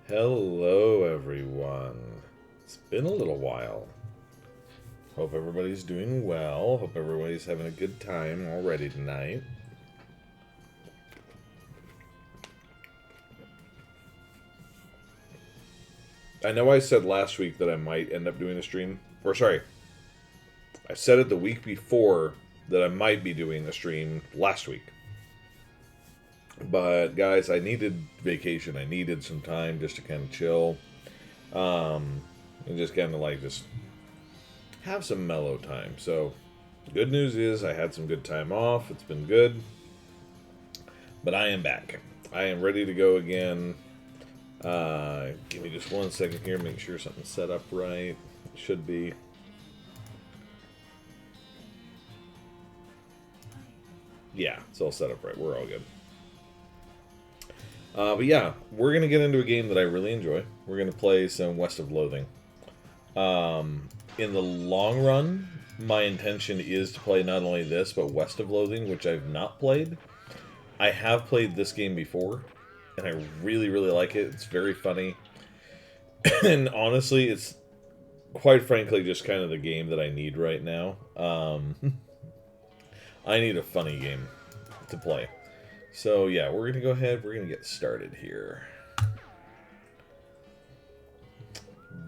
Hello, everyone. It's been a little while. Hope everybody's doing well. Hope everybody's having a good time already tonight. I know I said last week that I might end up doing a stream. Or, sorry. I said it the week before that I might be doing a stream last week. But, guys, I needed vacation. I needed some time just to kind of chill. And just kind of like just have some mellow time. So, good news is I had some good time off. It's been good. But I am back. I am ready to go again. Give me just 1 second here. Make sure something's set up right. It should be. Yeah, it's all set up right. We're all good. But yeah, we're going to get into a game that I really enjoy. We're going to play some West of Loathing. In the long run, my intention is to play not only this, but West of Loathing, which I've not played. I have played this game before, and I really, really like it. It's very funny. And honestly, it's quite frankly just kind of the game that I need right now. I need a funny game to play. So yeah, we're going to go ahead. We're going to get started here.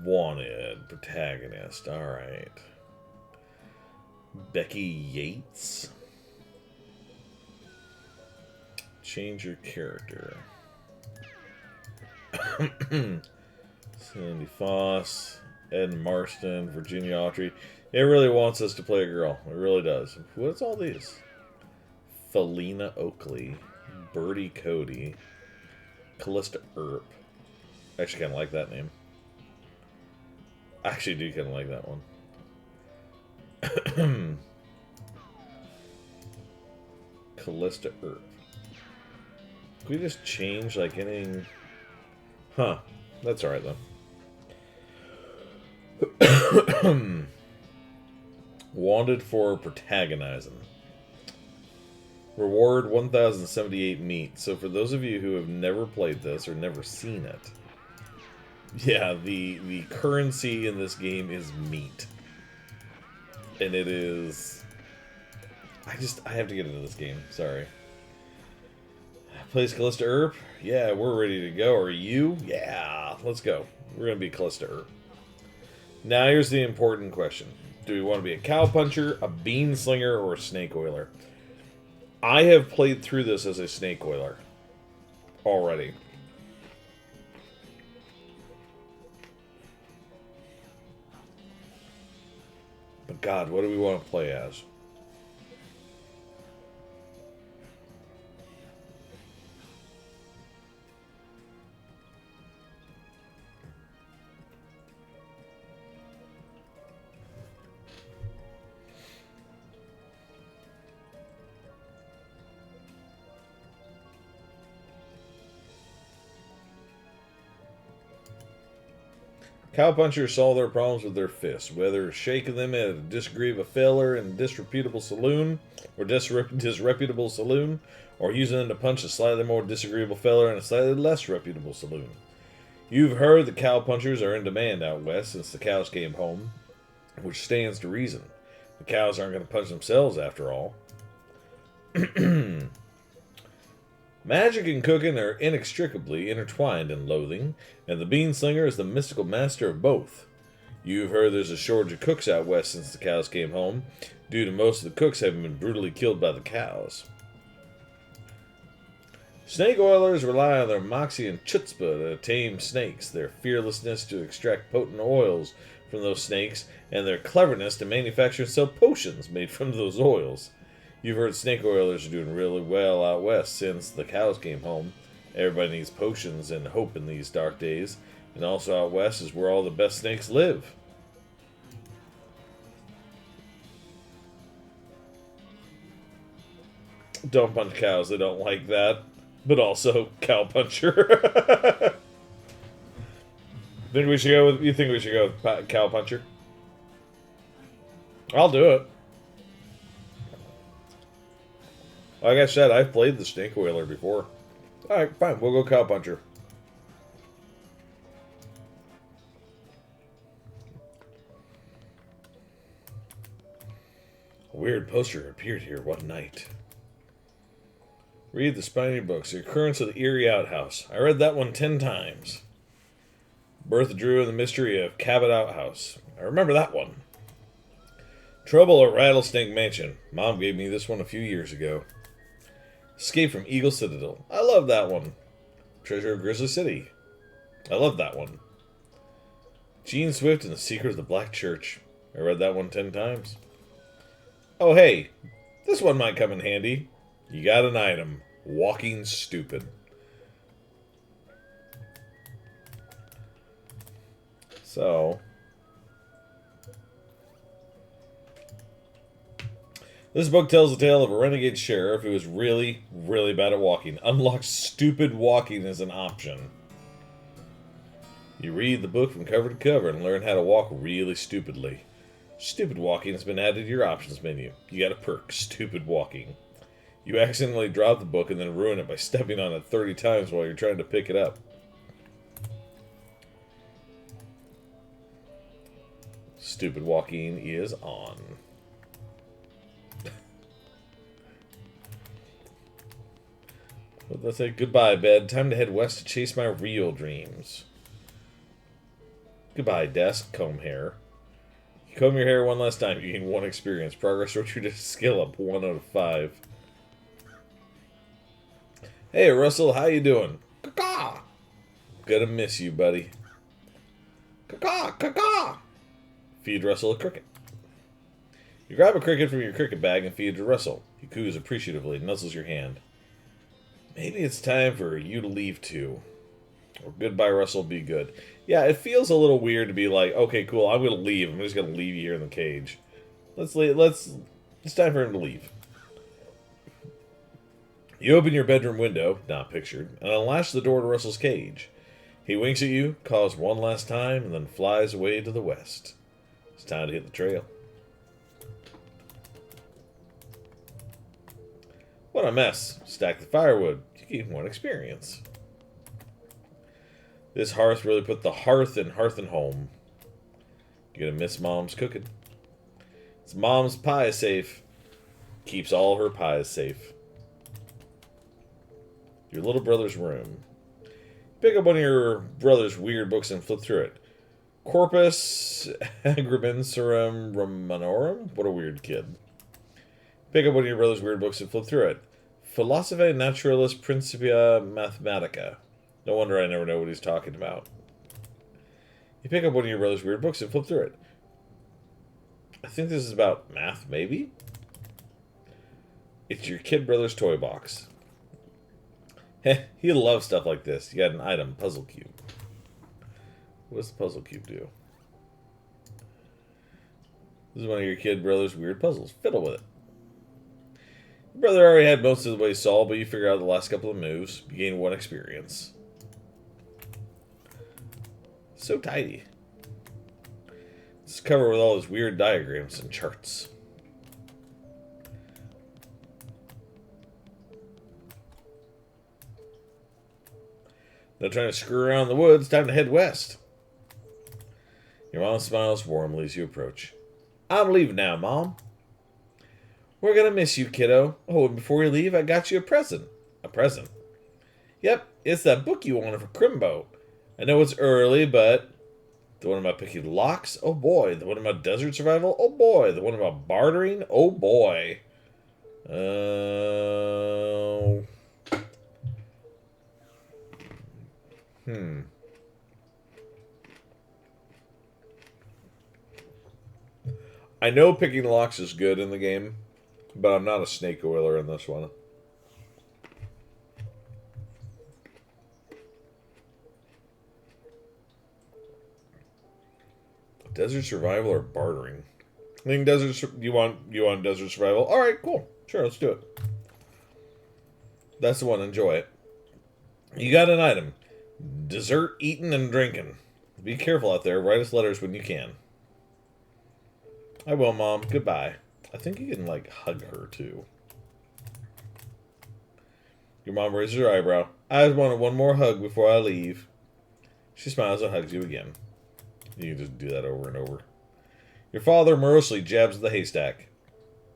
Wanted protagonist. Alright. Becky Yates. Change your character. Sandy Foss, Ed Marston, Virginia Autry. It really wants us to play a girl. It really does. What's all these? Felina Oakley, Birdie Cody, Callista Earp. I actually kind of like that name. I actually do kind of like that one. Callista Earp. Can we just change like anything? Huh. That's alright though. Wanted for protagonizing. Reward 1078 meat. So for those of you who have never played this or never seen it, yeah, the currency in this game is meat. And it is... I have to get into this game. Sorry. Plays Callista Earp? Yeah, we're ready to go. Are you? Yeah, let's go. We're going to be Callista Earp. Now here's the important question. Do we want to be a cowpuncher, a bean slinger, or a snake oiler? I have played through this as a snake oiler already. But God, what do we want to play as? Cowpunchers solve their problems with their fists, whether shaking them at a disagreeable feller in a disreputable saloon, or disreputable saloon, or using them to punch a slightly more disagreeable feller in a slightly less reputable saloon. You've heard the cowpunchers are in demand out west since the cows came home, which stands to reason. The cows aren't going to punch themselves after all. Magic and cooking are inextricably intertwined in Loathing, and the Bean Slinger is the mystical master of both. You've heard there's a shortage of cooks out west since the cows came home, due to most of the cooks having been brutally killed by the cows. Snake oilers rely on their moxie and chutzpah to tame snakes, their fearlessness to extract potent oils from those snakes, and their cleverness to manufacture and sell potions made from those oils. You've heard snake oilers are doing really well out west since the cows came home. Everybody needs potions and hope in these dark days. And also out west is where all the best snakes live. Don't punch cows, they don't like that. But also, cowpuncher. You think we should go with cowpuncher? I'll do it. Like I said, I've played the snake oiler before. Alright, fine. We'll go cowpuncher. weird poster appeared here one night. Read the spiny books. The Occurrence of the Eerie Outhouse. I read that one 10 times. Bertha Drew and the Mystery of Cabot Outhouse. I remember that one. Trouble at Rattlesnake Mansion. Mom gave me this one a few years ago. Escape from Eagle Citadel. I love that one. Treasure of Grizzly City. I love that one. Gene Swift and the Secret of the Black Church. I read that one 10 times. Oh hey, this one might come in handy. You got an item. Walking Stupid. So, this book tells the tale of a renegade sheriff who is really, really bad at walking. Unlocks stupid walking as an option. You read the book from cover to cover and learn how to walk really stupidly. Stupid walking has been added to your options menu. You got a perk, stupid walking. You accidentally drop the book and then ruin it by stepping on it 30 times while you're trying to pick it up. Stupid walking is on. Let's say goodbye, bed. Time to head west to chase my real dreams. Goodbye, desk. Comb hair. You comb your hair one last time, you gain 1 experience. Progress rotated skill up 1 out of 5. Hey, Russell, how you doing? Caw-caw! Gonna miss you, buddy. Caw-caw! Caw-caw! Feed Russell a cricket. You grab a cricket from your cricket bag and feed it to Russell. He coos appreciatively and nuzzles your hand. Maybe it's time for you to leave too. Or goodbye, Russell, be good. Yeah, it feels a little weird to be like, okay, cool, I'm gonna leave. I'm just gonna leave you here in the cage. It's time for him to leave. You open your bedroom window, not pictured, and unlatch the door to Russell's cage. He winks at you, caws one last time, and then flies away to the west. It's time to hit the trail. What a mess. Stack the firewood. You gain 1 experience. This hearth really put the hearth and home. You're gonna miss Mom's cooking. It's Mom's pie safe. Keeps all her pies safe. Your little brother's room. Pick up one of your brother's weird books and flip through it. Corpus Agrimensorum Romanorum? What a weird kid. Pick up one of your brother's weird books and flip through it. Philosophiae Naturalis Principia Mathematica. No wonder I never know what he's talking about. You pick up one of your brother's weird books and flip through it. I think this is about math, maybe? It's your kid brother's toy box. Heh, he loves stuff like this. You got an item, puzzle cube. What does the puzzle cube do? This is one of your kid brother's weird puzzles. Fiddle with it. Your brother already had most of the way solved, but you figure out the last couple of moves. You gain 1 experience. So tidy. It's covered with all those weird diagrams and charts. No trying to screw around the woods. Time to head west. Your mom smiles warmly as you approach. I'm leaving now, Mom. We're gonna miss you, kiddo. Oh, and before you leave, I got you a present. A present? Yep, it's that book you wanted for Crimbo. I know it's early, but... The one about picking locks? Oh boy. The one about desert survival? Oh boy. The one about bartering? Oh boy. I know picking locks is good in the game, but I'm not a snake oiler in this one. Desert survival or bartering? I think you want desert survival? All right, cool. Sure, let's do it. That's the one. Enjoy it. You got an item. Dessert eating and drinking. Be careful out there. Write us letters when you can. I will, Mom. Goodbye. I think you can, like, hug her, too. Your mom raises her eyebrow. I just wanted one more hug before I leave. She smiles and hugs you again. You can just do that over and over. Your father morosely jabs at the haystack.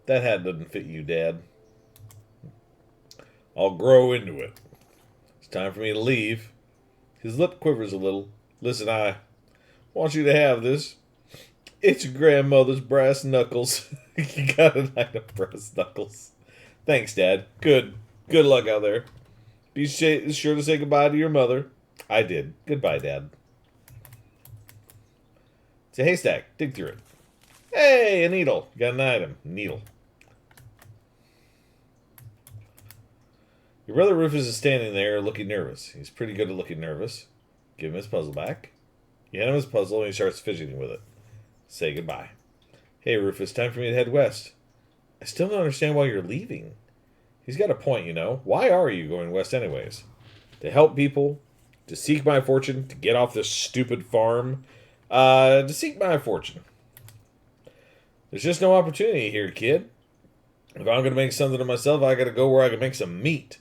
That hat doesn't fit you, Dad. I'll grow into it. It's time for me to leave. His lip quivers a little. Listen, I want you to have this. It's your grandmother's brass knuckles. You got a night of brass knuckles. Thanks, Dad. Good luck out there. Be sure to say goodbye to your mother. I did. Goodbye, Dad. It's a haystack. Dig through it. Hey, a needle. Got an item. Needle. Your brother Rufus is standing there looking nervous. He's pretty good at looking nervous. Give him his puzzle back. You hand him his puzzle and he starts fidgeting with it. Say goodbye. Hey, Rufus, time for me to head west. I still don't understand why you're leaving. He's got a point, you know. Why are you going west anyways? To help people? To seek my fortune? To get off this stupid farm? To seek my fortune. There's just no opportunity here, kid. If I'm going to make something of myself, I got to go where I can make some meat.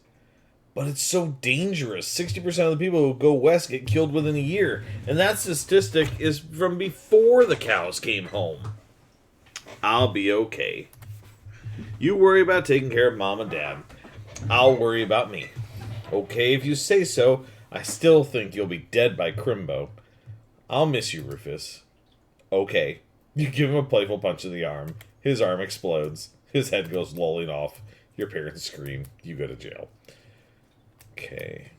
But it's so dangerous. 60% of the people who go west get killed within a year. And that statistic is from before the cows came home. I'll be okay. You worry about taking care of Mom and Dad. I'll worry about me. Okay, if you say so. I still think you'll be dead by Crimbo. I'll miss you, Rufus. Okay. You give him a playful punch in the arm. His arm explodes. His head goes lolling off. Your parents scream. You go to jail. Okay.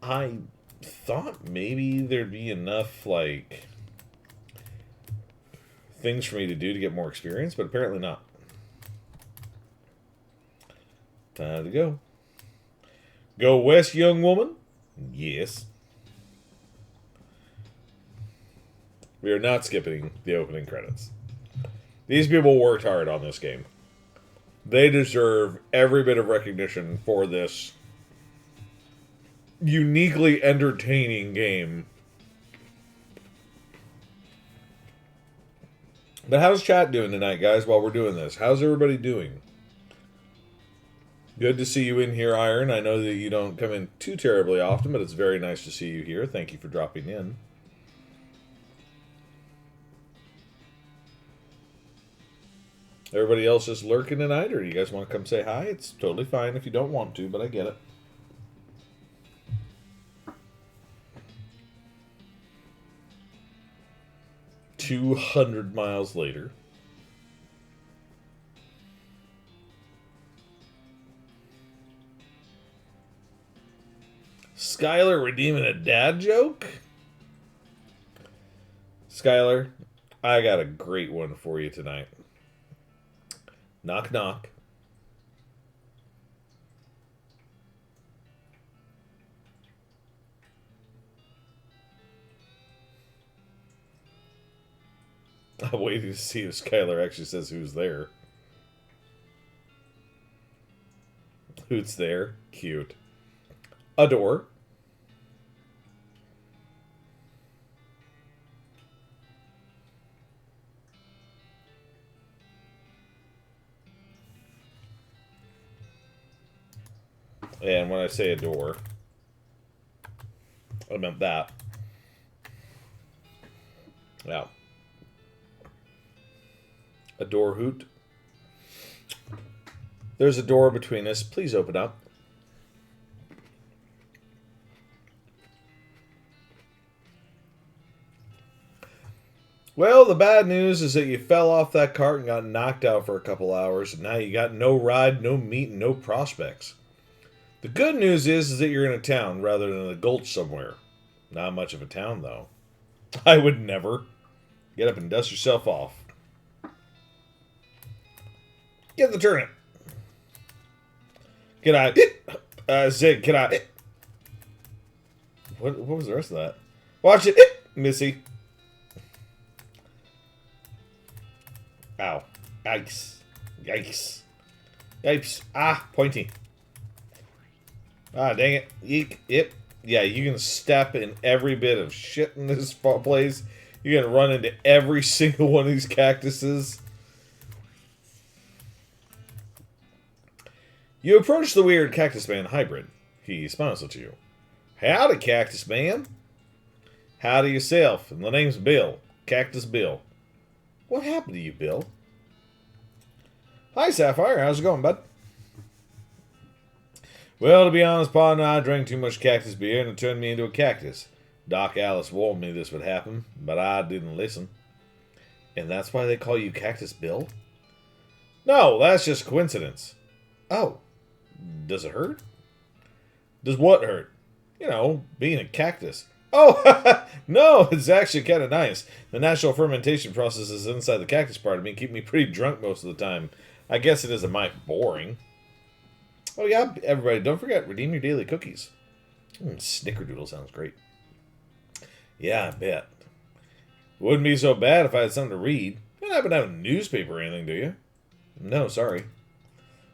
I thought maybe there'd be enough, like, things for me to do to get more experience, but apparently not. Time to go. Go west, young woman? Yes. We are not skipping the opening credits. These people worked hard on this game. They deserve every bit of recognition for this uniquely entertaining game. But how's chat doing tonight, guys, while we're doing this? How's everybody doing? Good to see you in here, Iron. I know that you don't come in too terribly often, but it's very nice to see you here. Thank you for dropping in. Everybody else just lurking tonight, or do you guys want to come say hi? It's totally fine if you don't want to, but I get it. "200 miles later. Skylar redeeming a dad joke? Skylar, I got a great one for you tonight. Knock, knock. I'm waiting to see if Skylar actually says who's there. Who's there? Cute. A door. And when I say a door, I meant that. Yeah. A door hoot. There's a door between us. Please open up. Well, the bad news is that you fell off that cart and got knocked out for a couple hours, and now you got no ride, no meat, and no prospects. The good news is that you're in a town rather than a gulch somewhere. Not much of a town, though. I would never. Get up and dust yourself off. Get the turnip. Get out. Zig, get out. What was the rest of that? Watch it, Missy. Ow. Yikes. Yikes. Yipes. Ah, pointy. Ah, dang it. Yeek. Yep. Yeah, you can step in every bit of shit in this place. You're going to run into every single one of these cactuses. You approach the weird Cactus Man hybrid. He smiles at you. Howdy, Cactus Man. Howdy yourself. And the name's Bill. Cactus Bill. What happened to you, Bill? Hi, Sapphire. How's it going, bud? Well, to be honest, Pa and I drank too much cactus beer and it turned me into a cactus. Doc Alice warned me this would happen, but I didn't listen. And that's why they call you Cactus Bill? No, that's just coincidence. Oh, does it hurt? Does what hurt? You know, being a cactus. Oh, no, it's actually kind of nice. The natural fermentation processes inside the cactus part of me keep me pretty drunk most of the time. I guess it is a mite boring. Oh yeah, everybody, don't forget, redeem your daily cookies. Snickerdoodle sounds great. Yeah, I bet. Wouldn't be so bad if I had something to read. You don't happen to have a newspaper or anything, do you? No, sorry.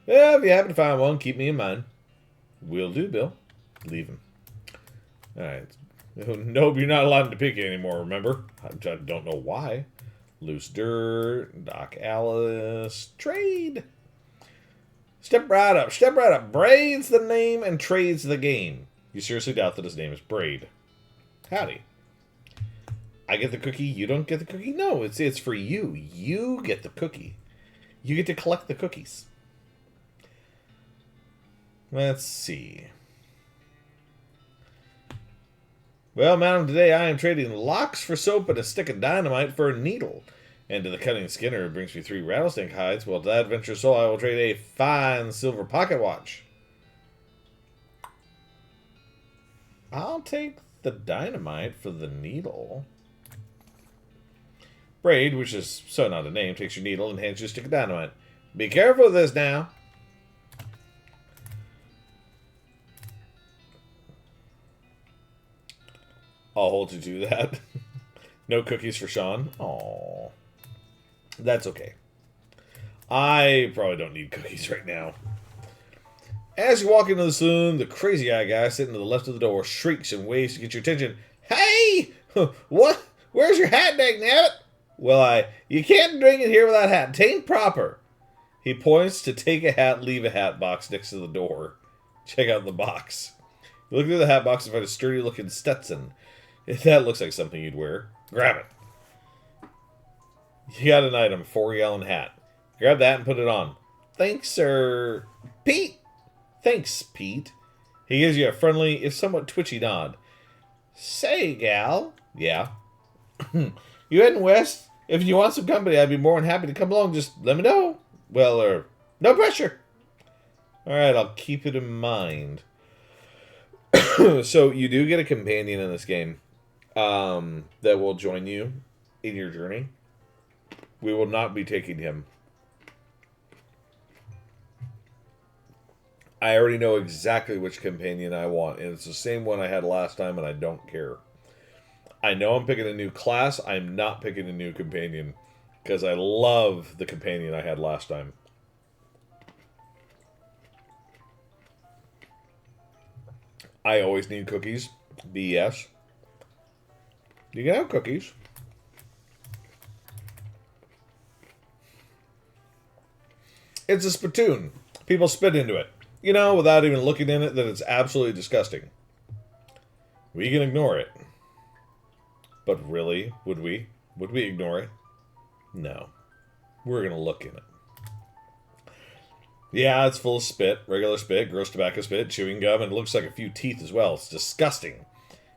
Yeah, if you happen to find one, keep me in mind. Will do, Bill. Leave him. Alright. Nope, you're not allowed to pick it anymore, remember? I don't know why. Loose dirt, Doc Alice, trade. Step right up, step right up. Braid's the name and trade's the game. You seriously doubt that his name is Braid? Howdy. I get the cookie, you don't get the cookie? No, it's for you. You get the cookie. You get to collect the cookies. Let's see. Well, madam, today I am trading locks for soap and a stick of dynamite for a needle. And to the cutting skinner, it brings me 3 rattlesnake hides. Well, to that adventurous soul, I will trade a fine silver pocket watch. I'll take the dynamite for the needle. Braid, which is so not a name, takes your needle and hands you a stick of dynamite. Be careful with this now. I'll hold you to that. No cookies for Sean. Aww. That's okay. I probably don't need cookies right now. As you walk into the saloon, the crazy-eyed guy sitting to the left of the door shrieks and waves to get your attention. Hey! What? Where's your hat, dagnabbit? Well, you can't drink it here without hat. Tain't proper. He points to take a hat, leave a hat box next to the door. Check out the box. You look through the hat box and find a sturdy-looking Stetson. That looks like something you'd wear. Grab it. You got an item, 4-gallon hat. Grab that and put it on. Thanks, sir. Pete! Thanks, Pete. He gives you a friendly, if somewhat twitchy nod. Say, gal. Yeah. You heading west? If you want some company, I'd be more than happy to come along. Just let me know. Well, no pressure. Alright, I'll keep it in mind. So, you do get a companion in this game that will join you in your journey. We will not be taking him. I already know exactly which companion I want, and it's the same one I had last time, and I don't care. I know I'm picking a new class. I'm not picking a new companion, because I love the companion I had last time. I always need cookies. BS. You can have cookies. It's a spittoon. People spit into it. You know, without even looking in it, that it's absolutely disgusting. We can ignore it. But really, would we? Would we ignore it? No. We're going to look in it. Yeah, it's full of spit. Regular spit, gross tobacco spit, chewing gum, and it looks like a few teeth as well. It's disgusting.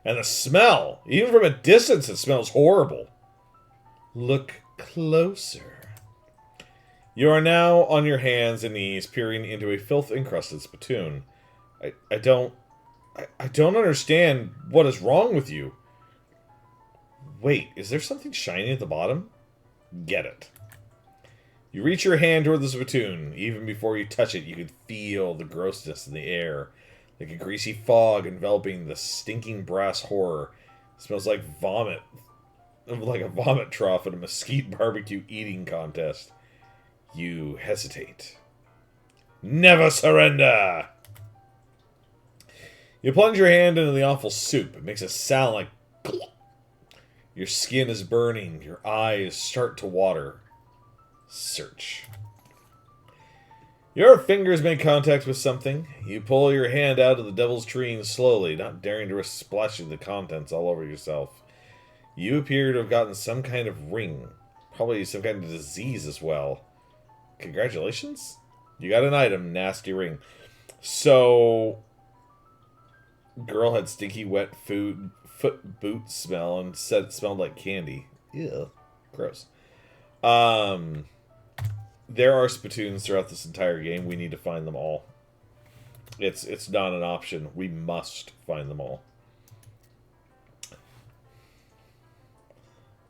And the smell! Even from a distance, it smells horrible. Look closer. You are now on your hands and knees, peering into a filth-encrusted spittoon. I don't understand what is wrong with you. Wait, is there something shiny at the bottom? Get it. You reach your hand toward the spittoon. Even before you touch it, you can feel the grossness in the air. Like a greasy fog enveloping the stinking brass horror. It smells like vomit. Like a vomit trough at a mesquite barbecue eating contest. You hesitate. Never surrender! You plunge your hand into the awful soup. It makes a sound like... Your skin is burning. Your eyes start to water. Search. Your fingers make contact with something. You pull your hand out of the devil's tree slowly, not daring to risk splashing the contents all over yourself. You appear to have gotten some kind of ring. Probably some kind of disease as well. Congratulations. You got an item, nasty ring. So, girl had stinky wet foot boot smell and said it smelled like candy. Ew. Gross. There are spittoons throughout this entire game. We need to find them all. It's not an option. We must find them all.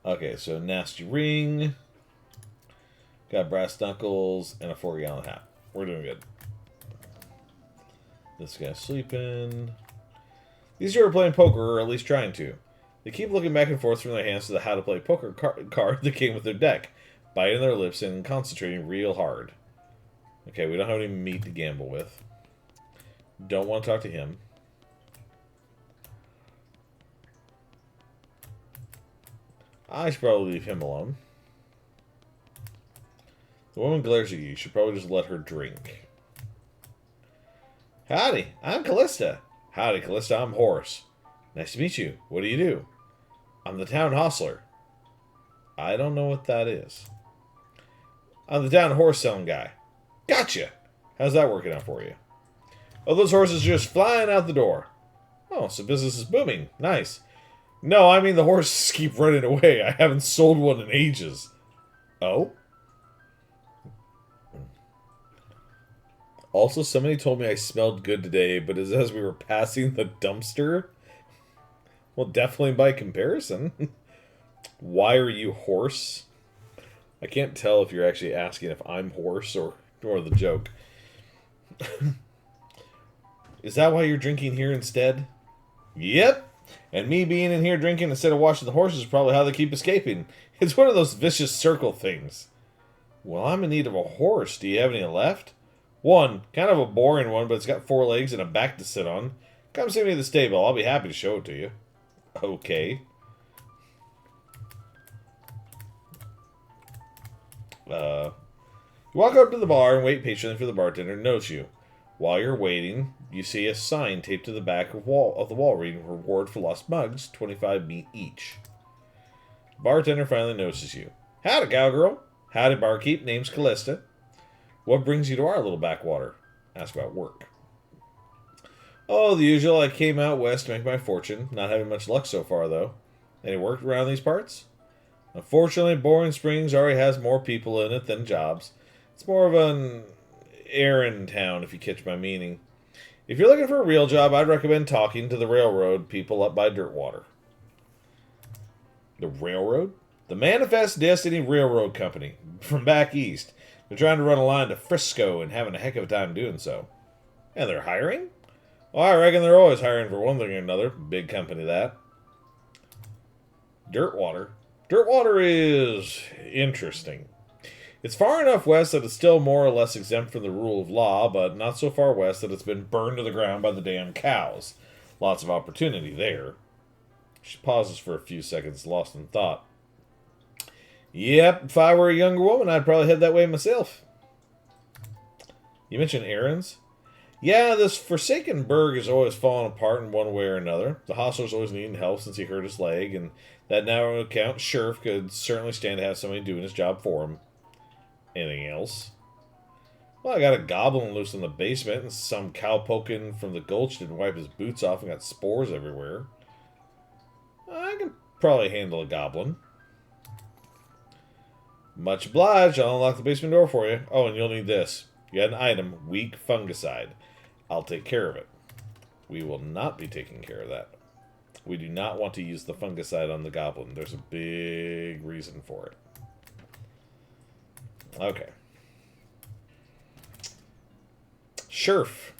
Okay, so nasty ring. Got brass knuckles and a 4-gallon hat. We're doing good. This guy's sleeping. These two are playing poker, or at least trying to. They keep looking back and forth from their hands to the how to play poker card that came with their deck, biting their lips and concentrating real hard. Okay, we don't have any meat to gamble with. Don't want to talk to him. I should probably leave him alone. The woman glares at you. You should probably just let her drink. Howdy, I'm Callista. Howdy, Callista, I'm Horace. Nice to meet you. What do you do? I'm the town hostler. I don't know what that is. I'm the town horse selling guy. Gotcha! How's that working out for you? Oh, those horses are just flying out the door. Oh, so business is booming. Nice. No, I mean the horses keep running away. I haven't sold one in ages. Oh? Also, somebody told me I smelled good today, but it's as we were passing the dumpster. Well, definitely by comparison. Why are you horse? I can't tell if you're actually asking if I'm horse or the joke. Is that why you're drinking here instead? Yep. And me being in here drinking instead of watching the horses is probably how they keep escaping. It's one of those vicious circle things. Well, I'm in need of a horse. Do you have any left? One. Kind of a boring one, but it's got 4 legs and a back to sit on. Come see me at the stable. I'll be happy to show it to you. Okay. You walk up to the bar and wait patiently for the bartender to notice you. While you're waiting, you see a sign taped to the back of the wall reading reward for lost mugs, 25 meat each. The bartender finally notices you. Howdy, cowgirl. Howdy, barkeep. Name's Callista. What brings you to our little backwater? Ask about work. Oh, the usual. I came out west to make my fortune. Not having much luck so far, though. Any work around these parts? Unfortunately, Boring Springs already has more people in it than jobs. It's more of an errand town, if you catch my meaning. If you're looking for a real job, I'd recommend talking to the railroad people up by Dirtwater. The railroad? The Manifest Destiny Railroad Company, from back east. They're trying to run a line to Frisco and having a heck of a time doing so. And they're hiring? Well, I reckon they're always hiring for one thing or another. Big company, that. Dirtwater. Dirtwater is interesting. It's far enough west that it's still more or less exempt from the rule of law, but not so far west that it's been burned to the ground by the damn cows. Lots of opportunity there. She pauses for a few seconds, lost in thought. Yep, if I were a younger woman, I'd probably head that way myself. You mentioned errands? Yeah, this forsaken burg is always falling apart in one way or another. The hostler's always needing help since he hurt his leg, and that narrow account sheriff could certainly stand to have somebody doing his job for him. Anything else? Well, I got a goblin loose in the basement, and some cowpoken from the gulch didn't wipe his boots off and got spores everywhere. I can probably handle a goblin. Much obliged. I'll unlock the basement door for you. Oh, and you'll need this. You got an item, weak fungicide. I'll take care of it. We will not be taking care of that. We do not want to use the fungicide on the goblin. There's a big reason for it. Okay. Sheriff.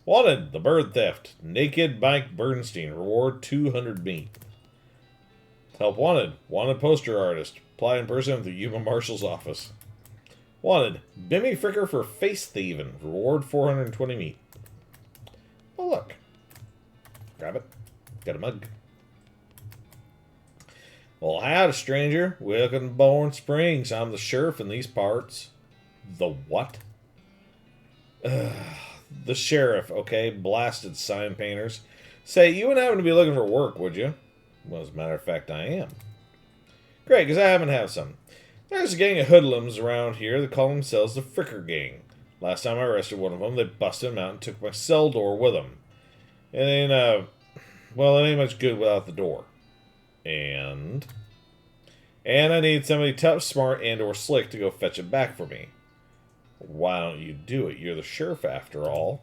Wanted, the bird theft. Naked Mike Bernstein. Reward 200 meat. Help wanted. Wanted poster artist. Apply in person at the Yuma Marshal's office. Wanted. Bimmy Fricker for face thieving. Reward 420 meat. Oh, look. Grab it. Got a mug. Well, howdy, stranger. Welcome to Boring Springs. I'm the sheriff in these parts. The what? The sheriff, okay? Blasted sign painters. Say, you wouldn't happen to be looking for work, would you? Well, as a matter of fact, I am. Great, because I happen to have some. There's a gang of hoodlums around here that call themselves the Fricker Gang. Last time I arrested one of them, they busted him out and took my cell door with them. It ain't, well, it ain't much good without the door. And I need somebody tough, smart, and or slick to go fetch it back for me. Why don't you do it? You're the sheriff after all.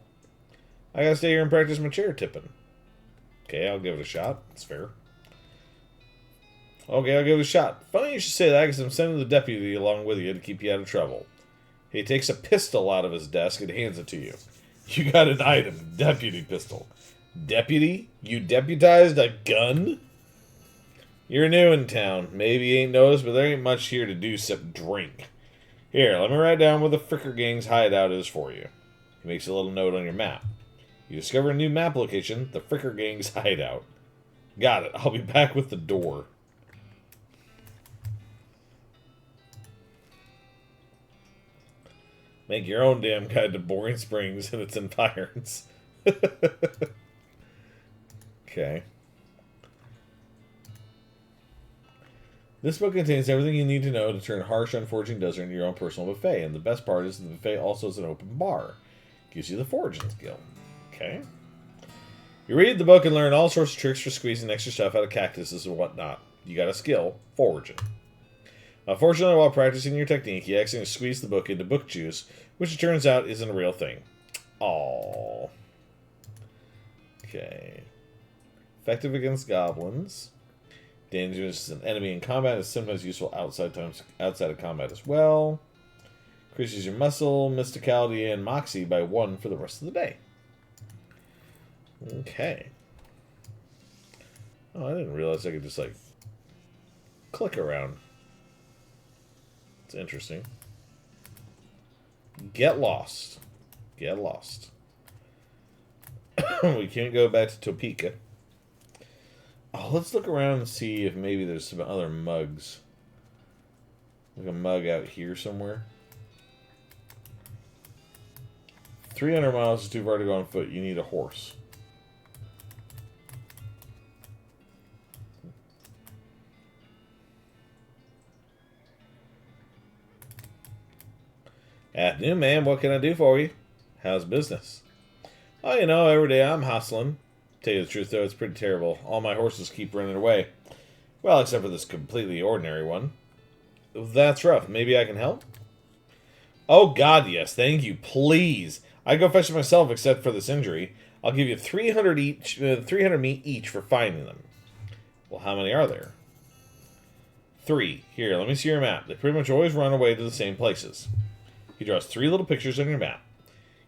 I gotta stay here and practice my chair tipping. Okay, I'll give it a shot. That's fair. Okay, I'll give it a shot. Funny you should say that, because I'm sending the deputy along with you to keep you out of trouble. He takes a pistol out of his desk and hands it to you. You got an item. Deputy pistol. Deputy? You deputized a gun? You're new in town. Maybe you ain't noticed, but there ain't much here to do except drink. Here, let me write down where the Fricker Gang's hideout is for you. He makes a little note on your map. You discover a new map location, the Fricker Gang's hideout. Got it. I'll be back with the door. Make your own damn guide to Boring Springs and its environs. Okay. This book contains everything you need to know to turn harsh, unforging desert into your own personal buffet. And the best part is the buffet also is an open bar. Gives you the foraging skill. Okay. You read the book and learn all sorts of tricks for squeezing extra stuff out of cactuses and whatnot. You got a skill, foraging. Unfortunately, while practicing your technique, you accidentally squeeze the book into book juice, which it turns out isn't a real thing. Aww. Okay. Effective against goblins. Dangerous as an enemy in combat is sometimes useful outside of combat as well. Increases your muscle, mysticality, and moxie by 1 for the rest of the day. Okay. Oh, I didn't realize I could just, like, click around. It's interesting. Get lost. Get lost. We can't go back to Topeka. Oh, let's look around and see if maybe there's some other mugs. Like a mug out here somewhere. 300 miles is too far to go on foot. You need a horse. Afternoon, man. What can I do for you? How's business? Oh, you know, every day I'm hustling. Tell you the truth, though, it's pretty terrible. All my horses keep running away. Well, except for this completely ordinary one. That's rough. Maybe I can help? Oh, God, yes. Thank you. Please. I'd go fetch it myself, except for this injury. I'll give you 300 each, 300 meat each for finding them. Well, how many are there? 3. Here, let me see your map. They pretty much always run away to the same places. He draws 3 little pictures on your map.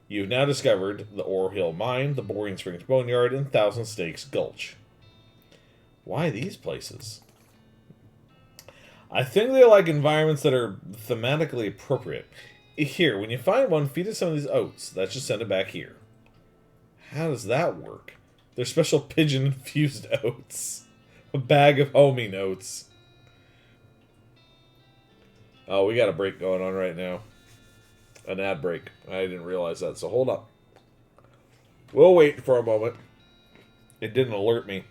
You've now discovered the Ore Hill Mine, the Boring Springs Boneyard, and Thousand Stakes Gulch. Why these places? I think they like environments that are thematically appropriate. Here, when you find one, feed it some of these oats. That should send it back here. How does that work? They're special pigeon-infused oats. A bag of homing oats. Oh, we got a break going on right now. An ad break. I didn't realize that, so hold up. We'll wait for a moment. It didn't alert me.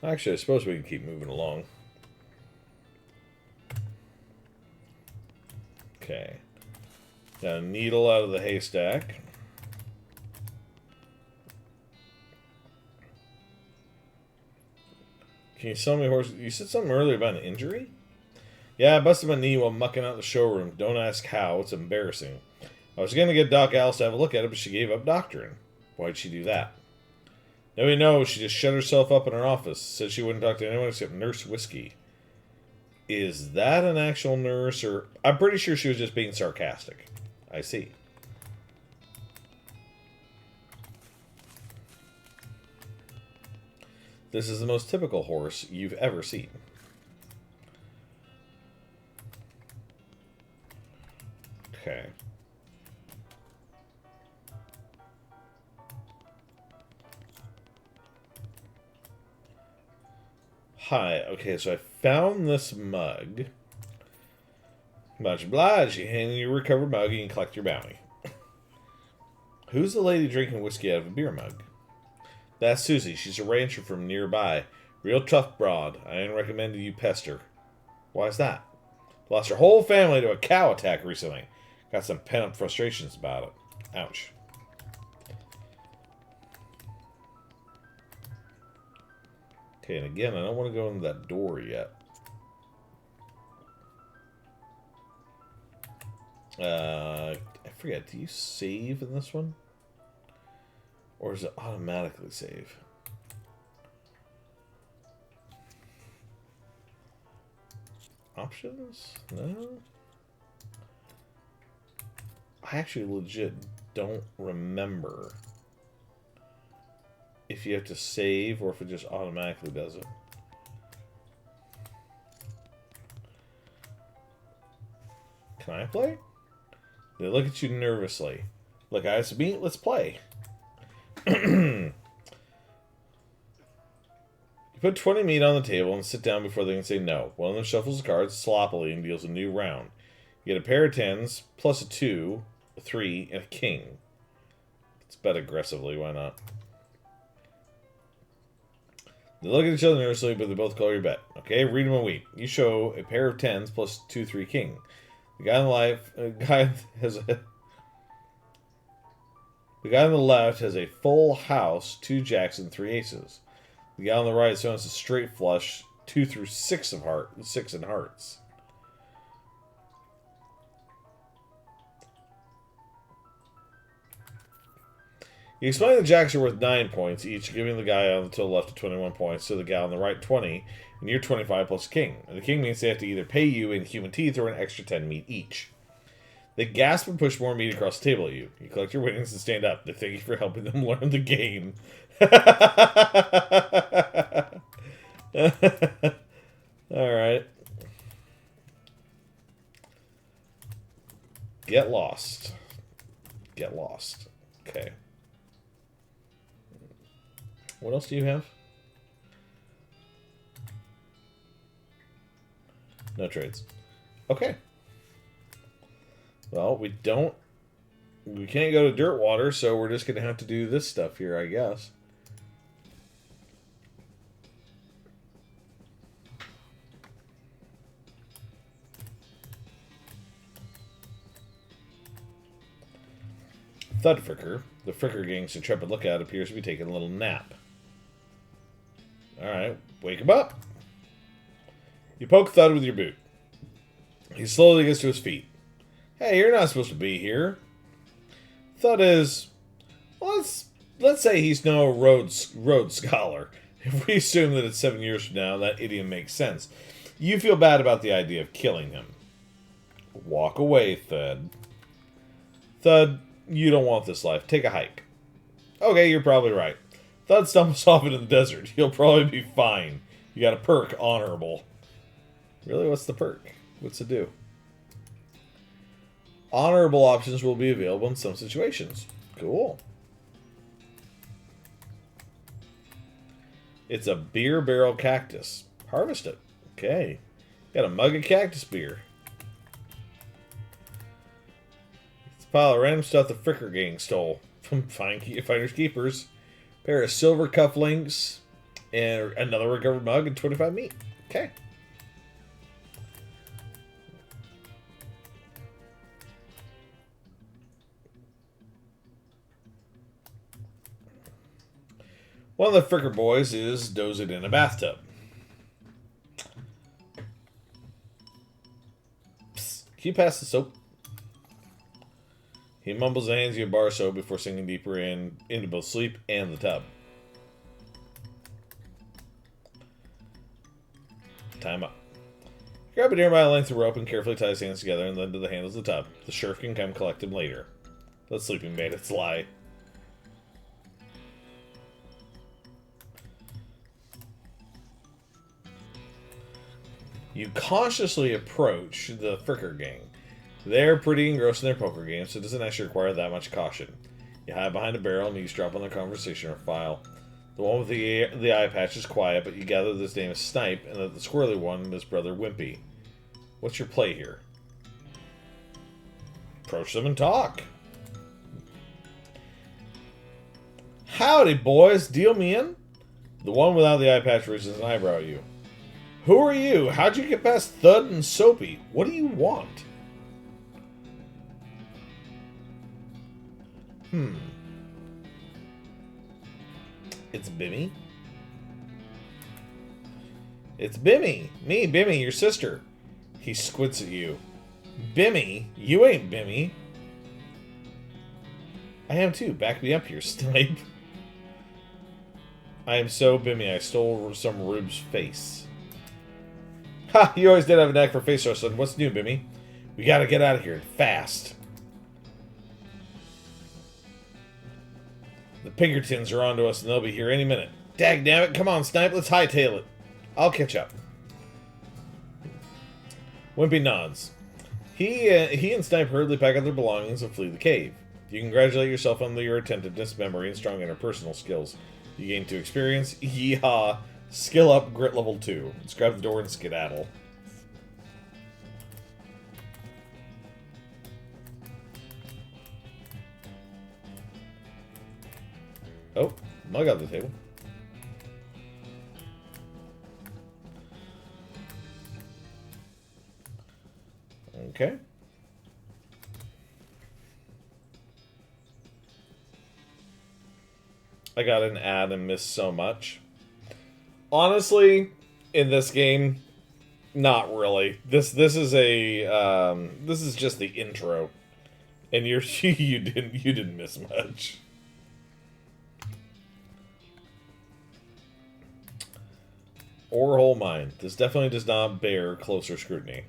Actually, I suppose we can keep moving along. Okay. Got a needle out of the haystack. Can you sell me a horse? You said something earlier about an injury? Yeah, I busted my knee while mucking out the showroom. Don't ask how. It's embarrassing. I was going to get Doc Alice to have a look at it, but she gave up doctoring. Why'd she do that? Nobody knows. She just shut herself up in her office. Said she wouldn't talk to anyone except Nurse Whiskey. Is that an actual nurse, or... I'm pretty sure she was just being sarcastic. I see. This is the most typical horse you've ever seen. Okay. Hi. Okay, so I found this mug. Much obliged. You hand your recovered mug and you collect your bounty. Who's the lady drinking whiskey out of a beer mug? That's Susie. She's a rancher from nearby. Real tough broad. I ain't recommended you pester. Why's that? Lost her whole family to a cow attack recently. Got some pent-up frustrations about it. Ouch. Okay, and again, I don't want to go into that door yet. I forget, do you save in this one? Or does it automatically save? Options? No? I actually legit don't remember if you have to save or if it just automatically does it. Can I play? They look at you nervously. Look, I have some meat. Let's play. You put 20 meat on the table and sit down before they can say no. One of them shuffles the cards sloppily and deals a new round. You get a pair of tens, plus a 2, a 3, and a king. Let's bet aggressively. Why not? They look at each other nervously, but they both call your bet. Okay, read them a week. You show a pair of tens plus 2, 3, king. The guy on the left has a full house, 2 jacks, and 3 aces. The guy on the right shows a straight flush, 2 through 6 of hearts, 6 in hearts. You explain the jacks are worth 9 points each, giving the guy on the left 21 points, so the guy on the right 20, and you're 25 plus king. And the king means they have to either pay you in human teeth or an extra 10 meat each. They gasp and push more meat across the table at you. You collect your winnings and stand up. They thank you for helping them learn the game. Alright. Get lost. Get lost. Okay. What else do you have? No trades. Okay. Well, we can't go to Dirtwater, so we're just going to have to do this stuff here, I guess. Thud Fricker, the Fricker gang's intrepid lookout, appears to be taking a little nap. Alright, wake him up. You poke Thud with your boot. He slowly gets to his feet. Hey, you're not supposed to be here. Thud is... Well, let's say he's no Rhodes Scholar. If we assume that it's 7 years from now, that idiom makes sense. You feel bad about the idea of killing him. Walk away, Thud. Thud, you don't want this life. Take a hike. Okay, you're probably right. Thud stumbles off into the desert. He'll probably be fine. You got a perk, honorable. Really? What's the perk? What's it do? Honorable options will be available in some situations. Cool. It's a beer barrel cactus. Harvest it. Okay. Got a mug of cactus beer. It's a pile of random stuff the Fricker gang stole from Finders Keepers. Pair of silver cufflinks and another recovered mug and 25 meat. Okay. One of the Fricker boys is dozing in a bathtub. Psst, can you pass the soap? He mumbles and hands you a bar of soap before sinking deeper into both sleep and the tub. Time up. Grab a nearby length of rope and carefully tie his hands together and then to the handles of the tub. The sheriff can come collect him later. Let sleeping bandits lie. You cautiously approach the Fricker gang. They're pretty engrossed in their poker game, so it doesn't actually require that much caution. You hide behind a barrel and eavesdrop on their conversation or file. The one with the eye patch is quiet, but you gather that his name is Snipe, and that the squirrely one is Brother Wimpy. What's your play here? Approach them and talk. Howdy, boys. Deal me in? The one without the eye patch raises an eyebrow at you. Who are you? How'd you get past Thud and Soapy? What do you want? It's Bimmy? It's Bimmy! Me, Bimmy, your sister. He squints at you. Bimmy? You ain't Bimmy. I am too. Back me up here, Snipe. I am so Bimmy, I stole some rube's face. Ha! You always did have a knack for face wrestling. What's new, Bimmy? We gotta get out of here, fast. The Pinkertons are onto us and they'll be here any minute. Dagnabbit, come on, Snipe, let's hightail it. I'll catch up. Wimpy nods. He and Snipe hurriedly pack up their belongings and flee the cave. You congratulate yourself on your attentiveness, memory, and strong interpersonal skills. You gain 2 experience. Yeehaw. Skill up, grit level 2. Let's grab the door and skedaddle. Oh, mug on the table. Okay. I got an ad and missed so much. Honestly, in this game, not really. This is a this is just the intro, and you didn't miss much. Orehole mine. This definitely does not bear closer scrutiny.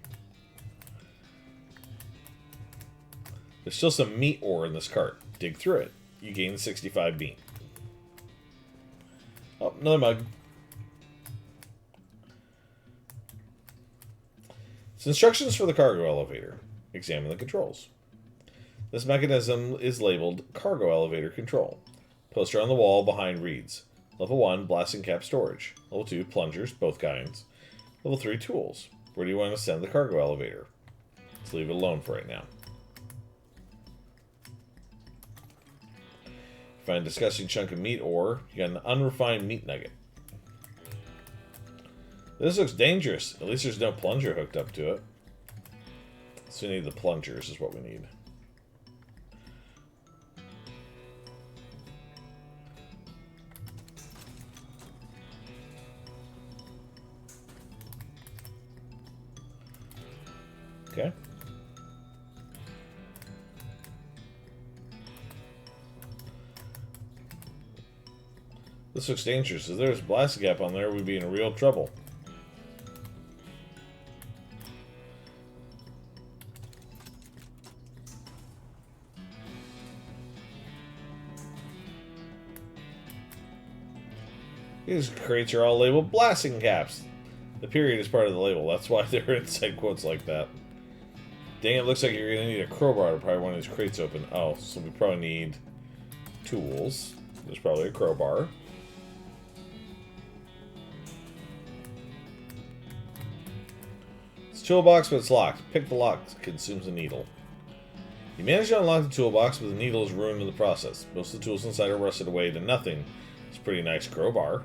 There's still some meat ore in this cart. Dig through it. You gain 65 meat. Oh, another mug. It's instructions for the cargo elevator. Examine the controls. This mechanism is labeled Cargo Elevator Control. Poster on the wall behind reads, Level 1, blasting cap storage. Level 2, plungers, both kinds. Level 3, tools. Where do you want to send the cargo elevator? Let's leave it alone for right now. Find a disgusting chunk of meat ore. You got an unrefined meat nugget. This looks dangerous. At least there's no plunger hooked up to it. So we need the plungers is what we need. Okay. This looks dangerous. If there's a blast gap on there, we'd be in real trouble. These crates are all labeled blasting caps. The period is part of the label. That's why they're inside quotes like that. Dang, it looks like you're going to need a crowbar to pry one of these crates open. Oh, so we probably need tools. There's probably a crowbar. It's a toolbox, but it's locked. Pick the lock. Consumes a needle. You manage to unlock the toolbox, but the needle is ruined in the process. Most of the tools inside are rusted away to nothing. It's a pretty nice crowbar.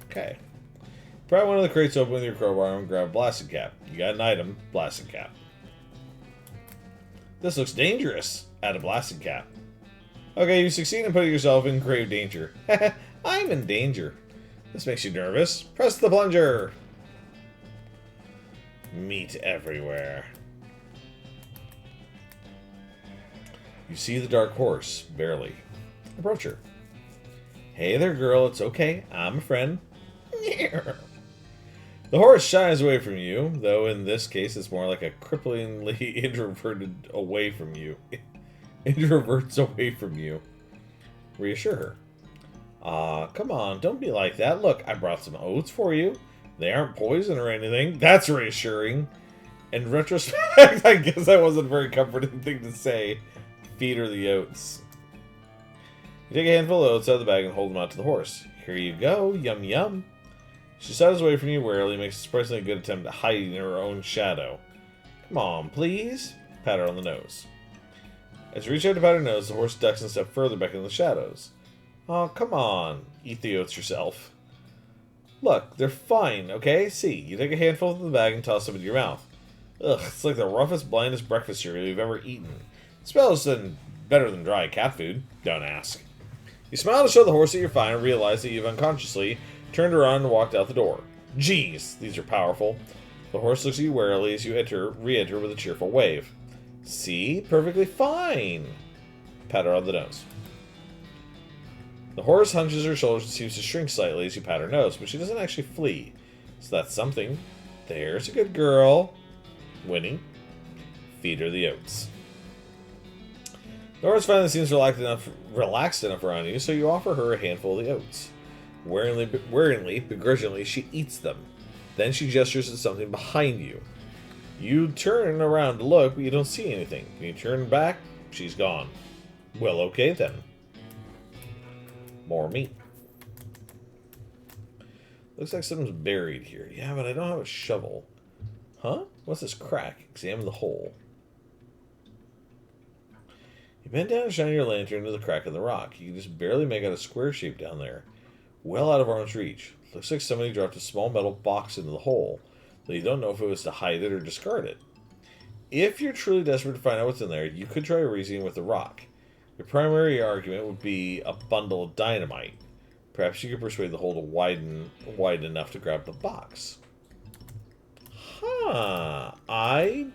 Okay. Pry one of the crates open with your crowbar and grab a blasting cap. You got an item, blasting cap. This looks dangerous. Add a blasting cap. Okay, you succeed in putting yourself in grave danger. I'm in danger. This makes you nervous. Press the plunger. Meat everywhere. You see the dark horse, barely. Approach her. Hey there, girl. It's okay. I'm a friend. The horse shies away from you, though in this case it's more like a cripplingly introverted away from you. Introverts away from you. Reassure her. Come on, don't be like that. Look, I brought some oats for you. They aren't poison or anything. That's reassuring. In retrospect, I guess that wasn't a very comforting thing to say. Feed her the oats. You take a handful of oats out of the bag and hold them out to the horse. Here you go, yum yum. She sidles away from you warily, makes a surprisingly good attempt at hiding in her own shadow. Come on, please. Pat her on the nose. As you reach out to pat her nose, the horse ducks and steps further back into the shadows. Oh, come on. Eat the oats yourself. Look, they're fine, okay? See, you take a handful from the bag and toss them into your mouth. Ugh, it's like the roughest, blandest breakfast cereal you've ever eaten. It smells better than dry cat food. Don't ask. You smile to show the horse that you're fine and realize that you've unconsciously turned around and walked out the door. Jeez, these are powerful. The horse looks at you warily as you re-enter with a cheerful wave. See? Perfectly fine. Pat her on the nose. The horse hunches her shoulders and seems to shrink slightly as you pat her nose, but she doesn't actually flee. So that's something. There's a good girl. Winnie. Feed her the oats. The horse finally seems relaxed enough around you, so you offer her a handful of the oats. Wearingly, begrudgingly, she eats them. Then she gestures at something behind you. You turn around to look, but you don't see anything. When you turn back, she's gone. Well, okay then. More meat. Looks like something's buried here. Yeah, but I don't have a shovel. Huh? What's this crack? Examine the hole. You bend down and shine your lantern into the crack in the rock. You can just barely make out a square shape down there. Well out of arm's reach. Looks like somebody dropped a small metal box into the hole, though you don't know if it was to hide it or discard it. If you're truly desperate to find out what's in there, you could try reasoning with the rock. Your primary argument would be a bundle of dynamite. Perhaps you could persuade the hole to widen enough to grab the box. Huh. I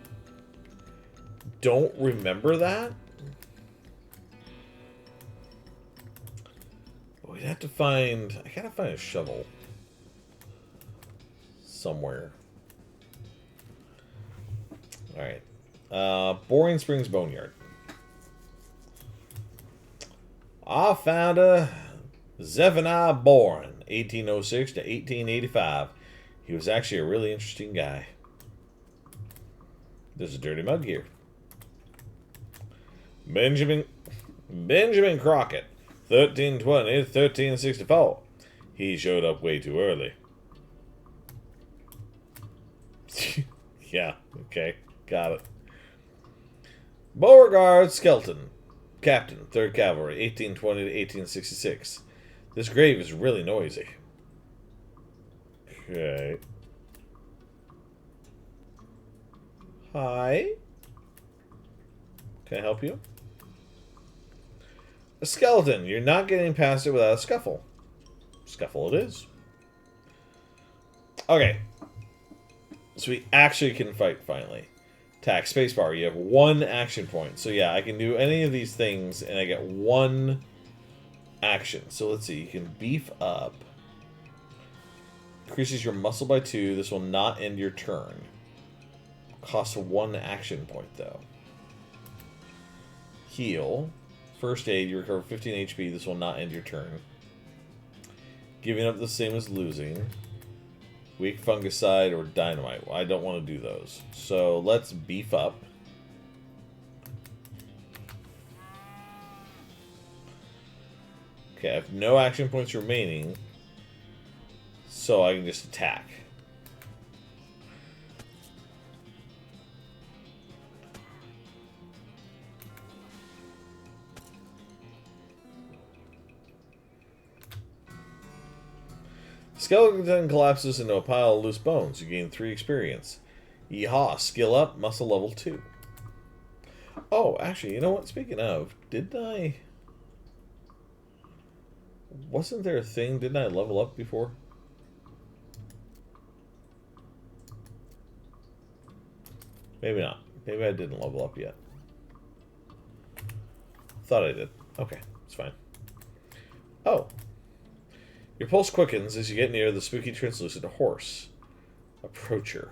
don't remember that. But we'd have to find... I gotta find a shovel. Somewhere. Alright. Boring Springs Boneyard. I found a Zephaniah Boren, 1806 to 1885. He was actually a really interesting guy. There's a dirty mug here. Benjamin Crockett, 1320 to 1364. He showed up way too early. Yeah, okay, got it. Beauregard Skelton, Captain, 3rd Cavalry, 1820 to 1866. This grave is really noisy. Okay. Hi. Can I help you? A skeleton. You're not getting past it without a scuffle. Scuffle it is. Okay. So we actually can fight finally. Attack spacebar. You have 1 action point. So yeah, I can do any of these things and I get 1 action. So let's see. You can beef up. Increases your muscle by 2. This will not end your turn. Costs 1 action point though. Heal. First aid. You recover 15 HP. This will not end your turn. Giving up the same as losing. Weak fungicide or dynamite. Well, I don't want to do those. So let's beef up. Okay, I have no action points remaining. So I can just attack. Skeleton collapses into a pile of loose bones. You gain 3 experience. Yeehaw, skill up, muscle level 2. Oh, actually, you know what? Speaking of, wasn't there a thing? Didn't I level up before? Maybe not. Maybe I didn't level up yet. Thought I did. Okay, it's fine. Oh. Your pulse quickens as you get near the spooky translucent horse. Approach her.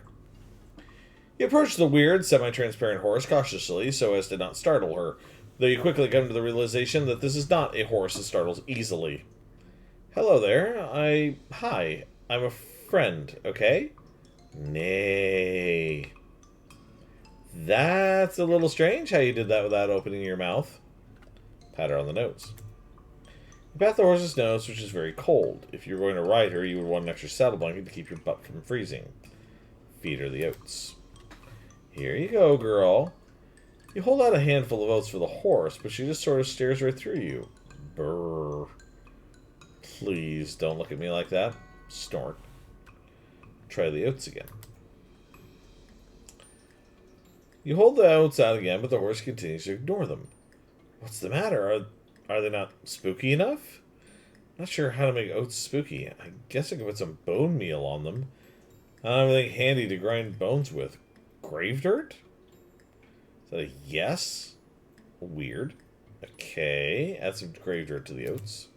You approach the weird, semi-transparent horse cautiously so as to not startle her, though you quickly come to the realization that this is not a horse that startles easily. Hello there. Hi. I'm friend, okay? Nay. That's a little strange how you did that without opening your mouth. Pat her on the nose. You pat the horse's nose, which is very cold. If you were going to ride her, you would want an extra saddle blanket to keep your butt from freezing. Feed her the oats. Here you go, girl. You hold out a handful of oats for the horse, but she just sort of stares right through you. Brrr. Please don't look at me like that. Snort. Try the oats again. You hold the oats out again, but the horse continues to ignore them. What's the matter? Are they not spooky enough? Not sure how to make oats spooky. I guess I could put some bone meal on them. I don't have anything handy to grind bones with. Grave dirt? Is that a yes? Weird. Okay, add some grave dirt to the oats.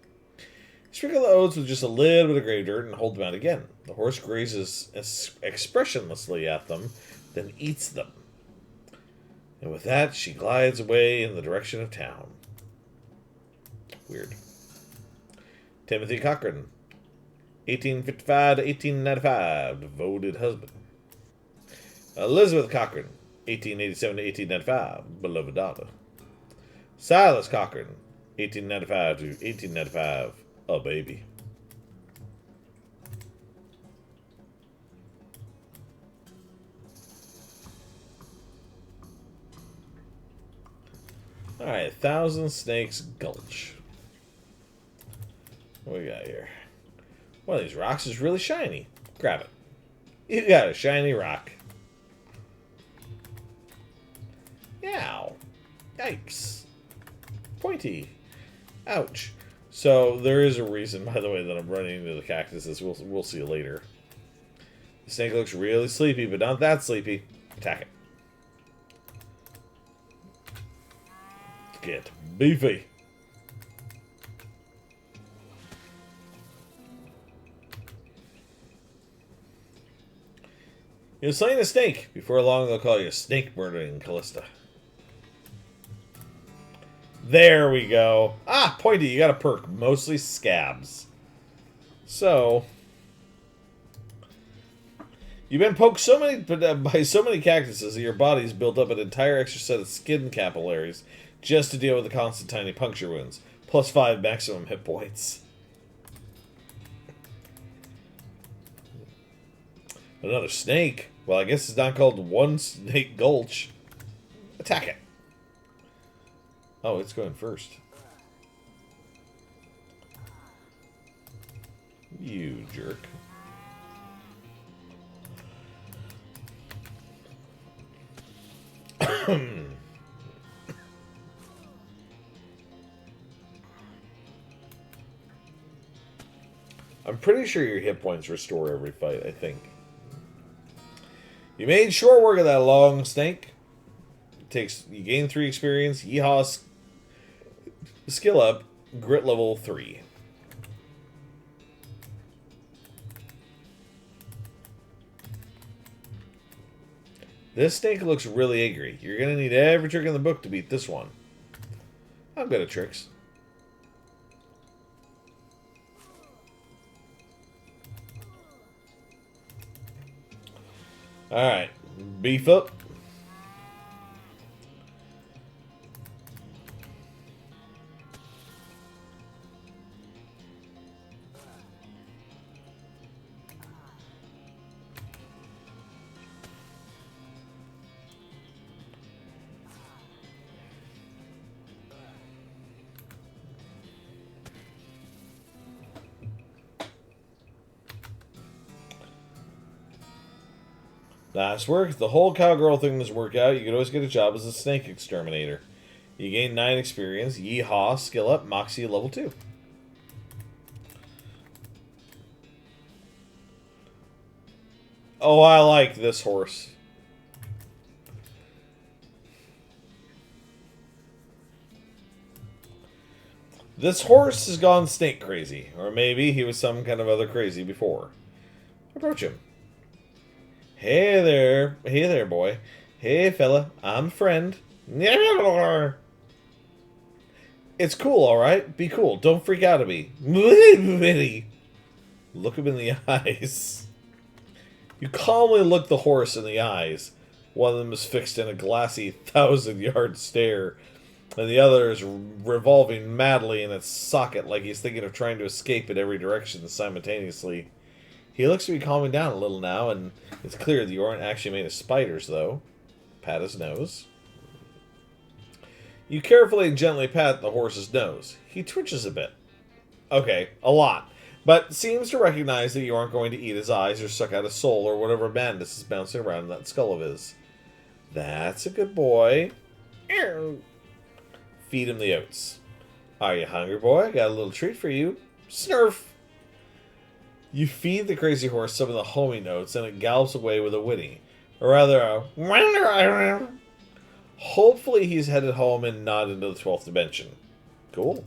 Sprinkle the oats with just a little bit of grave dirt and hold them out again. The horse grazes expressionlessly at them, then eats them. And with that, she glides away in the direction of town. Weird. Timothy Cochran, 1855 to 1895, devoted husband. Elizabeth Cochran, 1887 to 1895, beloved daughter. Silas Cochran, 1895 to 1895, a baby. Alright, Thousand Snakes Gulch. What we got here? One of these rocks is really shiny. Grab it. You got a shiny rock. Yow. Yikes. Pointy. Ouch. So, there is a reason, by the way, that I'm running into the cactuses. We'll see later. The snake looks really sleepy, but not that sleepy. Attack it. Get beefy. You're slaying a snake. Before long, they'll call you snake murdering Callista. There we go. Ah, Pointy, you got a perk. Mostly scabs. So, you've been poked by so many cactuses that your body's built up an entire extra set of skin capillaries just to deal with the constant tiny puncture wounds. Plus 5 maximum hit points. Another snake? Well, I guess it's not called One Snake Gulch. Attack it. Oh, it's going first. You jerk. I'm pretty sure your hit points restore every fight, I think. You made short work of that long snake. You gain 3 experience. Yeehaw. Skill up. Grit level 3. This snake looks really angry. You're going to need every trick in the book to beat this one. I'm good at tricks. Alright. Beef up. Nice work. If the whole cowgirl thing doesn't work out, you can always get a job as a snake exterminator. You gain 9 experience. Yeehaw. Skill up. Moxie level 2. Oh, I like this horse. This horse has gone snake crazy. Or maybe he was some kind of other crazy before. Approach him. Hey there, boy. Hey, fella, I'm a friend. It's cool, alright? Be cool. Don't freak out at me. Look him in the eyes. You calmly look the horse in the eyes. One of them is fixed in a glassy 1,000-yard stare, and the other is revolving madly in its socket like he's thinking of trying to escape in every direction simultaneously. He looks to be calming down a little now, and it's clear that you aren't actually made of spiders, though. Pat his nose. You carefully and gently pat the horse's nose. He twitches a bit. Okay, a lot. But seems to recognize that you aren't going to eat his eyes or suck out his soul or whatever madness is bouncing around in that skull of his. That's a good boy. Feed him the oats. Are you hungry, boy? Got a little treat for you. Snurf! You feed the crazy horse some of the homing oats, and it gallops away with a whinny. Or rather, a... Hopefully he's headed home and not into the 12th dimension. Cool.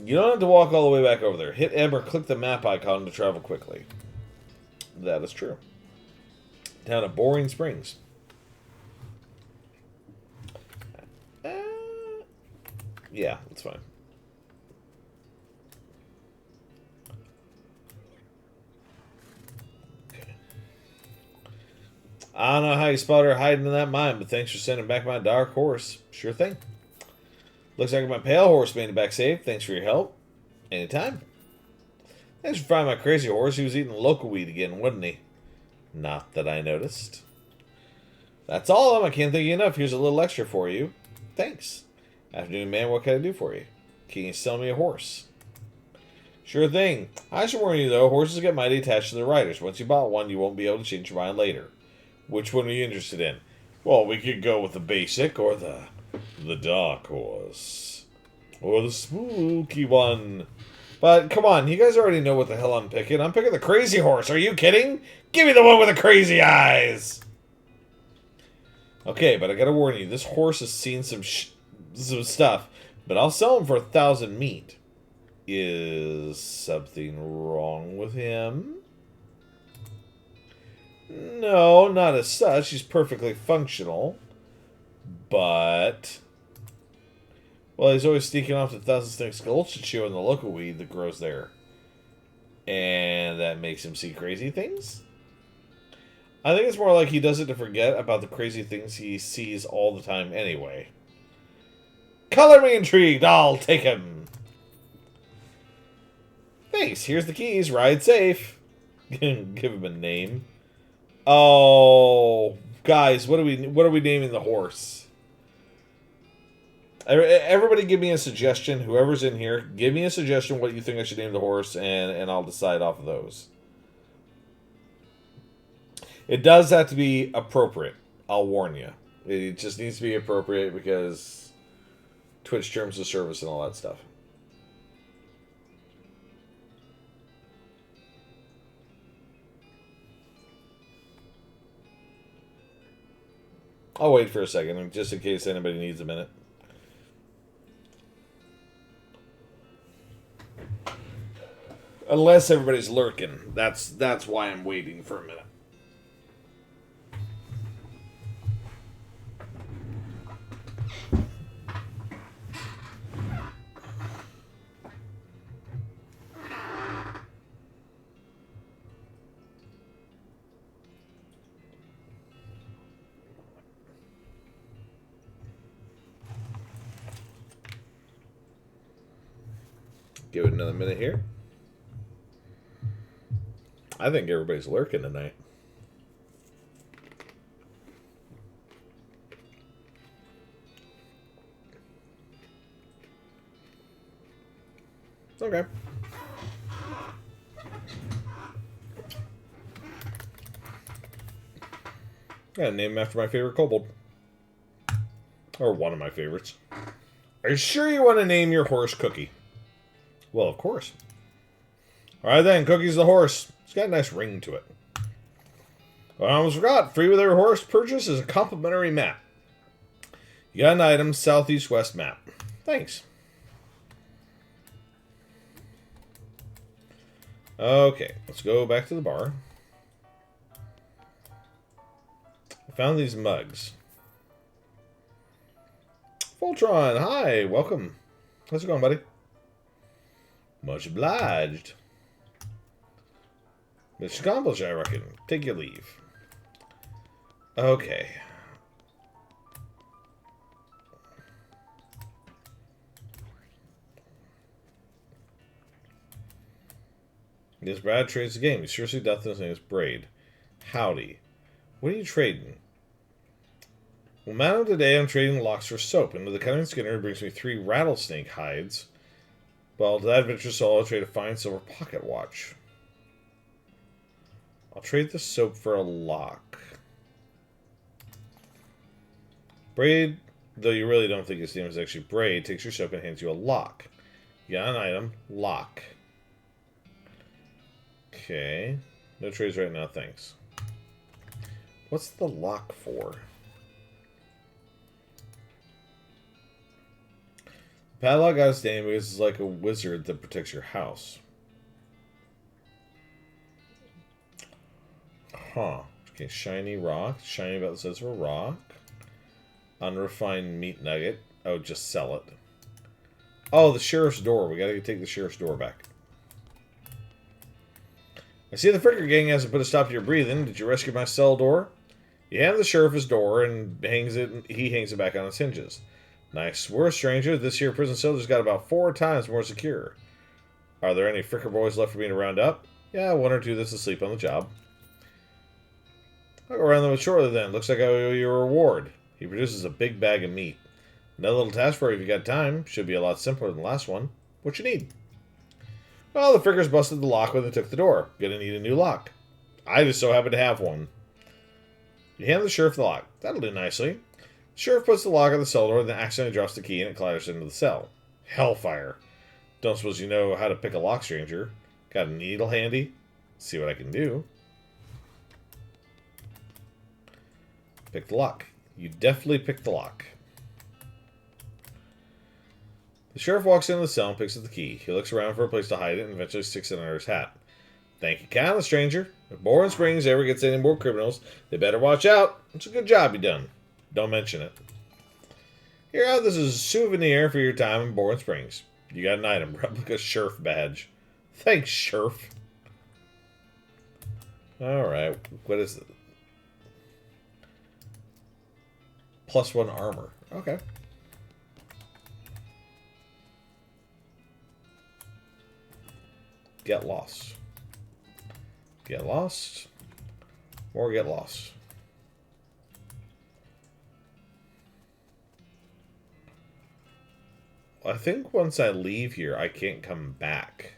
You don't have to walk all the way back over there. Hit M or click the map icon to travel quickly. That is true. Down at Boring Springs. Yeah, that's fine. Okay. I don't know how you spotted her hiding in that mine, but thanks for sending back my dark horse. Sure thing. Looks like my pale horse made it back safe. Thanks for your help. Anytime. Thanks for finding my crazy horse. He was eating local weed again, wasn't he? Not that I noticed. That's all of them. I can't thank you enough. Here's a little extra for you. Thanks. Afternoon, man. What can I do for you? Can you sell me a horse? Sure thing. I should warn you, though. Horses get mighty attached to their riders. Once you bought one, you won't be able to change your mind later. Which one are you interested in? Well, we could go with the basic or the dark horse. Or the spooky one. But, come on, you guys already know what the hell I'm picking. I'm picking the crazy horse. Are you kidding? Give me the one with the crazy eyes! Okay, but I gotta warn you, this horse has seen some stuff, but I'll sell him for 1,000 meat. Is something wrong with him? No, not as such. He's perfectly functional. But... well, he's always sneaking off to Thousand Snakes Gulch to chew on the local weed that grows there. And that makes him see crazy things? I think it's more like he does it to forget about the crazy things he sees all the time anyway. Color me intrigued. I'll take him. Thanks. Here's the keys. Ride safe. Give him a name. Oh, guys, what are we naming the horse? Everybody give me a suggestion. Whoever's in here, give me a suggestion what you think I should name the horse, and I'll decide off of those. It does have to be appropriate. I'll warn you. It just needs to be appropriate because Twitch terms of service and all that stuff. I'll wait for a second, just in case anybody needs a minute. Unless everybody's lurking. That's why I'm waiting for a minute. Give it another minute here. I think everybody's lurking tonight. Okay. Yeah, name him after my favorite kobold. Or one of my favorites. Are you sure you want to name your horse Cookie? Well, of course. Alright then, Cookie's the horse. It's got a nice ring to it. Oh, I almost forgot. Free with every horse purchase is a complimentary map. You got an item, southeast-west map. Thanks. Okay, let's go back to the bar. I found these mugs. Voltron, hi, welcome. How's it going, buddy? Much obliged. Mr. Accomplished, I reckon. Take your leave. Okay. Yes, Brad trades the game. He seriously does his name is Braid. Howdy. What are you trading? Well, madam, today I'm trading locks for soap. Into the cunning Skinner brings me 3 rattlesnake hides. Well, to that adventurous soul, I'll trade a fine silver pocket watch. I'll trade the soap for a lock. Braid, though you really don't think his name is actually Braid, takes your soap and hands you a lock. You got an item, lock. Okay. No trades right now, thanks. What's the lock for? Padlock got its name because it's like a wizard that protects your house. Huh. Okay, shiny rock. Shiny about the size of a rock. Unrefined meat nugget. Oh, just sell it. Oh, the sheriff's door. We gotta take the sheriff's door back. I see the Fricker gang hasn't put a stop to your breathing. Did you rescue my cell door? You hand the sheriff his door and he hangs it back on its hinges. Nice work, stranger. This here prison cell just got about 4 times more secure. Are there any Fricker boys left for me to round up? Yeah, 1 or 2 that's asleep on the job. I'll go around them with shortly then. Looks like I owe you a reward. He produces a big bag of meat. Another little task for you if you got time. Should be a lot simpler than the last one. What you need? Well, the Frickers busted the lock when they took the door. Gonna need a new lock. I just so happen to have one. You hand the sheriff the lock. That'll do nicely. The sheriff puts the lock on the cell door, then accidentally drops the key and it clatters into the cell. Hellfire. Don't suppose you know how to pick a lock, stranger. Got a needle handy? See what I can do. Pick the lock. You definitely picked the lock. The sheriff walks into the cell and picks up the key. He looks around for a place to hide it and eventually sticks it under his hat. Thank you kindly, stranger. If Boring Springs ever gets any more criminals, they better watch out. It's a good job you done. Don't mention it. Here, this is a souvenir for your time in Boring Springs. You got an item, replica sheriff badge. Thanks, sheriff. Alright, what is it? +1 armor. Okay. Get lost. Get lost. Or get lost. I think once I leave here, I can't come back.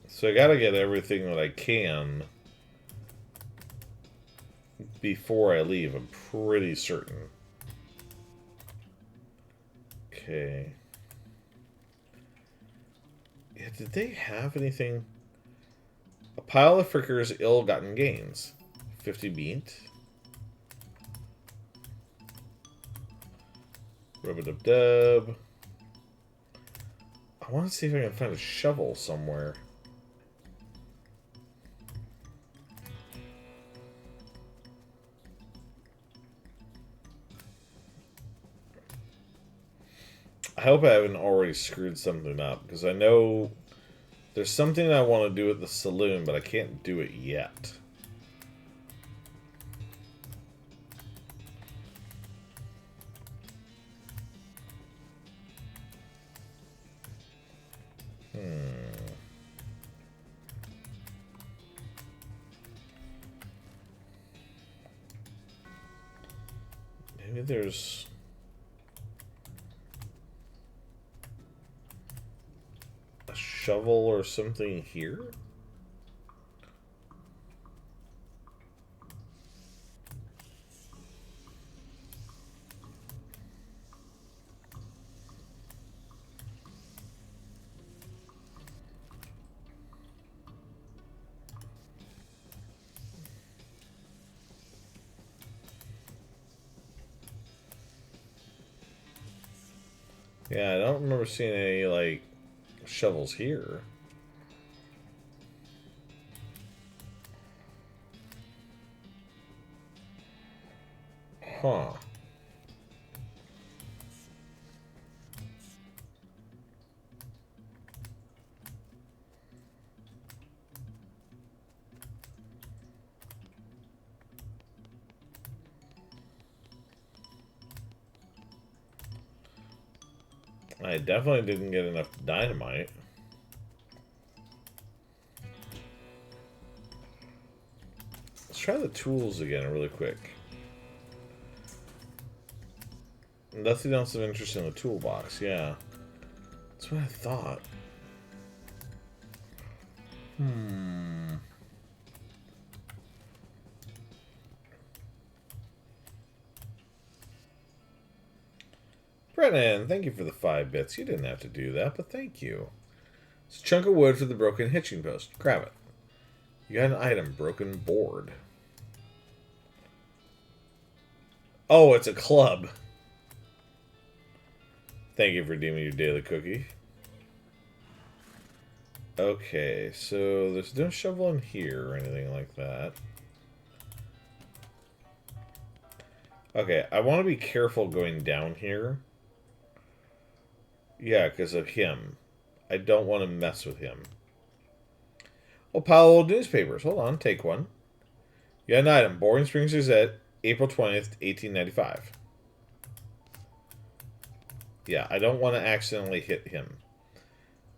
So I gotta get everything that I can before I leave, I'm pretty certain. Okay. Yeah, did they have anything? A pile of Fricker's ill-gotten gains. 50 meat. Rub-a-dub-dub. I want to see if I can find a shovel somewhere. I hope I haven't already screwed something up, because I know there's something I want to do at the saloon, but I can't do it yet. Maybe there's... a shovel or something here? Yeah, I don't remember seeing any, like, shovels here. Huh. I definitely didn't get enough dynamite. Let's try the tools again really quick. Nothing else of interest in the toolbox, yeah. That's what I thought. Brennan, thank you for the 5 bits. You didn't have to do that, but thank you. It's a chunk of wood for the broken hitching post. Grab it. You got an item, broken board. Oh, it's a club. Thank you for redeeming your daily cookie. Okay, so there's no shovel in here or anything like that. Okay, I want to be careful going down here. Yeah, because of him. I don't want to mess with him. Oh, pile of old newspapers. Hold on, take one. You got an item. Boring Springs Gazette, April 20th, 1895. Yeah, I don't want to accidentally hit him.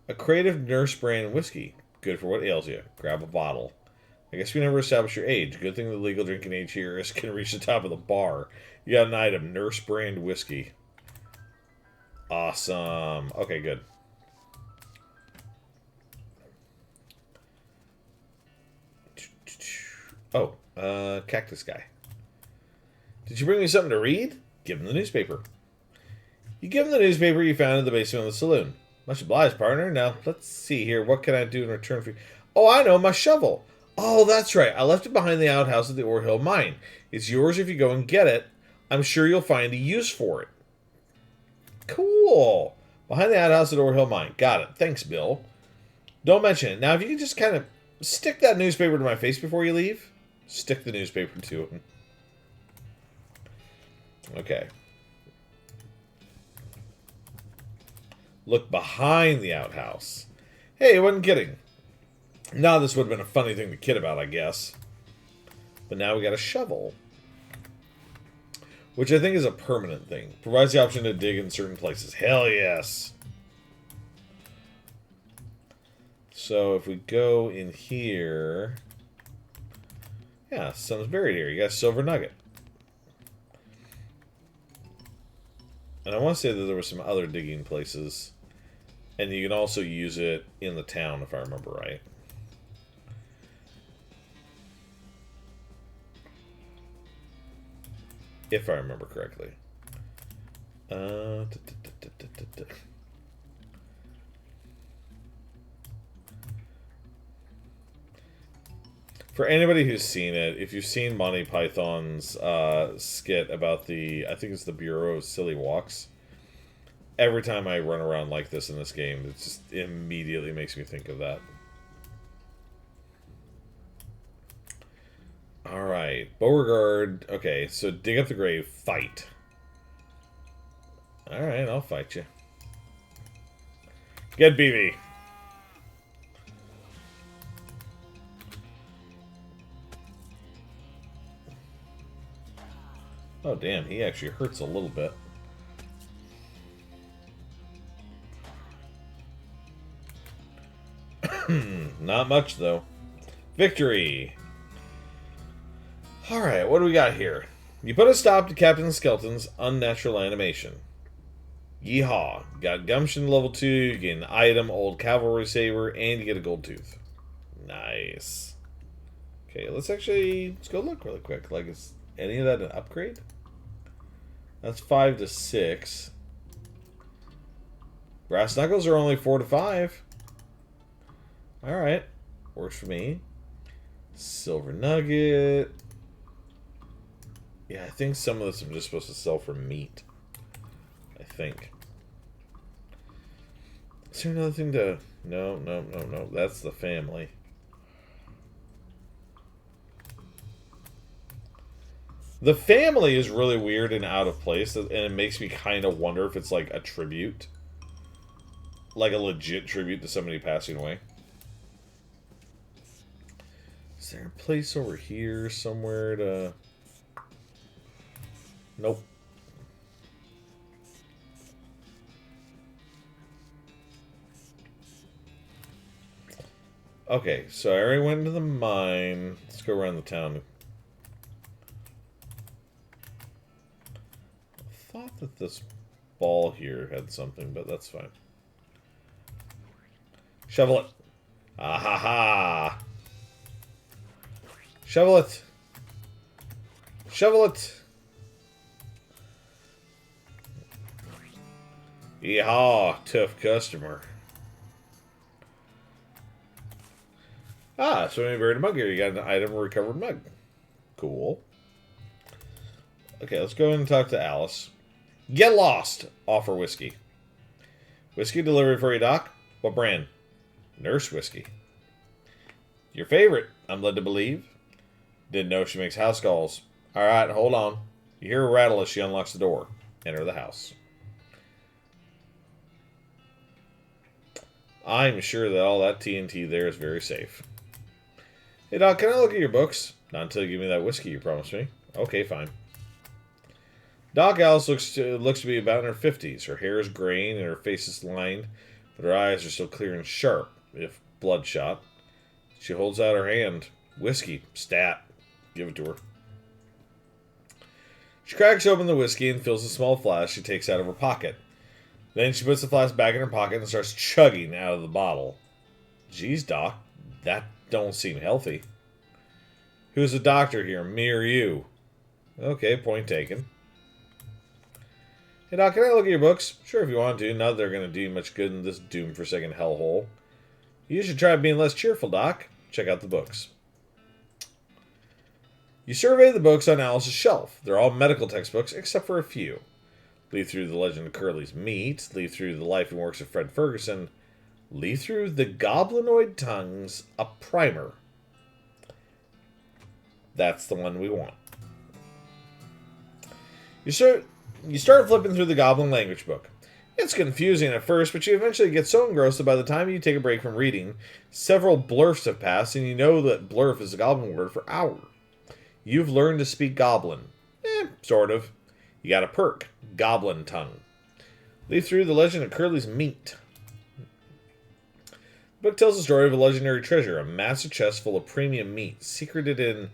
A crate of nurse brand whiskey. Good for what ails you. Grab a bottle. I guess we never established your age. Good thing the legal drinking age here is can reach the top of the bar. You got an item. Nurse brand whiskey. Awesome. Okay, good. Oh, cactus guy. Did you bring me something to read? Give him the newspaper. You give him the newspaper you found in the basement of the saloon. Much obliged, partner. Now, let's see here. What can I do in return for you? Oh, I know. My shovel. Oh, that's right. I left it behind the outhouse at the Ore Hill mine. It's yours if you go and get it. I'm sure you'll find a use for it. Cool. Behind the outhouse at Ore Hill mine. Got it. Thanks, Bill. Don't mention it. Now, if you can just kind of stick that newspaper to my face before you leave. Stick the newspaper to him. Okay. Look behind the outhouse. Hey, I wasn't kidding. Now this would have been a funny thing to kid about, I guess. But now we got a shovel. Which I think is a permanent thing. Provides the option to dig in certain places. Hell yes. So if we go in here... Yeah, something's buried here. You got a silver nugget. And I want to say that there were some other digging places. And you can also use it in the town, if I remember right. If I remember correctly. For anybody who's seen it, if you've seen Monty Python's skit about the, I think it's the Bureau of Silly Walks, every time I run around like this in this game, it just immediately makes me think of that. Alright, Beauregard. Okay, so dig up the grave, fight. Alright, I'll fight you. Get BB. Oh, damn, he actually hurts a little bit. Not much, though. Victory! Alright, what do we got here? You put a stop to Captain Skeleton's unnatural animation. Yeehaw. Got Gumption level 2, you get an item, Old Cavalry Saber, and you get a gold tooth. Nice. Okay, let's go look really quick. Like, is any of that an upgrade? That's 5 to 6. Brass Knuckles are only 4 to 5. Alright. Works for me. Silver Nugget. Yeah, I think some of this I'm just supposed to sell for meat. I think. Is there another thing to... No. That's the family. The family is really weird and out of place, and it makes me kind of wonder if it's like a tribute. Like a legit tribute to somebody passing away. Is there a place over here somewhere to... Nope. Okay, so I already went into the mine. Let's go around the town. I thought that this ball here had something, but that's fine. Shovel it. Ah ha ha. Shovel it. Shovel it. Yeehaw, tough customer. Ah, so when you buried a mug here, you got an item recovered mug. Cool. Okay, let's go in and talk to Alice. Get lost! Offer whiskey. Whiskey delivered for you, Doc. What brand? Nurse whiskey. Your favorite, I'm led to believe. Didn't know she makes house calls. Alright, hold on. You hear a rattle as she unlocks the door. Enter the house. I'm sure that all that TNT there is very safe. Hey, Doc, can I look at your books? Not until you give me that whiskey you promised me. Okay, fine. Doc Alice looks to be about in her 50s. Her hair is graying and her face is lined, but her eyes are still clear and sharp, if bloodshot. She holds out her hand. Whiskey. Stat. Give it to her. She cracks open the whiskey and fills a small flask she takes out of her pocket. Then she puts the flask back in her pocket and starts chugging out of the bottle. Geez, Doc, that don't seem healthy. Who's the doctor here, me or you? Okay, point taken. Hey, Doc, can I look at your books? Sure, if you want to. Not that they're going to do you much good in this doom-forsaken hellhole. You should try being less cheerful, Doc. Check out the books. You survey the books on Alice's shelf. They're all medical textbooks, except for a few. Leaf through The Legend of Curly's Meat. Leaf through The Life and Works of Fred Ferguson. Leaf through The Goblinoid Tongues, a primer. That's the one we want. You start flipping through the Goblin language book. It's confusing at first, but you eventually get so engrossed that by the time you take a break from reading, several blurfs have passed, and you know that blurf is the Goblin word for hour. You've learned to speak Goblin. Sort of. You got a perk. Goblin tongue. Leaf through The Legend of Curly's Meat. The book tells the story of a legendary treasure, a massive chest full of premium meat, secreted in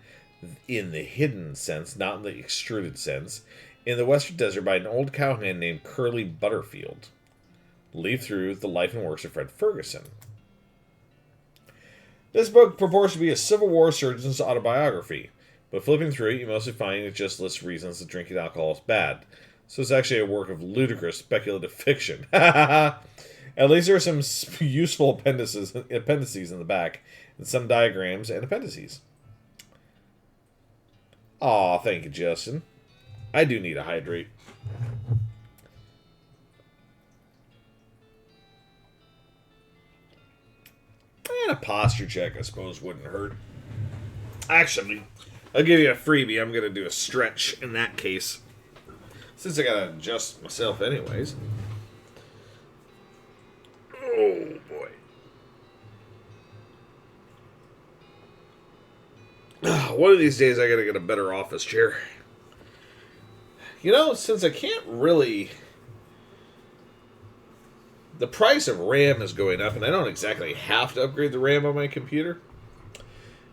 the hidden sense, not in the extruded sense, in the western desert by an old cowhand named Curly Butterfield. Leaf through The Life and Works of Fred Ferguson. This book purports to be a Civil War surgeon's autobiography, but flipping through it, you mostly find it just lists reasons that drinking alcohol is bad. So it's actually a work of ludicrous speculative fiction. At least there are some useful appendices in the back, and some diagrams and appendices. Aw, thank you, Justin. I do need to hydrate. And a posture check, I suppose, wouldn't hurt. Actually, I'll give you a freebie. I'm going to do a stretch in that case. Since I got to adjust myself anyways. Oh, boy. One of these days I got to get a better office chair. You know, since I can't really... The price of RAM is going up, and I don't exactly have to upgrade the RAM on my computer.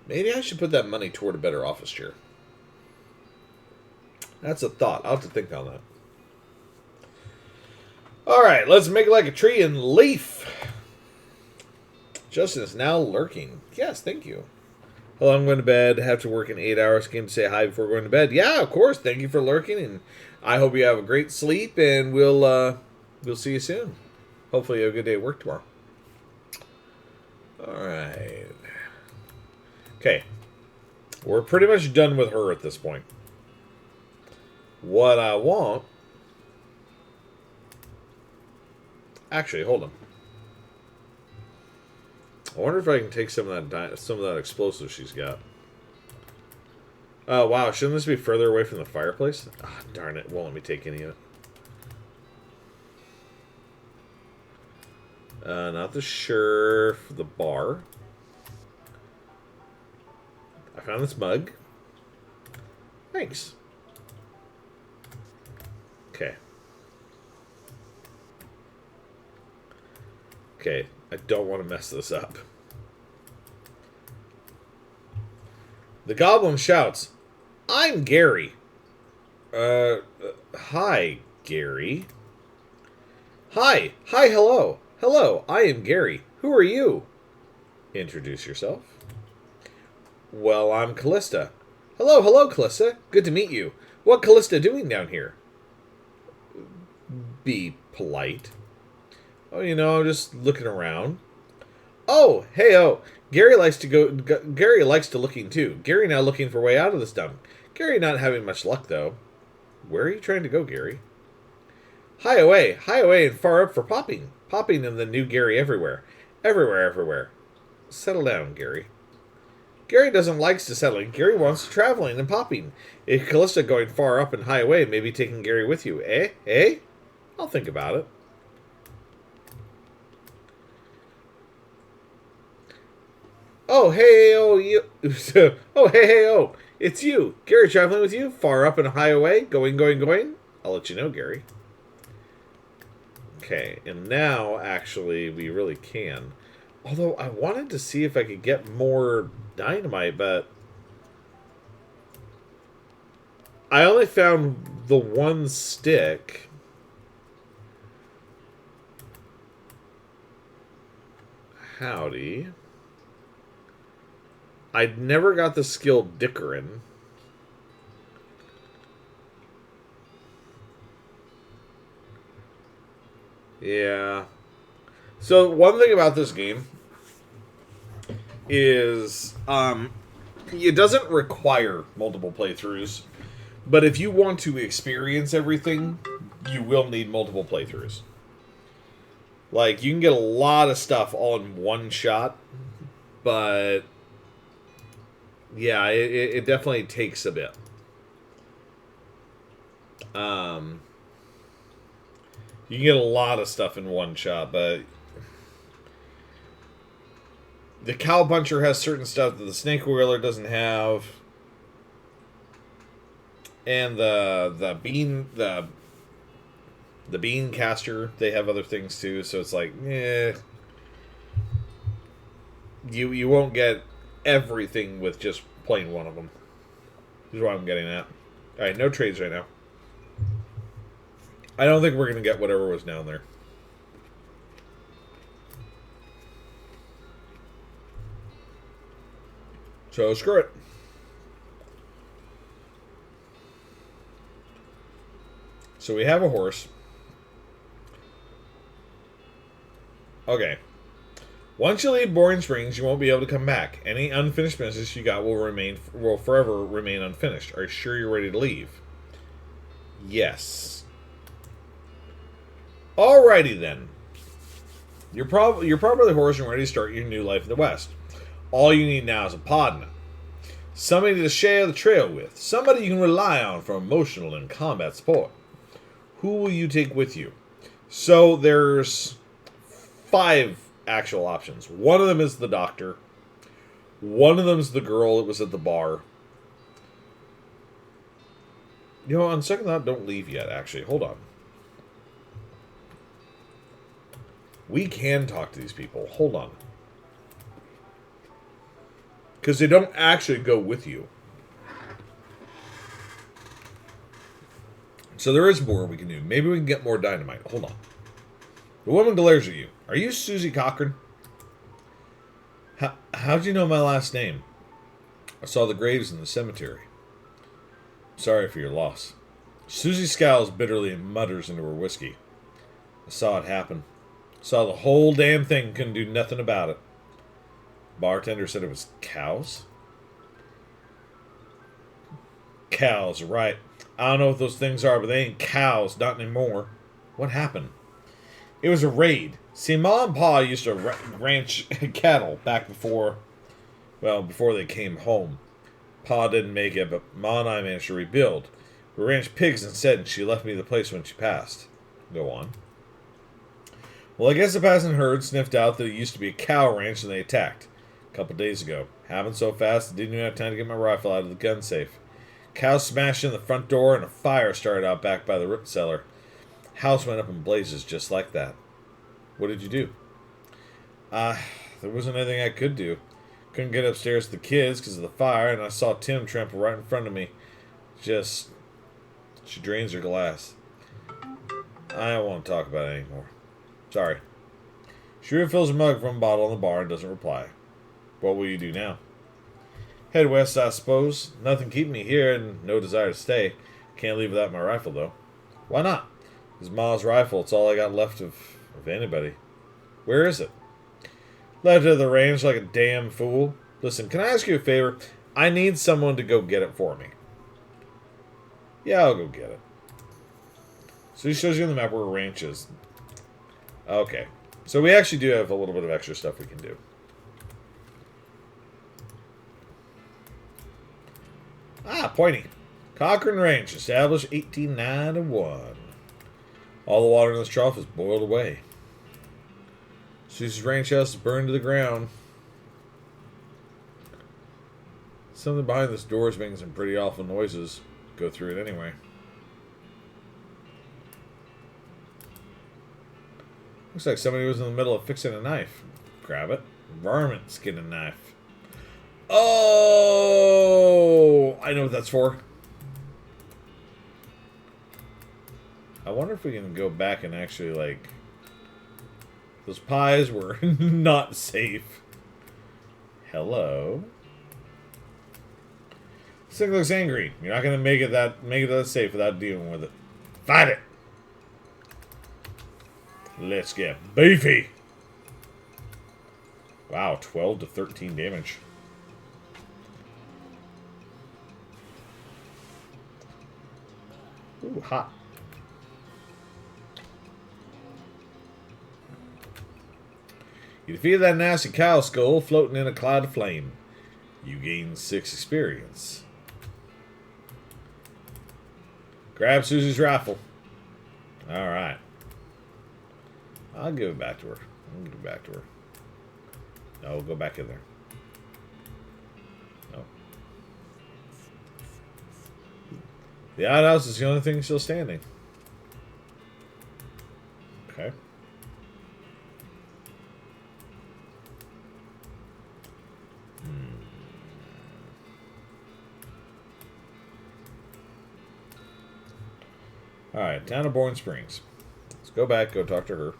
Maybe I should put that money toward a better office chair. That's a thought. I'll have to think on that. Alright, let's make it like a tree and leaf. Justin is now lurking. Yes, thank you. Hello, I'm going to bed. Have to work in 8 hours. Came to say hi before going to bed. Yeah, of course. Thank you for lurking, and I hope you have a great sleep, and we'll see you soon. Hopefully you have a good day at work tomorrow. Alright. Okay. We're pretty much done with her at this point. What I want... Actually, hold on. I wonder if I can take some of that explosive she's got. Oh, wow. Shouldn't this be further away from the fireplace? Ah, darn it. Won't let me take any of it. Not the shirt. The bar. I found this mug. Thanks. Okay. Okay. I don't want to mess this up. The goblin shouts, "I'm Gary." Hi, Gary. Hi, hello. Hello, I am Gary. Who are you? Introduce yourself. Well, I'm Callista. Hello, Callista. Good to meet you. What Callista doing down here? Be polite. Oh, I'm just looking around. Oh, hey, oh. Gary likes to looking too. Gary now looking for a way out of this dump. Gary not having much luck though. Where are you trying to go, Gary? High away, and far up for popping. Popping in the new Gary everywhere. Everywhere. Settle down, Gary. Gary doesn't like to settling. Gary wants to traveling and popping. If Callista going far up and high away, maybe taking Gary with you. Eh? I'll think about it. Oh, hey, oh, you. Oh, hey, oh. It's you. Gary traveling with you? Far up and high away? Going. I'll let you know, Gary. Okay, and now, actually, we really can. Although, I wanted to see if I could get more dynamite, but I only found the one stick. Howdy. I never got the skill Dickerin. Yeah. So one thing about this game is it doesn't require multiple playthroughs, but if you want to experience everything, you will need multiple playthroughs. Like, you can get a lot of stuff all in one shot, but yeah, it definitely takes a bit. You can get a lot of stuff in one shot, but the Cow Puncher has certain stuff that the Snake Wheeler doesn't have, and the Bean Caster, they have other things too. So it's like, you won't get everything with just playing one of them. This is what I'm getting at. All right, no trades right now. I don't think we're going to get whatever was down there. So, screw it. So, we have a horse. Okay. Once you leave Boring Springs, you won't be able to come back. Any unfinished business you got will forever remain unfinished. Are you sure you're ready to leave? Yes. Alrighty then. You're probably horse and ready to start your new life in the West. All you need now is a partner. Somebody to share the trail with. Somebody you can rely on for emotional and combat support. Who will you take with you? So there's 5 actual options. One of them is the doctor. One of them is the girl that was at the bar. On second thought, don't leave yet, actually. Hold on. We can talk to these people. Hold on. Because they don't actually go with you. So there is more we can do. Maybe we can get more dynamite. Hold on. The woman glares at you. Are you Susie Cochran? How'd you know my last name? I saw the graves in the cemetery. Sorry for your loss. Susie scowls bitterly and mutters into her whiskey. I saw it happen. Saw the whole damn thing, couldn't do nothing about it. Bartender said it was cows? Cows, right. I don't know what those things are, but they ain't cows, not anymore. What happened? It was a raid. See, Ma and Pa used to ranch cattle back before they came home. Pa didn't make it, but Ma and I managed to rebuild. We ranched pigs instead, and she left me the place when she passed. Go on. Well, I guess the passing herd sniffed out that it used to be a cow ranch and they attacked. A couple days ago. Happened so fast I didn't even have time to get my rifle out of the gun safe. Cows smashed in the front door and a fire started out back by the root cellar. House went up in blazes just like that. What did you do? There wasn't anything I could do. Couldn't get upstairs to the kids because of the fire, and I saw Tim trample right in front of me. She drains her glass. I don't want to talk about it anymore. Sorry. She refills her mug from a bottle in the bar and doesn't reply. What will you do now? Head west, I suppose. Nothing keeping me here and no desire to stay. Can't leave without my rifle, though. Why not? It's Ma's rifle. It's all I got left of anybody. Where is it? Left it at the range like a damn fool. Listen, can I ask you a favor? I need someone to go get it for me. Yeah, I'll go get it. So he shows you on the map where a ranch is. Okay. So we actually do have a little bit of extra stuff we can do. Pointy. Cochrane Ranch, established 1891. All the water in this trough is boiled away. Susie's ranch house is burned to the ground. Something behind this door is making some pretty awful noises. Go through it anyway. Looks like somebody was in the middle of fixing a knife. Grab it. Varmints get a knife. Oh! I know what that's for. I wonder if we can go back and actually, like... Those pies were not safe. Hello? This thing looks angry. You're not going to make it that safe without dealing with it. Fight it! Let's get beefy! Wow, 12 to 13 damage. Ooh, hot. You defeated that nasty cow skull floating in a cloud of flame. You gain 6 experience. Grab Susie's rifle. Alright. I'll give it back to her. No, go back in there. No. The outhouse is the only thing still standing. Okay. Alright, town of Bourne Springs. Let's go back, go talk to her.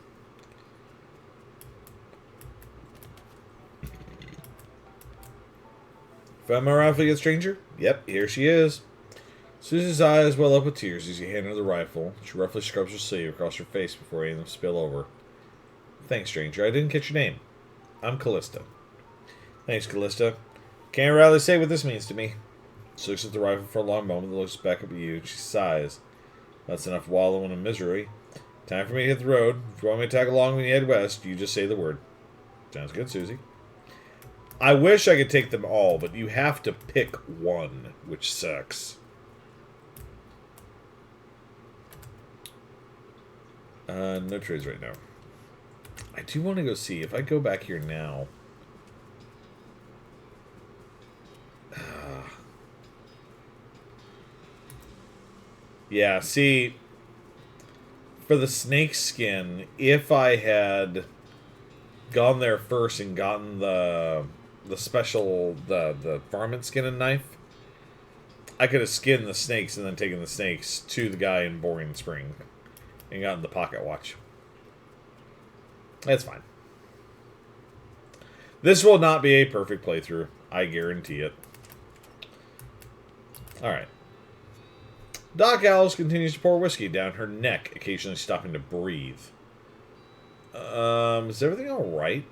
Found my rifle yet, stranger? Yep, here she is. Susie's eyes well up with tears as you hand her the rifle. She roughly scrubs her sleeve across her face before letting them spill over. Thanks, stranger. I didn't catch your name. I'm Callista. Thanks, Callista. Can't really say what this means to me. She looks at the rifle for a long moment, then looks back up at you, and she sighs. That's enough wallowing in misery. Time for me to hit the road. If you want me to tag along when you head west, you just say the word. Sounds good, Susie. I wish I could take them all, but you have to pick one, which sucks. No trades right now. I do want to go see. If I go back here now... yeah, see... For the snake skin, if I had gone there first and gotten the special, the varmint skin and knife, I could have skinned the snakes and then taken the snakes to the guy in Boring Spring and gotten the pocket watch. That's fine. This will not be a perfect playthrough. I guarantee it. Alright. Doc Owls continues to pour whiskey down her neck, occasionally stopping to breathe. Is everything alright?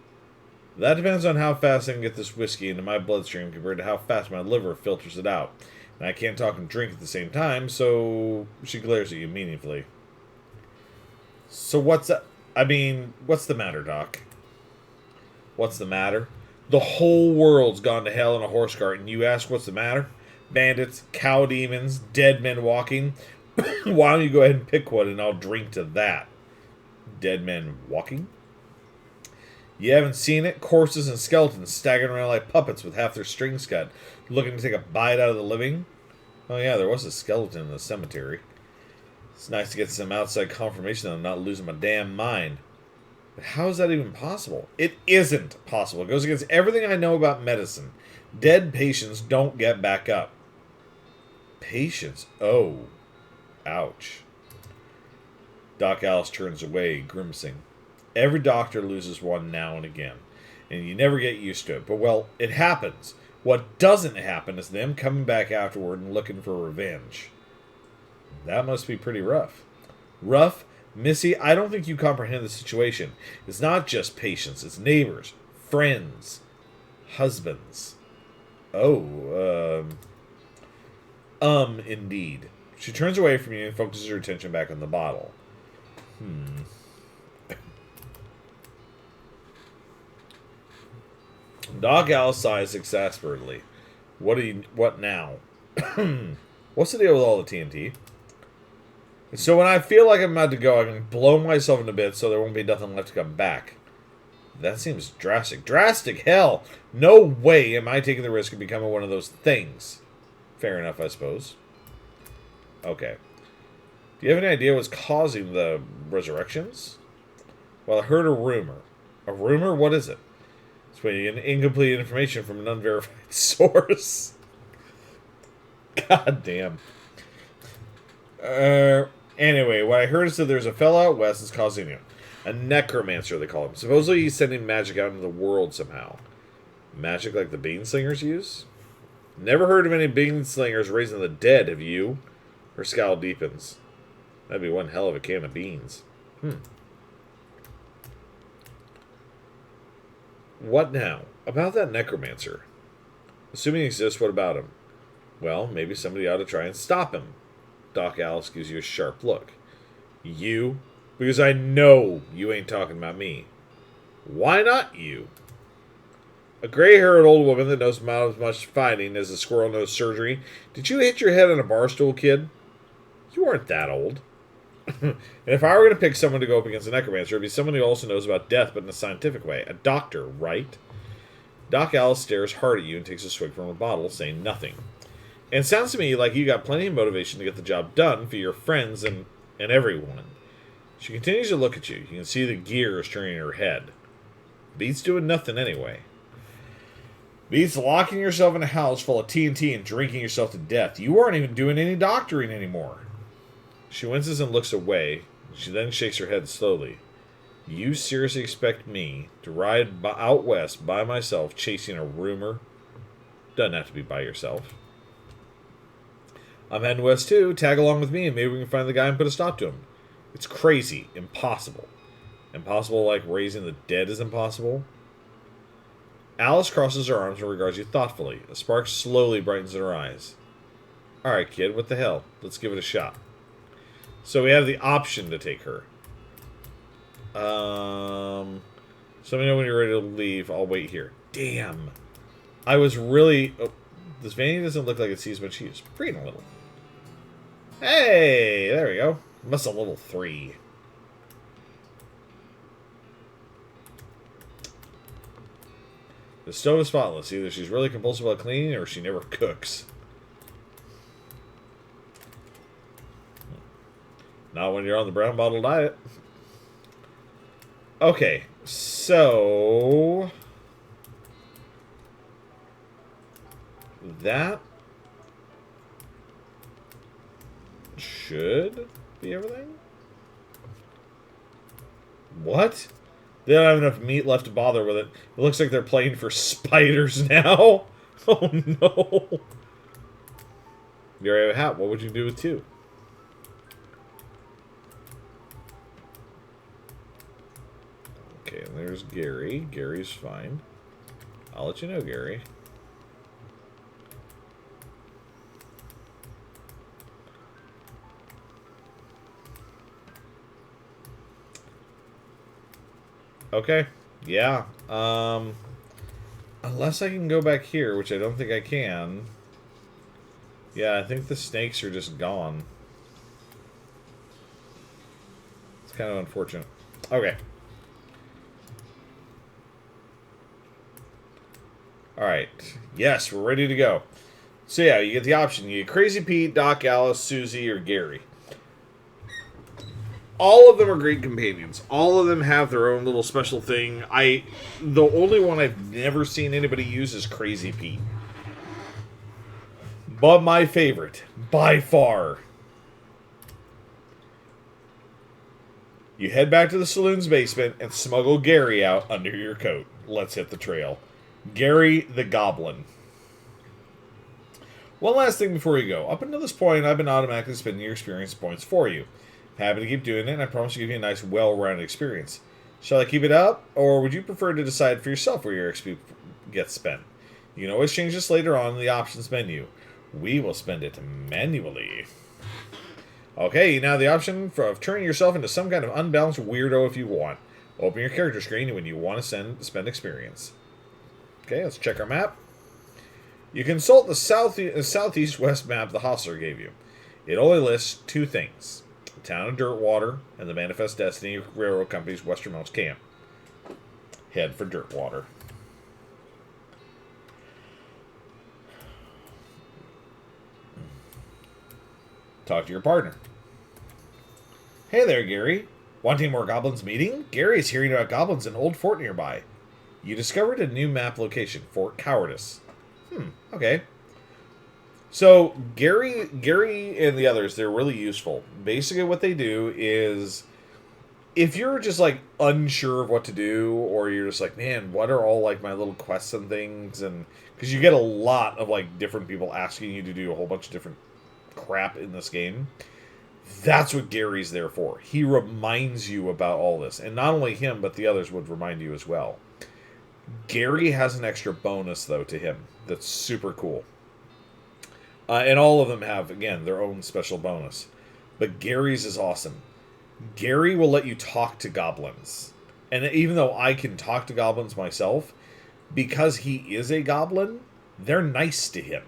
That depends on how fast I can get this whiskey into my bloodstream compared to how fast my liver filters it out. And I can't talk and drink at the same time, so she glares at you meaningfully. So what's that? I mean, what's the matter, Doc? What's the matter? The whole world's gone to hell in a horse cart, and you ask what's the matter? bandits, cow demons, dead men walking. Why don't you go ahead and pick one and I'll drink to that? Dead men walking? You haven't seen it? Corpses and skeletons staggering around like puppets with half their strings cut, looking to take a bite out of the living. Oh yeah, there was a skeleton in the cemetery. It's nice to get some outside confirmation that I'm not losing my damn mind. But how is that even possible? It isn't possible. It goes against everything I know about medicine. Dead patients don't get back up. Patients? Oh. Ouch. Doc Alice turns away, grimacing. Every doctor loses one now and again, and you never get used to it. But, well, it happens. What doesn't happen is them coming back afterward and looking for revenge. That must be pretty rough. Rough? Missy, I don't think you comprehend the situation. It's not just patients. It's neighbors, friends, husbands. Oh, indeed. She turns away from you and focuses her attention back on the bottle. Doc Alice sighs exasperately. What now? What's the deal with all the TNT? So when I feel like I'm about to go, I can blow myself into bits so there won't be nothing left to come back. That seems drastic. Drastic? Hell! No way am I taking the risk of becoming one of those things. Fair enough, I suppose. Okay. Do you have any idea what's causing the resurrections? Well, I heard a rumor. A rumor? What is it? It's when you get incomplete information from an unverified source. God damn. Anyway, what I heard is that there's a fella out west that's causing it. A necromancer, they call him. Supposedly he's sending magic out into the world somehow. Magic like the beanslingers use? Never heard of any beanslingers raising the dead, have you? Her scowl deepens. That'd be one hell of a can of beans. What now? About that necromancer. Assuming he exists, what about him? Well, maybe somebody ought to try and stop him. Doc Alice gives you a sharp look. You? Because I know you ain't talking about me. Why not you? A gray-haired old woman that knows about as much fighting as a squirrel knows surgery. Did you hit your head on a bar stool, kid? You weren't that old. And if I were going to pick someone to go up against a necromancer, it'd be someone who also knows about death, but in a scientific way. A doctor, right? Doc Alice stares hard at you and takes a swig from her bottle, saying nothing. And it sounds to me like you got plenty of motivation to get the job done for your friends and everyone. She continues to look at you. You can see the gears turning in her head. Beats doing nothing anyway. Beats locking yourself in a house full of TNT and drinking yourself to death. You aren't even doing any doctoring anymore. She winces and looks away. She then shakes her head slowly. You seriously expect me to ride out west by myself chasing a rumor? Doesn't have to be by yourself. I'm heading west too. Tag along with me and maybe we can find the guy and put a stop to him. It's crazy. Impossible. Impossible like raising the dead is impossible? Alice crosses her arms and regards you thoughtfully. A spark slowly brightens in her eyes. Alright, kid, what the hell? Let's give it a shot. So we have the option to take her. So let me know when you're ready to leave. I'll wait here. Damn. I was really... Oh, this vanity doesn't look like it sees what she's breathing a little. Hey! There we go. Muscle level 3. The stove is spotless. Either she's really compulsive about cleaning or she never cooks. Not when you're on the brown bottle diet. Okay, so... that should be everything? What? They don't have enough meat left to bother with it. It looks like they're playing for spiders now. Oh no. You already have a hat. What would you do with 2? Okay, and there's Gary. Gary's fine. I'll let you know, Gary. Okay. Yeah. Unless I can go back here, which I don't think I can. Yeah, I think the snakes are just gone. It's kind of unfortunate. Okay. Alright. Yes, we're ready to go. So yeah, you get the option. You get Crazy Pete, Doc, Alice, Susie, or Gary. All of them are great companions. All of them have their own little special thing. The only one I've never seen anybody use is Crazy Pete. But my favorite, by far. You head back to the saloon's basement and smuggle Gary out under your coat. Let's hit the trail. Gary the Goblin. One last thing before you go. Up until this point, I've been automatically spending your experience points for you. I'm happy to keep doing it, and I promise to give you a nice, well-rounded experience. Shall I keep it up, or would you prefer to decide for yourself where your XP gets spent? You can always change this later on in the options menu. We will spend it manually. Okay, you now have the option of turning yourself into some kind of unbalanced weirdo if you want. Open your character screen when you want to spend experience. Okay, let's check our map. You consult the southeast-west map the Hostler gave you. It only lists two things. The town of Dirtwater and the Manifest Destiny Railroad Company's westernmost camp. Head for Dirtwater. Talk to your partner. Hey there, Gary. Wanting more goblins meeting? Gary is hearing about goblins in an old fort nearby. You discovered a new map location, Fort Cowardice. Okay. So, Gary and the others, they're really useful. Basically what they do is, if you're just, like, unsure of what to do, or you're just like, man, what are all, like, my little quests and things? And because you get a lot of, like, different people asking you to do a whole bunch of different crap in this game. That's what Gary's there for. He reminds you about all this. And not only him, but the others would remind you as well. Gary has an extra bonus, though, to him that's super cool. And all of them have, again, their own special bonus. But Gary's is awesome. Gary will let you talk to goblins. And even though I can talk to goblins myself, because he is a goblin, they're nice to him.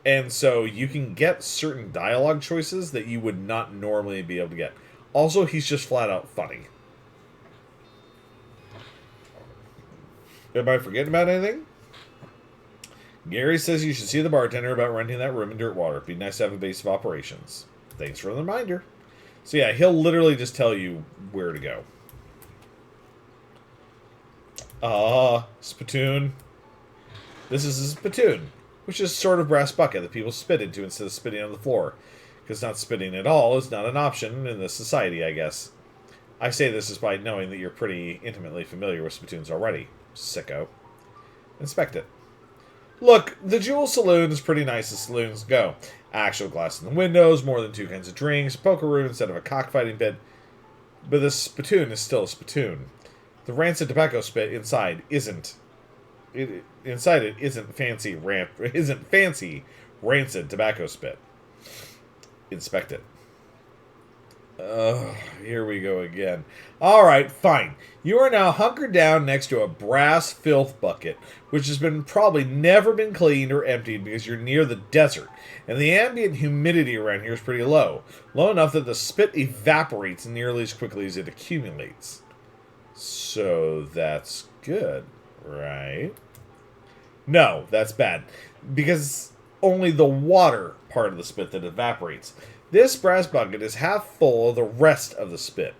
And so you can get certain dialogue choices that you would not normally be able to get. Also, he's just flat out funny. Am I forgetting about anything? Gary says you should see the bartender about renting that room in Dirtwater. It'd be nice to have a base of operations. Thanks for the reminder. So yeah, he'll literally just tell you where to go. Spittoon. This is a spittoon, which is sort of brass bucket that people spit into instead of spitting on the floor. Because not spitting at all is not an option in this society, I guess. I say this despite knowing that you're pretty intimately familiar with spittoons already. Sicko. Inspect it. Look, the Jewel Saloon is pretty nice as saloons go. Actual glass in the windows, more than two kinds of drinks, a poker room instead of a cockfighting pit. But this spittoon is still a spittoon. The rancid tobacco spit inside isn't fancy rancid tobacco spit. Inspect it. Here we go again. Alright, fine. You are now hunkered down next to a brass filth bucket, which has probably never been cleaned or emptied because you're near the desert, and the ambient humidity around here is pretty low. Low enough that the spit evaporates nearly as quickly as it accumulates. So that's good, right? No, that's bad. Because only the water part of the spit that evaporates. This brass bucket is half full of the rest of the spit.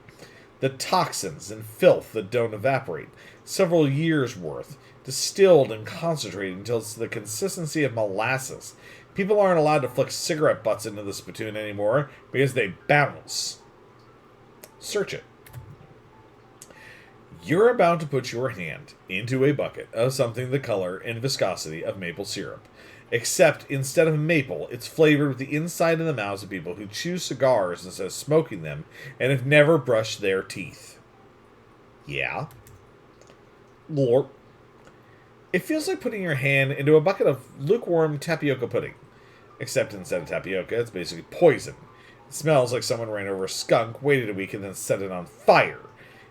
The toxins and filth that don't evaporate. Several years' worth. Distilled and concentrated until it's the consistency of molasses. People aren't allowed to flick cigarette butts into the spittoon anymore because they bounce. Search it. You're about to put your hand into a bucket of something the color and viscosity of maple syrup. Except, instead of maple, it's flavored with the inside of the mouths of people who chew cigars instead of smoking them and have never brushed their teeth. Yeah? Lord. It feels like putting your hand into a bucket of lukewarm tapioca pudding. Except instead of tapioca, it's basically poison. It smells like someone ran over a skunk, waited a week, and then set it on fire.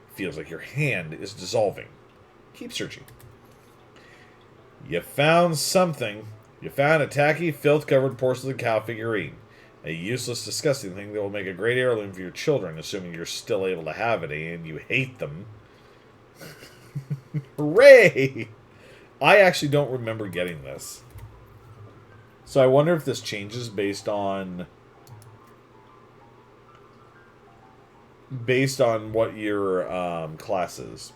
It feels like your hand is dissolving. Keep searching. You found something. You found a tacky, filth-covered porcelain cow figurine. A useless, disgusting thing that will make a great heirloom for your children, assuming you're still able to have it and you hate them. Hooray! I actually don't remember getting this. So I wonder if this changes based on what your class is.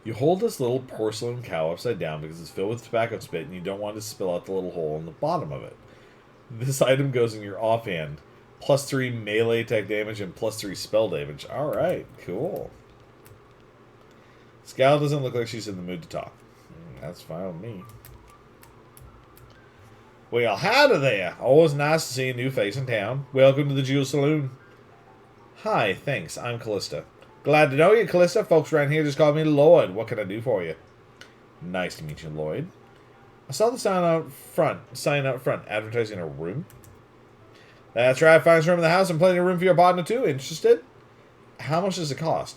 You hold this little porcelain cow upside down because it's filled with tobacco spit and you don't want to spill out the little hole in the bottom of it. This item goes in your offhand. +3 melee attack damage and +3 spell damage. Alright, cool. Scowl doesn't look like she's in the mood to talk. That's fine with me. Well, howdy there. Always nice to see a new face in town. Welcome to the Jewel Saloon. Hi, thanks. I'm Callista. Glad to know you, Callista. Folks around here just call me Lloyd. What can I do for you? Nice to meet you, Lloyd. I saw the sign out front, advertising a room. That's right, finest room in the house and plenty of room for your partner too. Interested? How much does it cost?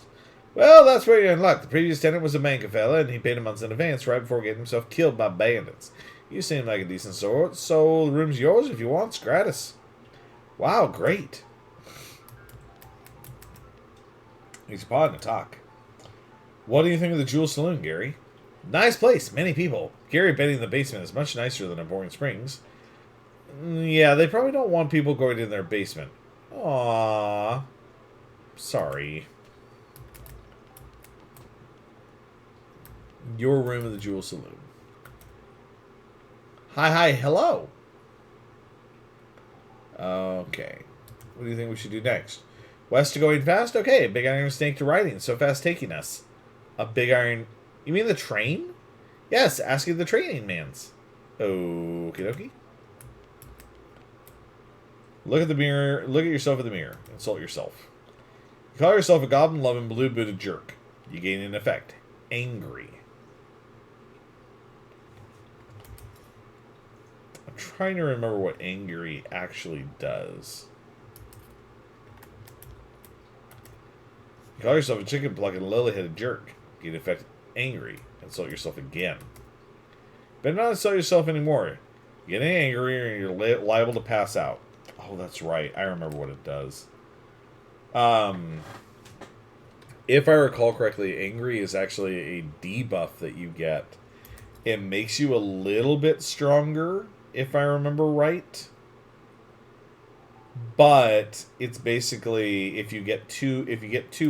Well, that's where you're in luck. The previous tenant was a banker fella, and he paid a month in advance right before getting himself killed by bandits. You seem like a decent sort, so the room's yours if you want. It's gratis. Wow, great. He's a partner talk. What do you think of the Jewel Saloon, Gary? Nice place, many people. Gary betting the basement is much nicer than Boring Springs. Yeah, they probably don't want people going in their basement. Aww. Sorry. Your room in the Jewel Saloon. Hi, hello. Okay. What do you think we should do next? West to going fast? Okay, a big iron snake to riding. So fast taking us. A big iron... You mean the train? Yes, asking the training mans. Okie dokie. Look at the mirror. Look at yourself in the mirror. Insult yourself. You call yourself a goblin-loving, blue-booted jerk. You gain an effect. Angry. I'm trying to remember what angry actually does. You call yourself a chicken-plucking, lily-headed jerk. Gain an effect. Angry. Insult yourself again. Better not insult yourself anymore. You get angry and you're liable to pass out. Oh, that's right. I remember what it does. If I recall correctly, angry is actually a debuff that you get. It makes you a little bit stronger, if I remember right. But it's basically if you get too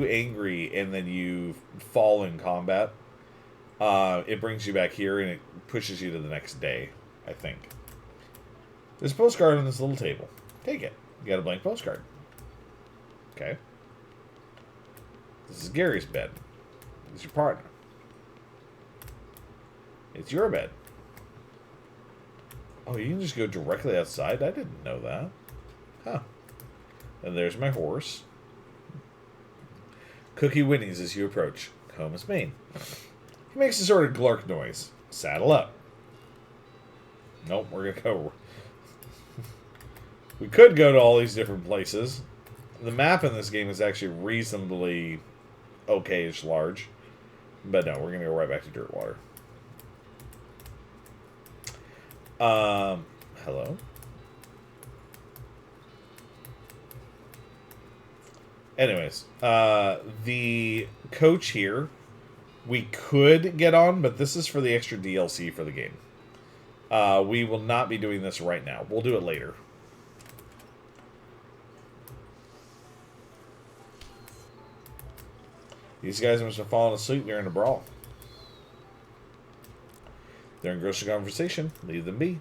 angry and then you fall in combat, it brings you back here and it pushes you to the next day, I think. There's a postcard on this little table. Take it. You got a blank postcard. Okay. This is Gary's bed. This is your partner. It's your bed. Oh, you can just go directly outside? I didn't know that. Huh. And there's my horse. Cookie whinnies as you approach. Home is Maine. He makes a sort of glark noise. Saddle up. Nope, we're gonna go... We could go to all these different places. The map in this game is actually reasonably okay-ish large. But no, we're going to go right back to Dirtwater. Hello? Anyways, the coach here, we could get on, but this is for the extra DLC for the game. We will not be doing this right now. We'll do it later. These guys must have fallen asleep during a brawl. They're engrossed in conversation. Leave them be.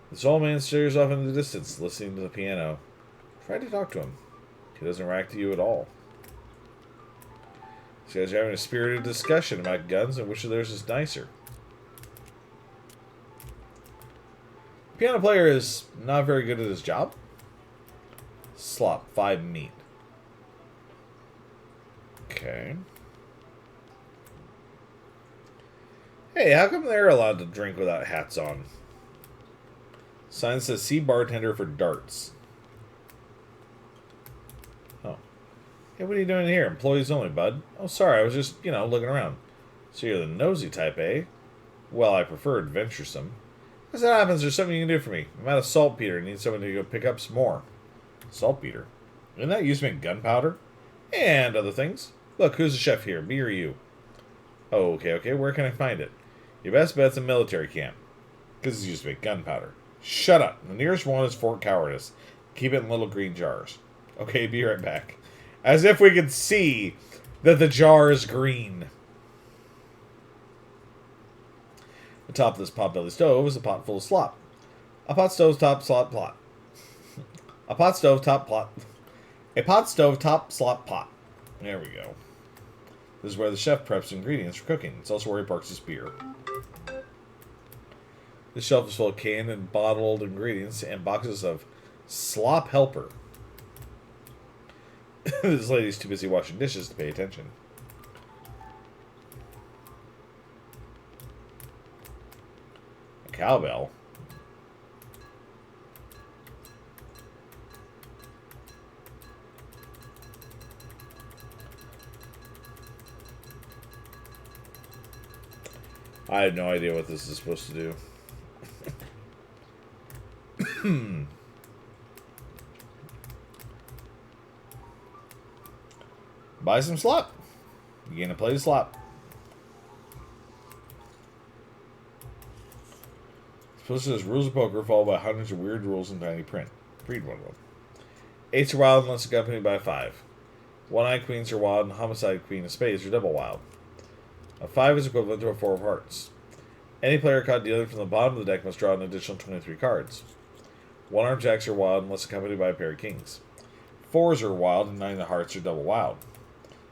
This old man stares off into the distance, listening to the piano. Try to talk to him. He doesn't react to you at all. These guys are having a spirited discussion about guns and which of theirs is nicer. The piano player is not very good at his job. Slop, 5 meat. Okay. Hey, how come they're allowed to drink without hats on? Sign says, see bartender for darts. Oh. Hey, what are you doing here? Employees only, bud. Oh, sorry, I was just, looking around. So you're the nosy type, eh? Well, I prefer adventuresome. As that happens, there's something you can do for me. I'm out of saltpeter and need someone to go pick up some more. Saltpeter? Isn't that used to make gunpowder? And other things. Look, who's the chef here? Me or you? Oh, okay. Where can I find it? Your best bet's a military camp. Because it's used to make gunpowder. Shut up. The nearest one is Fort Cowardice. Keep it in little green jars. Okay, be right back. As if we could see that the jar is green. The top of this potbelly stove is a pot full of slop. A pot stove top slop plot. A pot stove top plot. A pot stove top slop pot. There we go. This is where the chef preps ingredients for cooking. It's also where he parks his beer. This shelf is full of canned and bottled ingredients and boxes of slop helper. This lady's too busy washing dishes to pay attention. A cowbell? I have no idea what this is supposed to do. Buy some slop. You gain a plate of slop. This says rules of poker followed by hundreds of weird rules in tiny print. Read one of them. Eights are wild unless accompanied by a 5. One-eyed queens are wild and homicide queen of spades are double wild. A 5 is equivalent to a 4 of hearts. Any player caught dealing from the bottom of the deck must draw an additional 23 cards. One-armed jacks are wild unless accompanied by a pair of kings. 4s are wild and 9 of the hearts are double wild.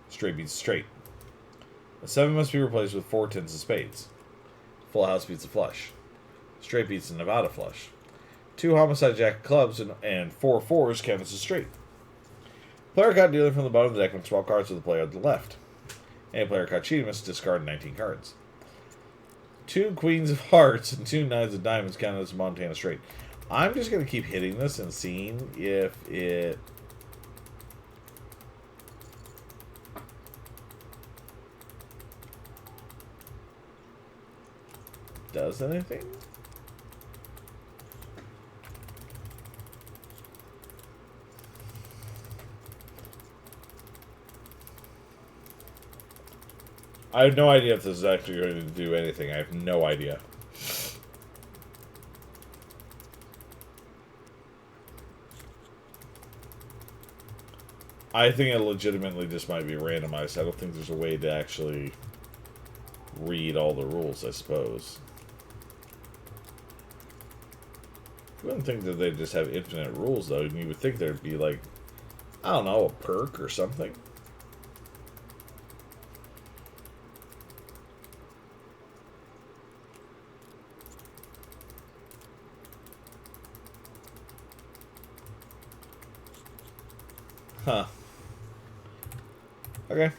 Straight beats straight. A 7 must be replaced with 4 tens of spades. Full house beats a flush. Straight beats a Nevada flush. 2 homicide jack of clubs and 4 4s count as a straight. Player caught dealing from the bottom of the deck must swap cards with the player on the left. Any player caught cheating must discard 19 cards. 2 queens of hearts and 2 nines of diamonds count as a Montana straight. I'm just going to keep hitting this and seeing if it does anything. I have no idea if this is actually going to do anything. I have no idea. I think it legitimately just might be randomized. I don't think there's a way to actually read all the rules, I suppose. I wouldn't think that they just have infinite rules, though. You would think there'd be, like, I don't know, a perk or something. Huh. Okay.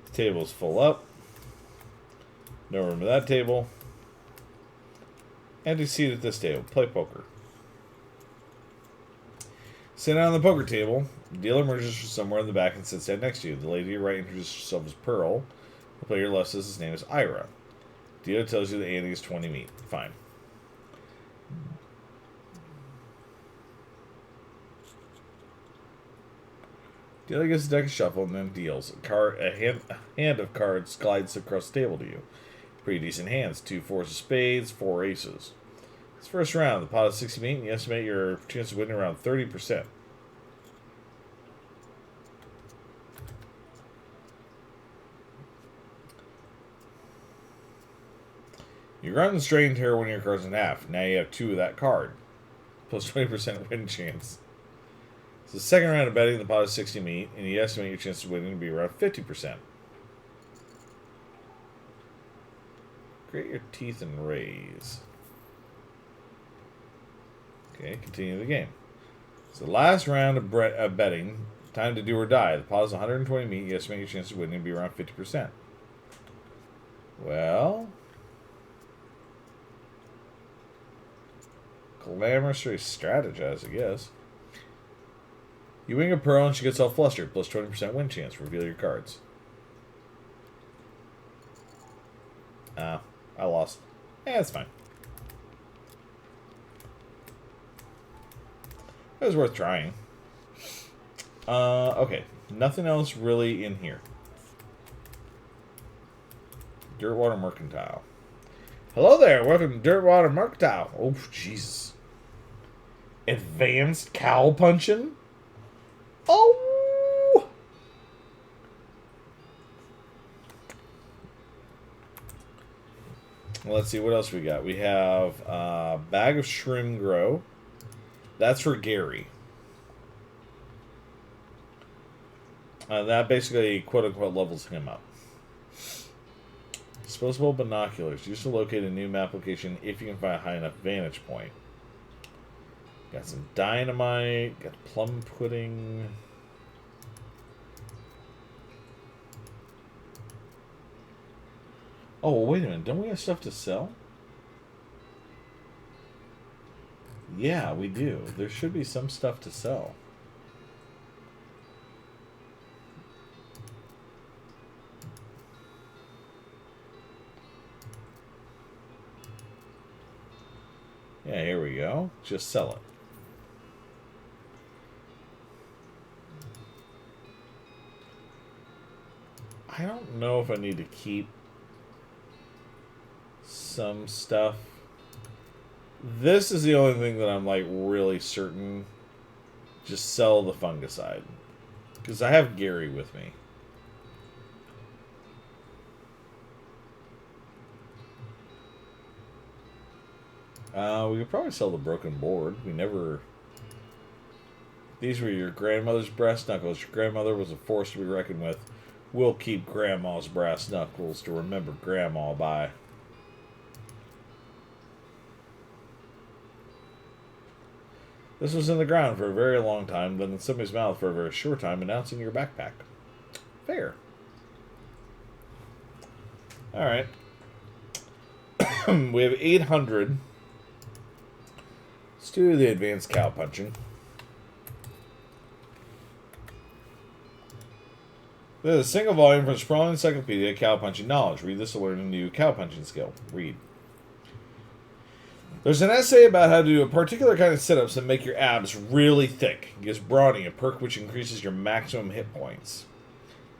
The table's full up. No room at that table. Empty seat at this table. Play poker. Sit down on the poker table. The dealer emerges from somewhere in the back and sits down next to you. The lady to your right introduces herself as Pearl. The player to your left says his name is Ira. The dealer tells you the ante is 20 meat. Fine. Dealer gets a deck of shuffle and then deals. A hand of cards slides across the table to you. Pretty decent hands. 2 4s of spades, 4 aces. This first round, the pot is 60 meat, and you estimate your chance of winning around 30%. You run and strain tear one of your cards in half. Now you have 2 of that card. Plus 20% win chance. So the second round of betting, the pot is 60 meat, and you estimate your chance of winning to be around 50%. Grit your teeth and raise. Okay, continue the game. So the last round of betting, time to do or die. The pot is 120 meat, you estimate your chance of winning to be around 50%. Well, glamorously strategize, I guess. You wing a pearl and she gets all flustered. Plus 20% win chance. Reveal your cards. I lost. Yeah, it's fine. It was worth trying. Okay. Nothing else really in here. Dirtwater Mercantile. Hello there. Welcome to Dirtwater Mercantile. Oh, Jesus. Advanced cow punching? Oh! Well, let's see what else we got. We have a bag of Shrimp Grow. That's for Gary. That basically, quote-unquote, levels him up. Disposable binoculars. Used to locate a new map location if you can find a high enough vantage point. Got some dynamite. Got plum pudding. Oh, wait a minute. Don't we have stuff to sell? Yeah, we do. There should be some stuff to sell. Yeah, here we go. Just sell it. I don't know if I need to keep some stuff. This is the only thing that I'm like really certain. Just sell the fungicide. Because I have Gary with me. We could probably sell the broken board. We never... These were your grandmother's brass knuckles. Your grandmother was a force to be reckoned with. We'll keep Grandma's brass knuckles to remember Grandma by. This was in the ground for a very long time, then in somebody's mouth for a very short time, announcing your backpack. Fair. Alright. We have 800. Let's do the advanced cow punching. This is a single volume from Sprawling Encyclopedia, Cow Punching Knowledge. Read this to learn a new cow punching skill. Read. There's an essay about how to do a particular kind of sit-ups that make your abs really thick. It gives brawny, a perk which increases your maximum hit points.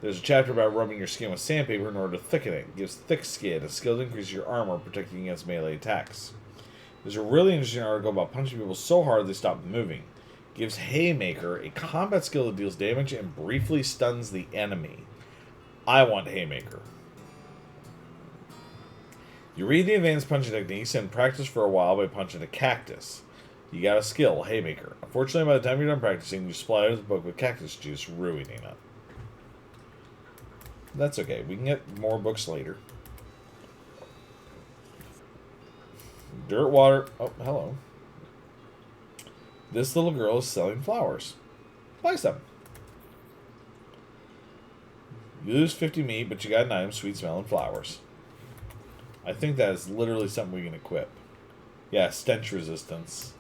There's a chapter about rubbing your skin with sandpaper in order to thicken it. It gives thick skin, a skill that increases your armor, protecting against melee attacks. There's a really interesting article about punching people so hard they stop moving. It gives Haymaker, a combat skill that deals damage and briefly stuns the enemy. I want Haymaker. You read the advanced punching techniques and practice for a while by punching a cactus. You got a skill, Haymaker. Unfortunately, by the time you're done practicing, you splatter the book with cactus juice, ruining it. That's okay. We can get more books later. Dirtwater. Oh, hello. This little girl is selling flowers. Buy some. You lose 50 meat, but you got an item, sweet smelling flowers. I think that is literally something we can equip. Yeah, stench resistance.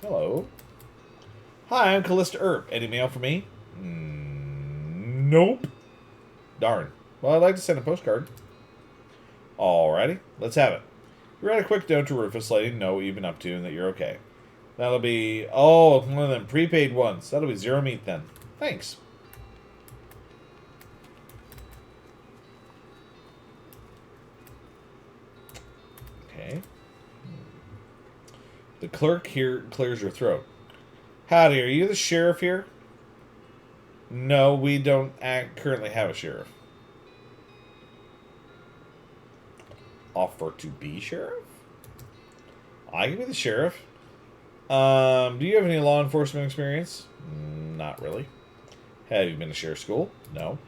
Hello. Hi, I'm Callista Earp. Any mail for me? Nope. Darn. Well, I'd like to send a postcard. Alrighty, let's have it. You write a quick note to Rufus letting him know what you've been up to and that you're okay. That'll be... Oh, one of them prepaid ones. That'll be 0 meat then. Thanks. Okay. The clerk here clears your throat. Howdy, are you the sheriff here? No, we don't currently have a sheriff. Offer to be sheriff? I can be the sheriff. Do you have any law enforcement experience? Not really. Have you been to sheriff school? No.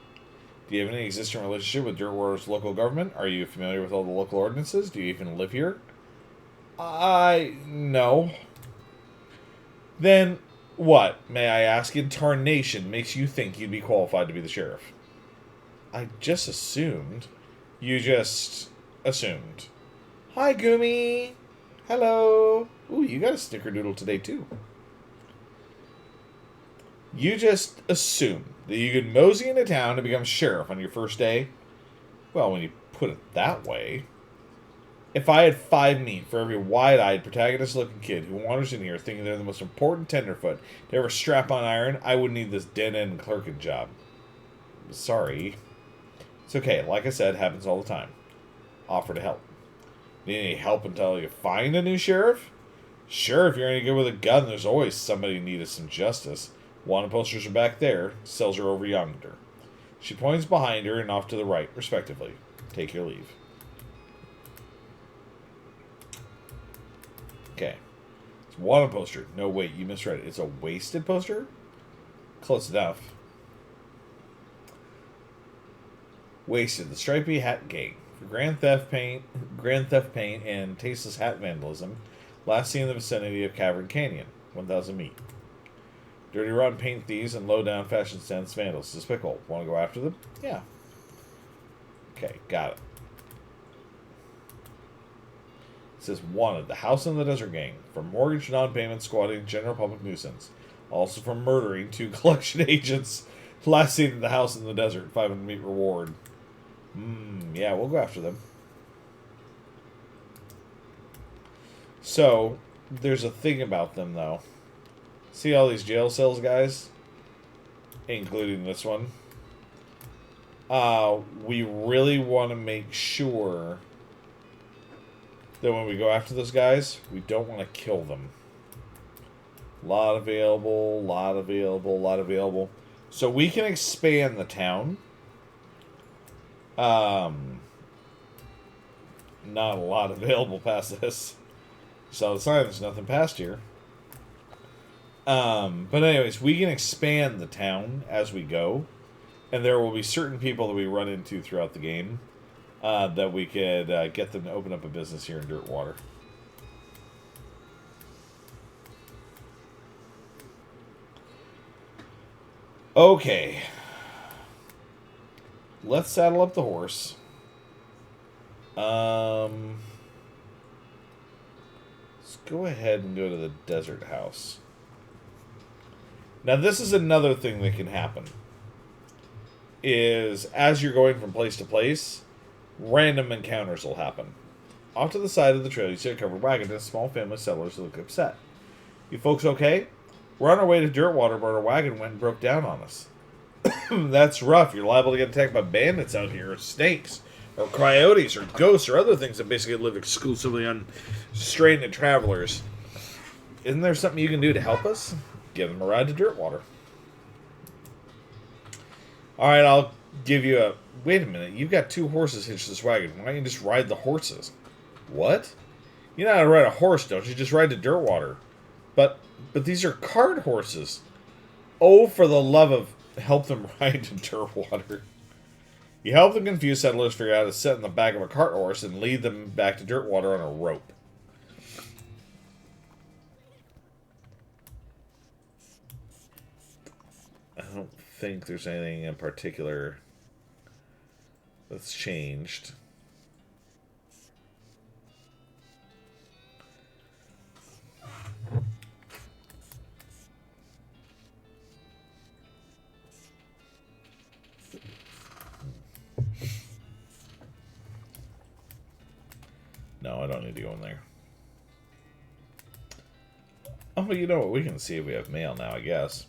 Do you have any existing relationship with Dirtwater's local government? Are you familiar with all the local ordinances? Do you even live here? No. Then, what, may I ask, in tarnation makes you think you'd be qualified to be the sheriff? I just assumed. You just assumed. Hi, Goomy. Hello. Ooh, you got a snickerdoodle today, too. You just assumed that you could mosey into town to become sheriff on your first day? Well, when you put it that way. If I had 5 meat for every wide-eyed, protagonist-looking kid who wanders in here thinking they're the most important tenderfoot to ever strap on iron, I wouldn't need this dead-end clerking job. Sorry. It's okay. Like I said, happens all the time. Offer to help. Need any help until you find a new sheriff? Sure, if you're any good with a gun, there's always somebody in need of some justice. Wanted posters are back there. Cells are over yonder. She points behind her and off to the right, respectively. Take your leave. Okay. It's a wanted poster. No, wait, you misread it. It's a wasted poster? Close enough. Wasted. The Stripy Hat Gang. For grand theft paint, and tasteless hat vandalism. Last seen in the vicinity of Cavern Canyon. 1,000 meat. Dirty rotten paint thieves and low-down fashion sense vandals. Despicable. Want to go after them? Yeah. Okay, got it. It says, wanted, the House in the Desert Gang. For mortgage, non-payment, squatting, general public nuisance. Also for murdering 2 collection agents. Last seen in the House in the Desert. 500 meat reward. Yeah, we'll go after them. So, there's a thing about them, though. See all these jail cells, guys? Including this one. We really want to make sure that when we go after those guys, we don't want to kill them. Lot available, lot available, lot available. So we can expand the town. Not a lot available past this. So the sign, there's nothing past here. But anyways, we can expand the town as we go. And there will be certain people that we run into throughout the game that we could get them to open up a business here in Dirtwater. Okay. Let's saddle up the horse. Let's go ahead and go to the desert house. Now, this is another thing that can happen. Is, as you're going from place to place, random encounters will happen. Off to the side of the trail, you see a covered wagon and a small family of settlers who look upset. You folks okay? We're on our way to Dirtwater, but our wagon went and broke down on us. That's rough. You're liable to get attacked by bandits out here, or snakes, or coyotes, or ghosts, or other things that basically live exclusively on stranded travelers. Isn't there something you can do to help us? Give them a ride to Dirtwater. Alright, I'll give you a... Wait a minute, you've got 2 horses hitched to this wagon. Why don't you just ride the horses? What? You know how to ride a horse, don't you? Just ride to Dirtwater. But these are cart horses. Oh, for the love of... Help them ride to Dirtwater. You help the confused settlers figure out how to sit in the back of a cart horse and lead them back to Dirtwater on a rope. I don't think there's anything in particular that's changed. No, I don't need to go in there. Oh, well, you know what? We can see if we have mail now, I guess.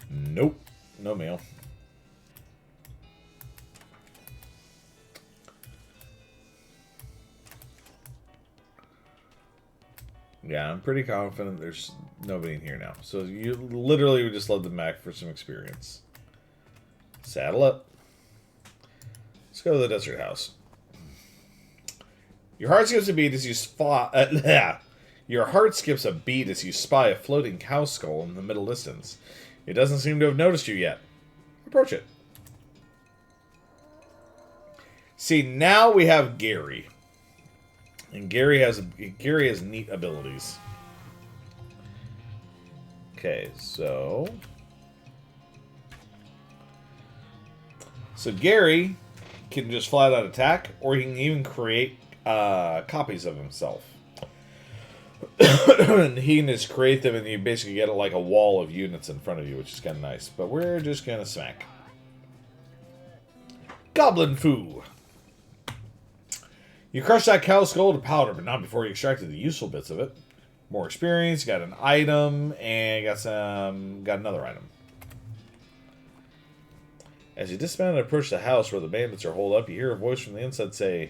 Nope. No mail. Yeah, I'm pretty confident there's nobody in here now. So you literally would just let them back for some experience. Saddle up. Let's go to the desert house. Your heart skips a beat as you spy. Your heart skips a beat as you spy a floating cow skull in the middle distance. It doesn't seem to have noticed you yet. Approach it. See, now we have Gary, and Gary has neat abilities. Okay, so Gary can just flat out attack, or he can even create copies of himself. And he can just create them, and you basically get like a wall of units in front of you, which is kind of nice. But we're just gonna smack. Goblin Foo. You crushed that cow skull to powder, but not before you extracted the useful bits of it. More experience, got an item, and got another item. As you dismount and approach the house where the bandits are holed up, you hear a voice from the inside say,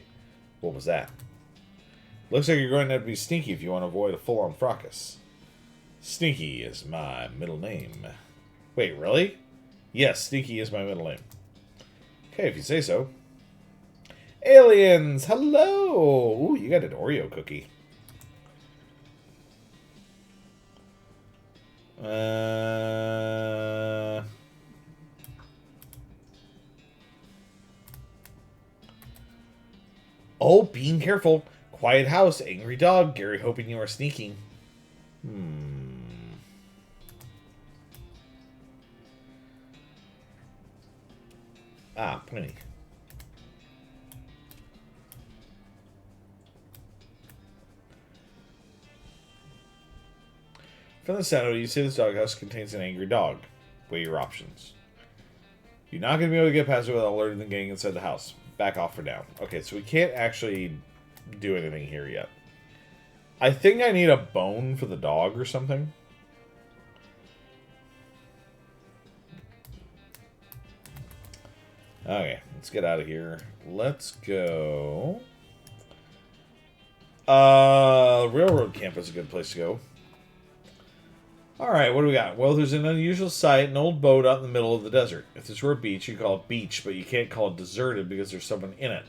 "What was that?" Looks like you're going to have to be sneaky if you want to avoid a full-on fracas. Sneaky is my middle name. Wait, really? Yes, Sneaky is my middle name. Okay, if you say so. Aliens, hello! Ooh, you got an Oreo cookie. Oh, being careful. Quiet house, angry dog. Gary hoping you are sneaking. Ah, plenty. From the sound of it, you say this doghouse contains an angry dog. Weigh your options. You're not going to be able to get past it without alerting the gang inside the house. Back off for now. Okay, so we can't actually do anything here yet. I think I need a bone for the dog or something. Okay, let's get out of here. Let's go. Railroad camp is a good place to go. Alright, what do we got? Well, there's an unusual sight, an old boat out in the middle of the desert. If this were a beach, you call it beach, but you can't call it deserted because there's someone in it.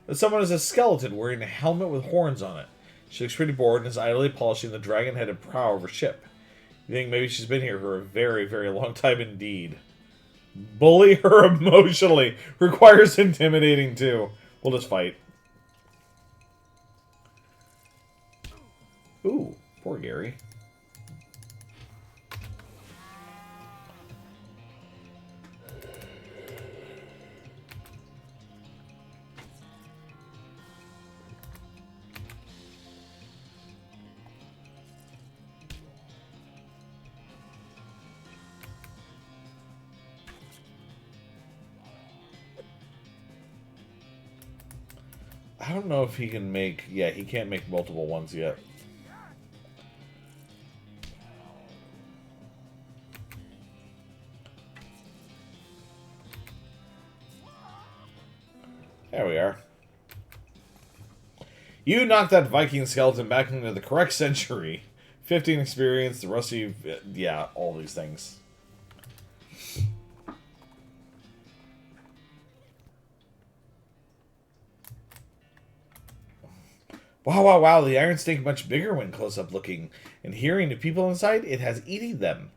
The someone is a skeleton wearing a helmet with horns on it. She looks pretty bored and is idly polishing the dragon-headed prow of her ship. You think maybe she's been here for a very, very long time indeed. Bully her emotionally. Requires intimidating too. We'll just fight. Ooh, poor Gary. I don't know if he can make... Yeah, he can't make multiple ones yet. There we are. You knocked that Viking skeleton back into the correct century. 15 experience, the rusty... Yeah, all these things. Wow, wow, wow, the iron snake much bigger when close up looking. And hearing the people inside, it has eaten them.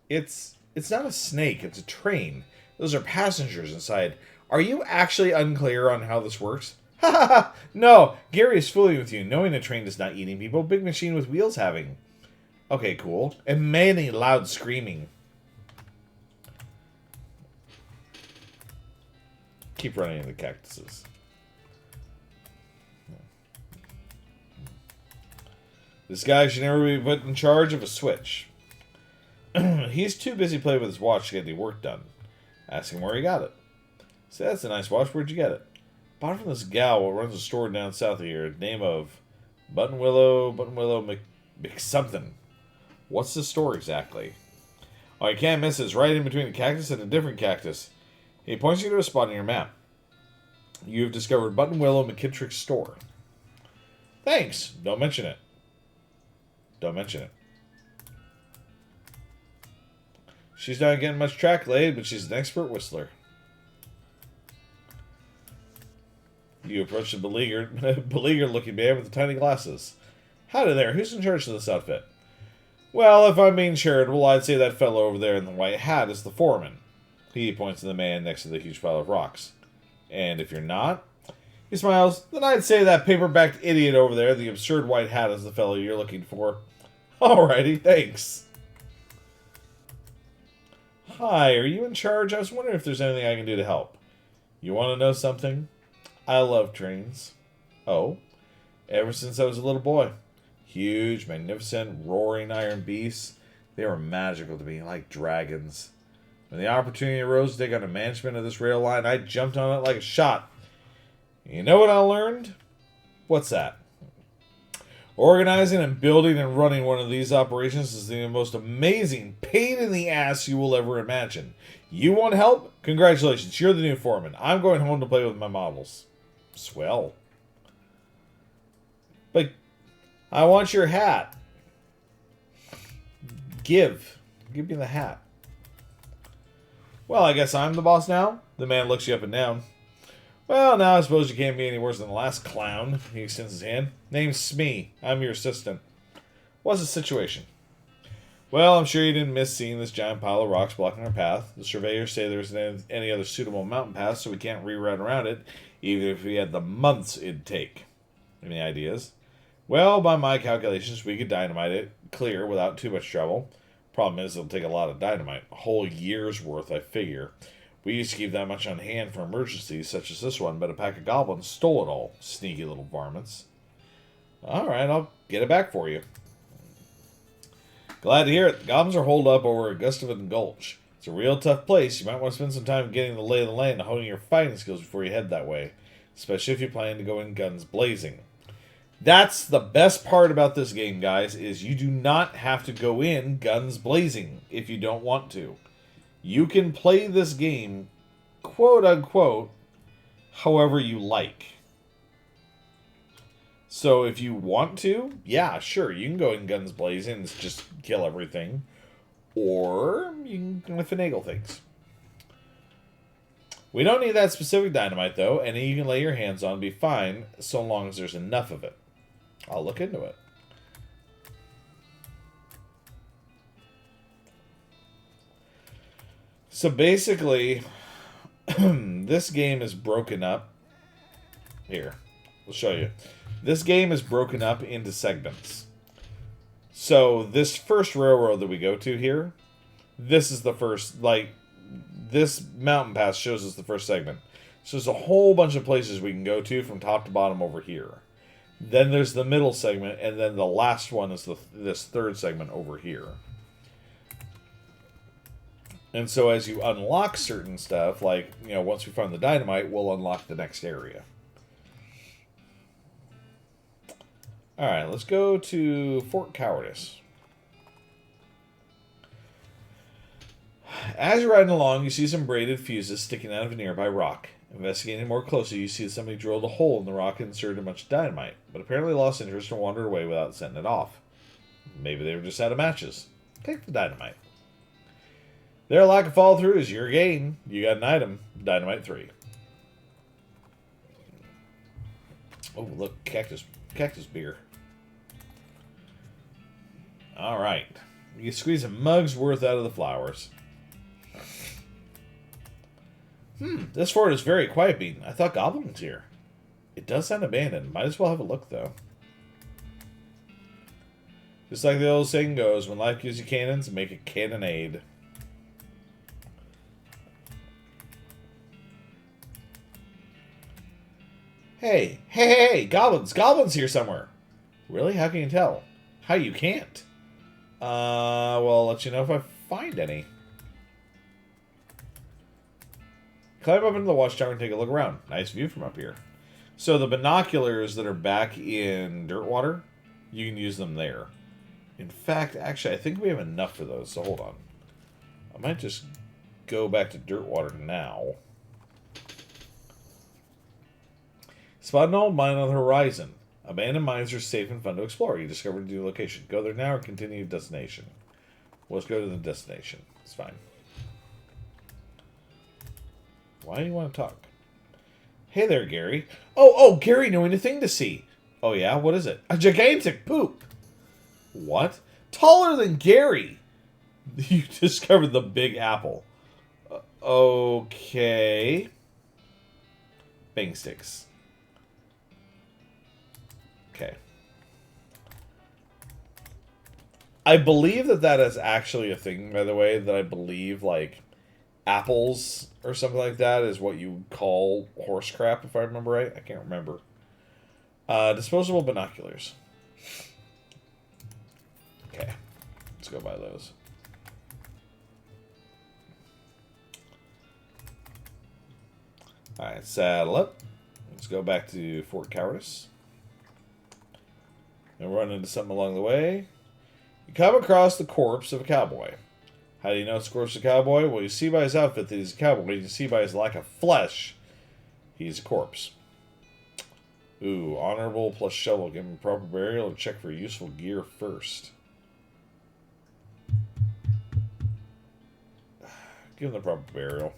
It's not a snake, it's a train. Those are passengers inside. Are you actually unclear on how this works? Ha ha ha! No, Gary is fooling with you. Knowing a train is not eating people, big machine with wheels having. Okay, cool. And many loud screaming. Keep running into the cactuses. This guy should never be put in charge of a switch. He's too busy playing with his watch to get any work done. Ask him where he got it. Say, that's a nice watch. Where'd you get it? Bought it from this gal who runs a store down south of here. Name of Buttonwillow something. What's the store exactly? Oh, you can't miss it. It's right in between a cactus and a different cactus. He points you to a spot on your map. You have discovered Buttonwillow McKittrick's store. Thanks. Don't mention it. Don't mention it. She's not getting much track laid, but she's an expert whistler. You approach the beleaguered looking man with the tiny glasses. Howdy there, who's in charge of this outfit? Well, if I'm being charitable, I'd say that fellow over there in the white hat is the foreman. He points to the man next to the huge pile of rocks. And if you're not, he smiles, then I'd say that paper-backed idiot over there, the absurd white hat, is the fellow you're looking for. Alrighty, thanks. Hi, are you in charge? I was wondering if there's anything I can do to help. You want to know something? I love trains. Oh? Ever since I was a little boy. Huge, magnificent, roaring iron beasts. They were magical to me, like dragons. When the opportunity arose to take on the management of this rail line, I jumped on it like a shot. You know what I learned? What's that? Organizing and building and running one of these operations is the most amazing pain in the ass you will ever imagine. You want help? Congratulations, you're the new foreman. I'm going home to play with my models. Swell. But I want your hat. Give me the hat. Well, I guess I'm the boss now? The man looks you up and down. Well, now I suppose you can't be any worse than the last clown. He extends his hand. Name's Smee. I'm your assistant. What's the situation? Well, I'm sure you didn't miss seeing this giant pile of rocks blocking our path. The surveyors say there isn't any other suitable mountain path, so we can't reroute around it, even if we had the months it'd take. Any ideas? Well, by my calculations, we could dynamite it clear without too much trouble. Problem is, it'll take a lot of dynamite. A whole year's worth, I figure. We used to keep that much on hand for emergencies such as this one, but a pack of goblins stole it all. Sneaky little varmints. Alright, I'll get it back for you. Glad to hear it. The goblins are holed up over Augustavin Gulch. It's a real tough place. You might want to spend some time getting the lay of the land and honing your fighting skills before you head that way. Especially if you plan to go in guns blazing. That's the best part about this game, guys, is you do not have to go in guns blazing if you don't want to. You can play this game, quote-unquote, however you like. So if you want to, yeah, sure, you can go in guns blazing and just kill everything. Or you can finagle things. We don't need that specific dynamite, though. Any you can lay your hands on be fine, so long as there's enough of it. I'll look into it. So basically, this game is broken up. Here, we'll show you. This game is broken up into segments. So this first railroad that we go to here, this is the first, like, this mountain pass shows us the first segment. So there's a whole bunch of places we can go to from top to bottom over here. Then there's the middle segment, and then the last one is this third segment over here. And so as you unlock certain stuff, like, you know, once we find the dynamite, we'll unlock the next area. Alright, let's go to Fort Cowardice. As you're riding along, you see some braided fuses sticking out of a nearby rock. Investigating more closely, you see that somebody drilled a hole in the rock and inserted a bunch of dynamite, but apparently lost interest and wandered away without setting it off. Maybe they were just out of matches. Take the dynamite. Their lack of follow-through is your gain. You got an item. Dynamite 3. Oh, look. Cactus beer. Alright. You can squeeze a mug's worth out of the flowers. This fort is very quiet beaten. I thought goblins here. It does sound abandoned. Might as well have a look, though. Just like the old saying goes, when life gives you cannons, make a cannonade. Hey, goblins! Goblins here somewhere! Really? How can you tell? How you can't? Well, I'll let you know if I find any. Climb up into the watchtower and take a look around. Nice view from up here. So the binoculars that are back in Dirtwater, you can use them there. In fact, actually, I think we have enough for those, so hold on. I might just go back to Dirtwater now. Spot an old mine on the horizon. Abandoned mines are safe and fun to explore. You discovered a new location. Go there now or continue to destination. Well, let's go to the destination. It's fine. Why do you want to talk? Hey there, Gary. Oh, Gary, knowing a thing to see. Oh, yeah? What is it? A gigantic poop. What? Taller than Gary. You discovered the Big Apple. Okay. Bang sticks. Okay. I believe that is actually a thing, by the way, that I believe, like, apples or something like that is what you call horse crap, if I remember right. I can't remember. Disposable binoculars. Okay. Let's go buy those. Alright, saddle up. Let's go back to Fort Cowardice. And run into something along the way. You come across the corpse of a cowboy. How do you know it's the corpse of a cowboy? Well, you see by his outfit that he's a cowboy. You see by his lack of flesh, he's a corpse. Ooh, honorable plus shovel. Give him proper burial or check for useful gear first. Give him the proper burial.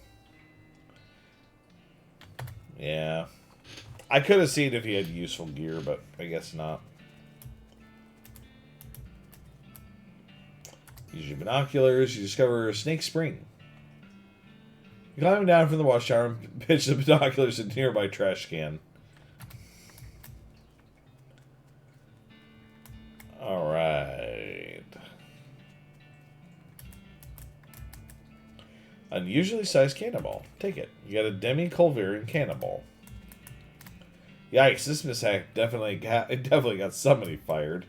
Yeah. I could have seen if he had useful gear, but I guess not. Use your binoculars. You discover Snake Spring. You climb down from the watchtower and pitch the binoculars in a nearby trash can. Alright. Unusually sized cannonball. Take it. You got a demi-culverian cannonball. Yikes, this mishap definitely got somebody fired.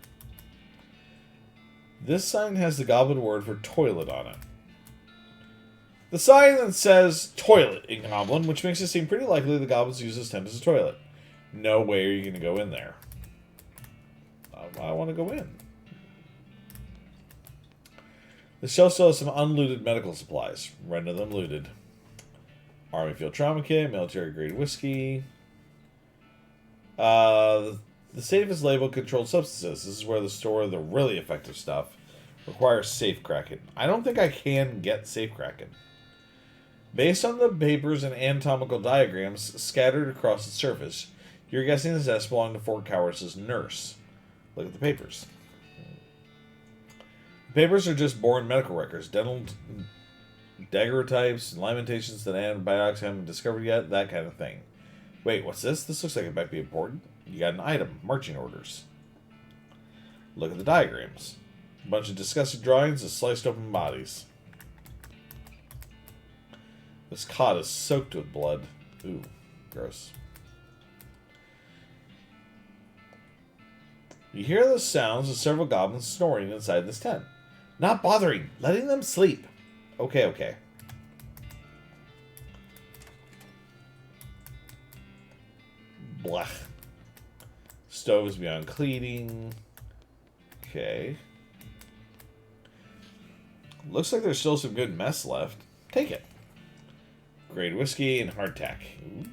This sign has the goblin word for toilet on it. The sign that says toilet in Goblin, which makes it seem pretty likely the goblins use this tent as a toilet. No way are you going to go in there. I want to go in. The shelf still has some unlooted medical supplies. Render them looted. Army Field Trauma Kit, military grade whiskey. The safe is labeled controlled substances. This is where they store the really effective stuff. Requires safe cracking. I don't think I can get safe cracking. Based on the papers and anatomical diagrams scattered across the surface, you're guessing this desk belonged to Fort Cowardice's nurse. Look at the papers. The papers are just boring medical records, dental daguerreotypes, lamentations that antibiotics haven't been discovered yet, that kind of thing. Wait, what's this? This looks like it might be important. You got an item, marching orders. Look at the diagrams. A bunch of disgusting drawings of sliced open bodies. This cot is soaked with blood. Ooh, gross. You hear the sounds of several goblins snoring inside this tent. Not bothering, letting them sleep. Okay, okay. Blah. Stove is beyond cleaning. Okay. Looks like there's still some good mess left. Take it. Grade whiskey and hardtack. Ooh.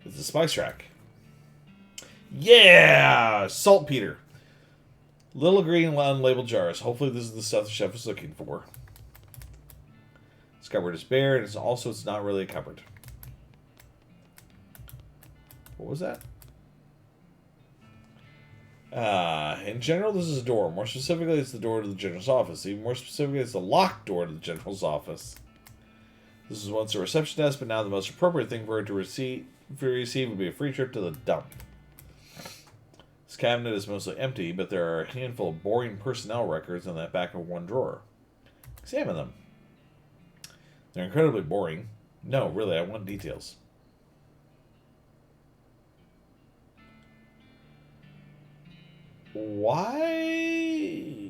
It's a spice rack. Yeah! Saltpeter. Little green unlabeled jars. Hopefully this is the stuff the chef is looking for. This cupboard is bare, and it's not really a cupboard. What was that? In general, this is a door. More specifically, it's the door to the general's office. Even more specifically, it's the locked door to the general's office. This was once a reception desk, but now the most appropriate thing for it to receive would be a free trip to the dump. This cabinet is mostly empty, but there are a handful of boring personnel records in that back of one drawer. Examine them. They're incredibly boring. No, really, I want details. Why?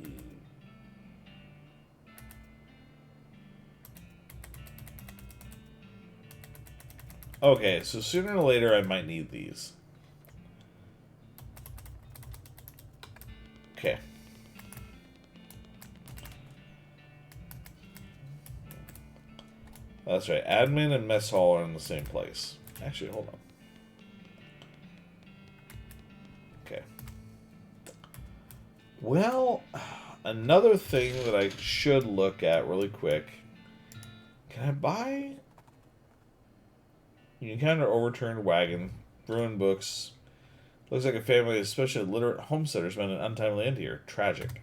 Okay, so sooner or later I might need these. Okay. That's right. Admin and mess hall are in the same place. Actually, hold on. Okay. Well, another thing that I should look at really quick. Can I buy? You encounter overturned wagon, ruined books. Looks like a family, especially literate homesteaders, spent an untimely end here. Tragic.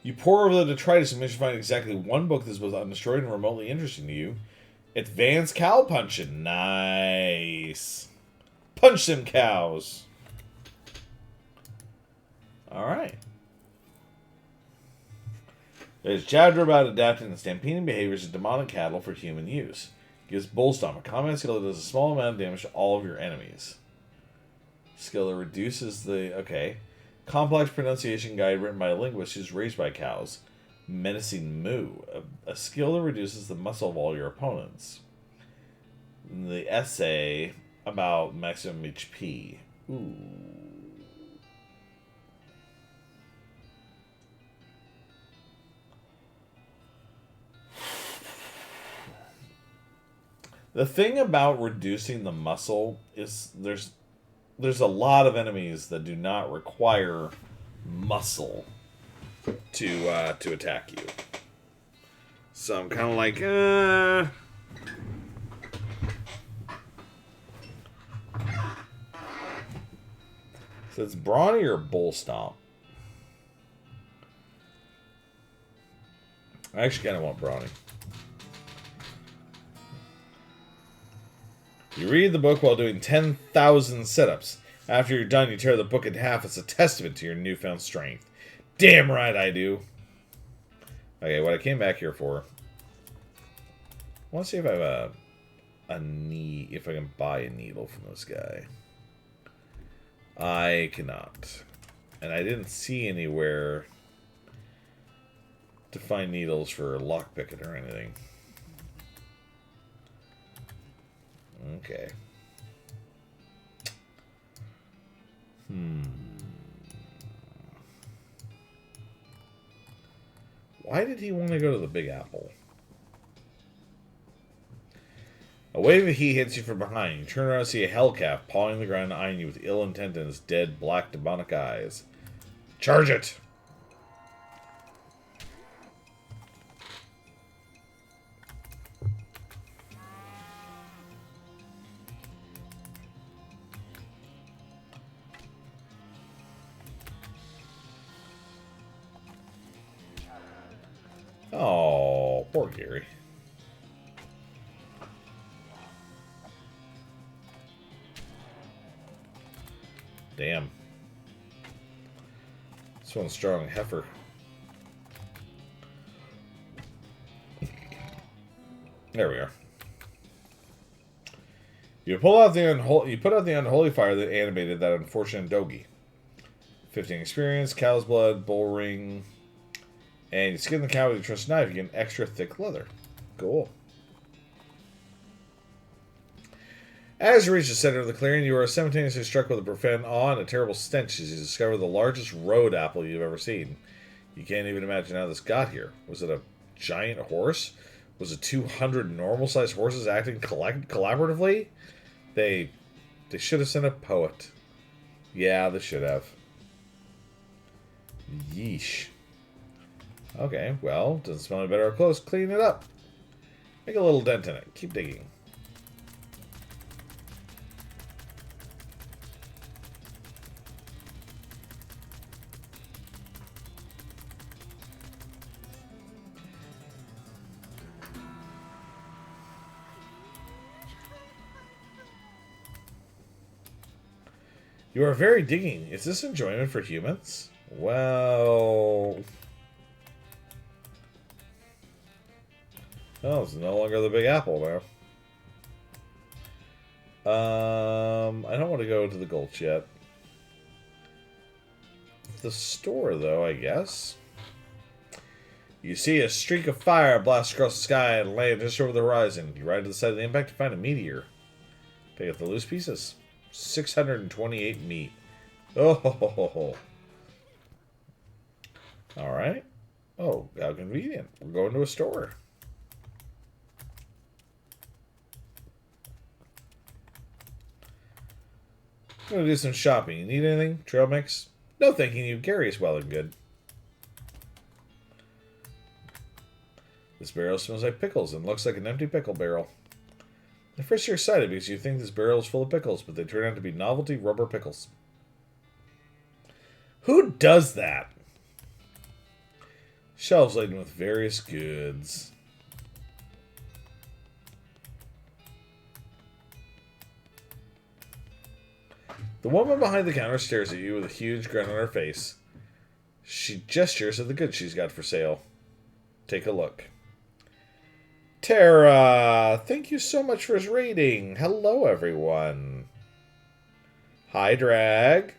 You pore over the detritus and manage to find exactly one book that's both undestroyed and remotely interesting to you. Advanced Cow Punching. Nice. Punch them cows. Alright. There's chapter about adapting the stampeding behaviors of demonic cattle for human use. Gives Bull Stomp a combat skill that does a small amount of damage to all of your enemies. Skill that reduces the... Okay. Complex pronunciation guide written by a linguist who's raised by cows. Menacing Moo, a skill that reduces the muscle of all your opponents. The essay about maximum HP. Ooh. The thing about reducing the muscle is there's a lot of enemies that do not require muscle to attack you. So I'm kind of like, So it's Brawny or Bull Stomp? I actually kind of want Brawny. You read the book while doing 10,000 sit-ups. After you're done, you tear the book in half. It's a testament to your newfound strength. Damn right I do. Okay, what I came back here for... I want to see if I have if I can buy a needle from this guy. I cannot. And I didn't see anywhere to find needles for lockpicking or anything. Okay. Why did he want to go to the Big Apple? A wave of heat hits you from behind. You turn around and see a hellcalf pawing the ground, eyeing you with ill intent in his dead, black, demonic eyes. Charge it! Oh, poor Gary. Damn. This one's strong heifer. There we are. You put out the unholy fire that animated that unfortunate Dogi. 15 experience, cow's blood, bull ring, and you skin the cow with your trusted knife. You get an extra thick leather. Cool. As you reach the center of the clearing, you are simultaneously struck with a profound awe and a terrible stench as you discover the largest road apple you've ever seen. You can't even imagine how this got here. Was it a giant horse? Was it 200 normal-sized horses acting collaboratively? They should have sent a poet. Yeah, they should have. Yeesh. Okay, well, doesn't smell any better up close. Clean it up. Make a little dent in it. Keep digging. You are very digging. Is this enjoyment for humans? Well... Oh, it's no longer the Big Apple now. I don't want to go to the Gulch yet. The store, though, I guess. You see a streak of fire blast across the sky and land just over the horizon. You ride to the side of the impact to find a meteor. Pick up the loose pieces. 628 meat. Oh, alright. Oh, how convenient. We're going to a store. I'm going to do some shopping. You need anything? Trail mix? No thanking you. Gary is well and good. This barrel smells like pickles and looks like an empty pickle barrel. At first you're excited because you think this barrel is full of pickles, but they turn out to be novelty rubber pickles. Who does that? Shelves laden with various goods. The woman behind the counter stares at you with a huge grin on her face. She gestures at the goods she's got for sale. Take a look. Tara, thank you so much for his rating. Hello, everyone. Hi, Drag.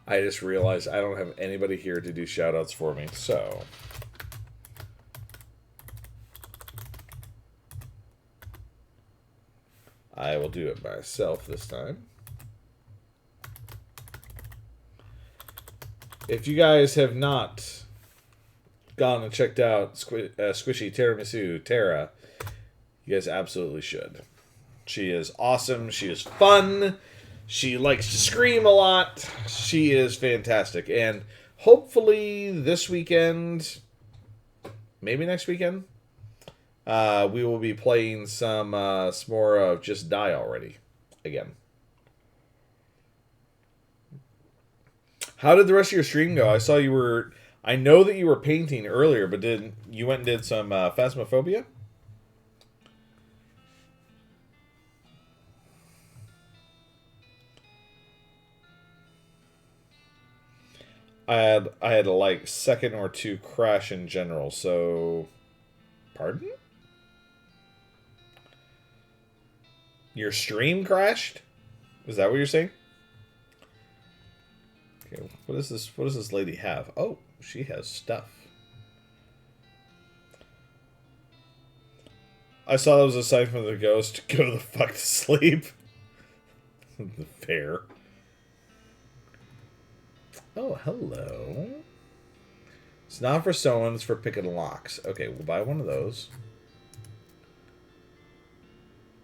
I just realized I don't have anybody here to do shoutouts for me, so... I will do it myself this time. If you guys have not gone and checked out Squishy Tiramisu Tara, you guys absolutely should. She is awesome. She is fun. She likes to scream a lot. She is fantastic. And hopefully this weekend, maybe next weekend, we will be playing some more of Just Die Already again. How did the rest of your stream go? I saw you were... I know that you were painting earlier, but you went and did some Phasmophobia? I had a like second or two crash in general, so... Pardon? Your stream crashed? Is that what you're saying? Okay, what does this lady have? Oh, she has stuff. I saw that was a sign from the ghost. Go the fuck to sleep. Fair. Oh, hello. It's not for sewing, it's for picking locks. Okay, we'll buy one of those.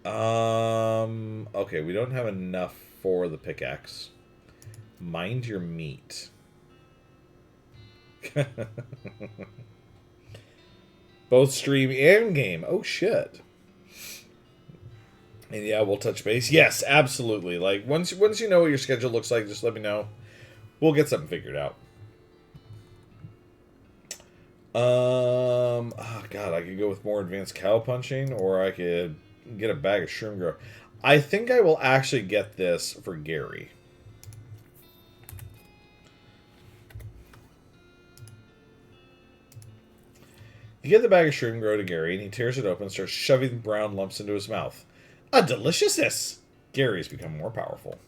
Okay, we don't have enough for the pickaxe. Mind your meat. Both stream and game. Oh, shit. And yeah, we'll touch base. Yes, absolutely. Like, once you know what your schedule looks like, just let me know. We'll get something figured out. Oh, God, I could go with more advanced cow punching, or I could get a bag of shroom grow. I think I will actually get this for Gary. You get the bag of shroom grow to Gary, and he tears it open and starts shoving brown lumps into his mouth. A deliciousness! Gary's become more powerful.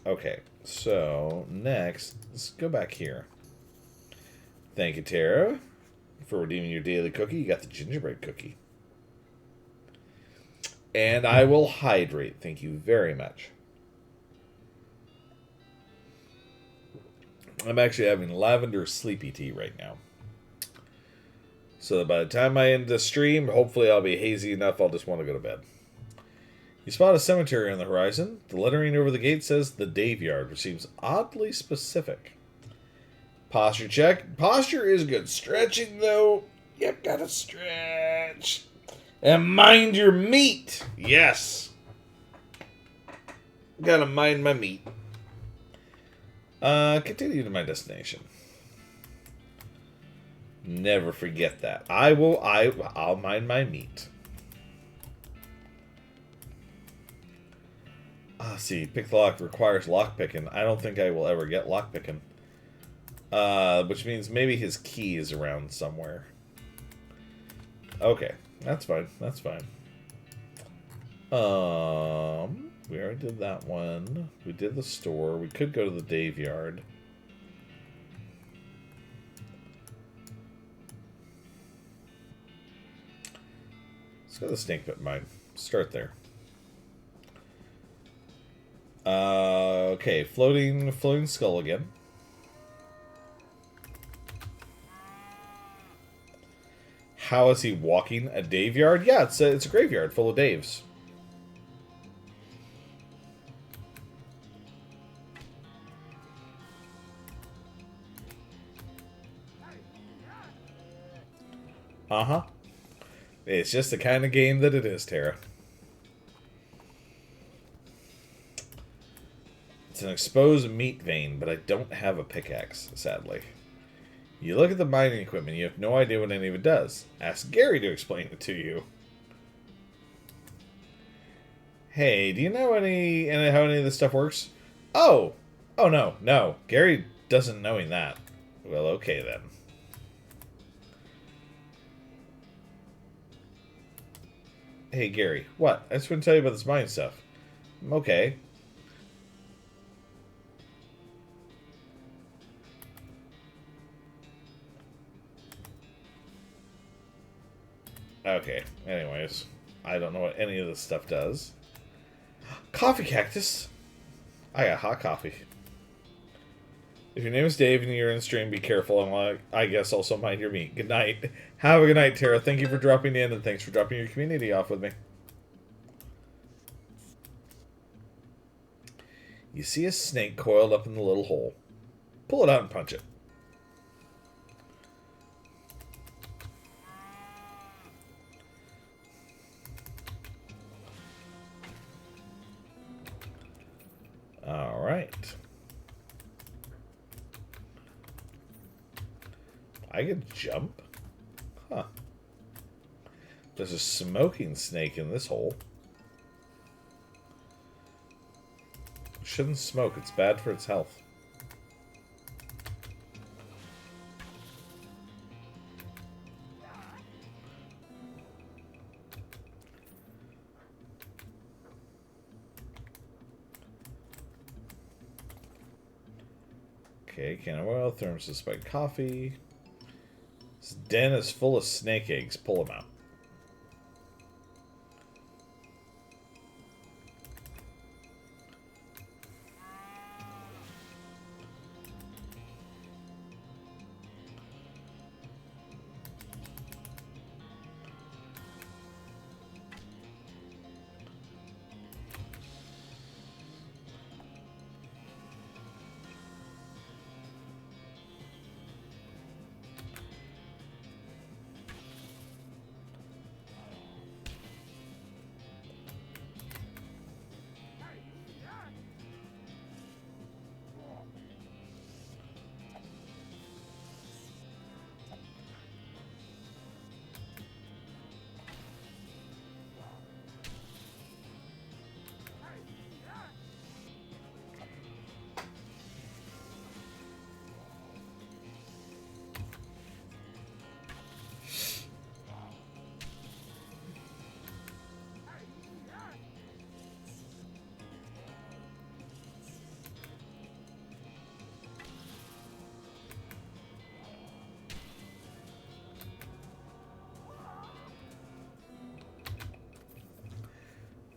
Okay, so next, let's go back here. Thank you, Tara, for redeeming your daily cookie. You got the gingerbread cookie. And I will hydrate. Thank you very much. I'm actually having lavender sleepy tea right now. So that by the time I end the stream, hopefully I'll be hazy enough I'll just want to go to bed. You spot a cemetery on the horizon. The lettering over the gate says the Daveyard, which seems oddly specific. Posture check. Posture is good. Stretching, though. Yep, gotta stretch. And mind your meat. Yes. Gotta mind my meat. Continue to my destination. Never forget that. I'll mind my meat. See, pick the lock requires lockpicking. I don't think I will ever get lockpicking. Which means maybe his key is around somewhere. Okay, that's fine. That's fine. We already did that one. We did the store. We could go to the Daveyard. Let's go to the snake pit mine. Start there. Okay, floating skull again. How is he walking? A Daveyard? Yeah, it's a graveyard full of Daves. Uh-huh. It's just the kind of game that it is, Tara. It's an exposed meat vein, but I don't have a pickaxe, sadly. You look at the mining equipment, you have no idea what any of it does. Ask Gary to explain it to you. Hey, do you know how any of this stuff works? Oh! Oh, no. Gary doesn't knowing that. Well, okay then. Hey, Gary. What? I just want to tell you about this mining stuff. Okay. Okay, anyways. I don't know what any of this stuff does. Coffee cactus. I got hot coffee. If your name is Dave and you're in stream, be careful, and I guess also mind your meat. Good night. Have a good night, Tara. Thank you for dropping in, and thanks for dropping your community off with me. You see a snake coiled up in the little hole. Pull it out and punch it. Alright. I can jump? Huh. There's a smoking snake in this hole. Shouldn't smoke. It's bad for its health. Okay, can of oil, thermos spiked coffee. This den is full of snake eggs. Pull them out.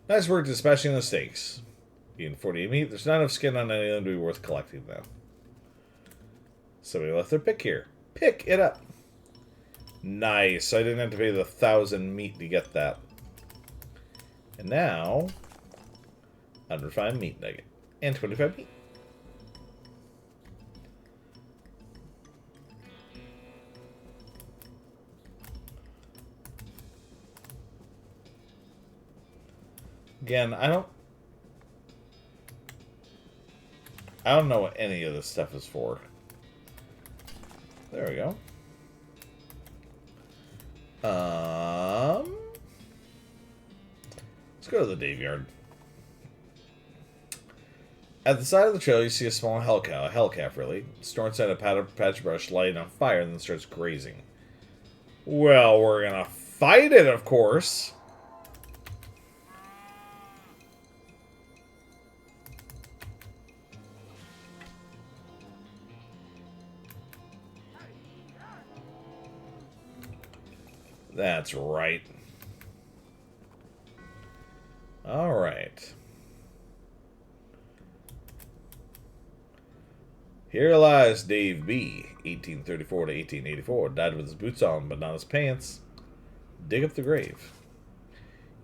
Nice work dispatching the snakes. Eating 48 meat. There's not enough skin on any of them to be worth collecting, though. Somebody left their pick here. Pick it up. Nice. I didn't have to pay the 1,000 meat to get that. And now, unrefined meat nugget. And 25 meat. Again, I don't know what any of this stuff is for. There we go. Let's go to the Dave Yard. At the side of the trail, you see a small hell cow, a hell calf, really. Store inside a patch of brush, lighting on fire, and then starts grazing. Well, we're gonna fight it, of course. That's right. All right. Here lies Dave B., 1834 to 1884. Died with his boots on, but not his pants. Dig up the grave.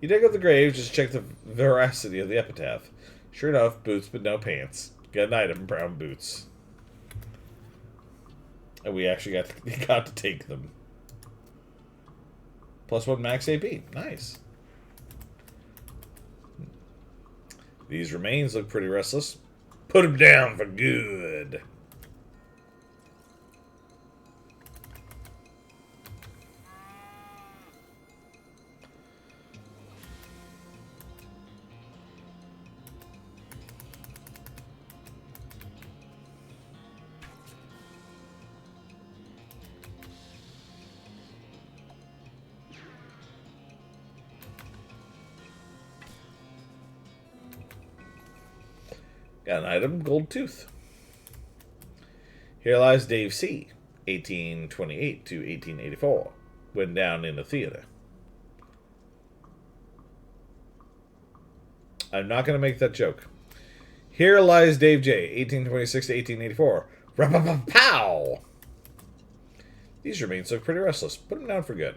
You dig up the grave, just check the veracity of the epitaph. Sure enough, boots but no pants. Got an item, brown boots. And we actually got to take them. +1 max AP. Nice. These remains look pretty restless. Put them down for good. Got an item, gold tooth. Here lies Dave C., 1828 to 1884. Went down in the theater. I'm not going to make that joke. Here lies Dave J, 1826 to 1884. Pow! These remains look pretty restless. Put them down for good.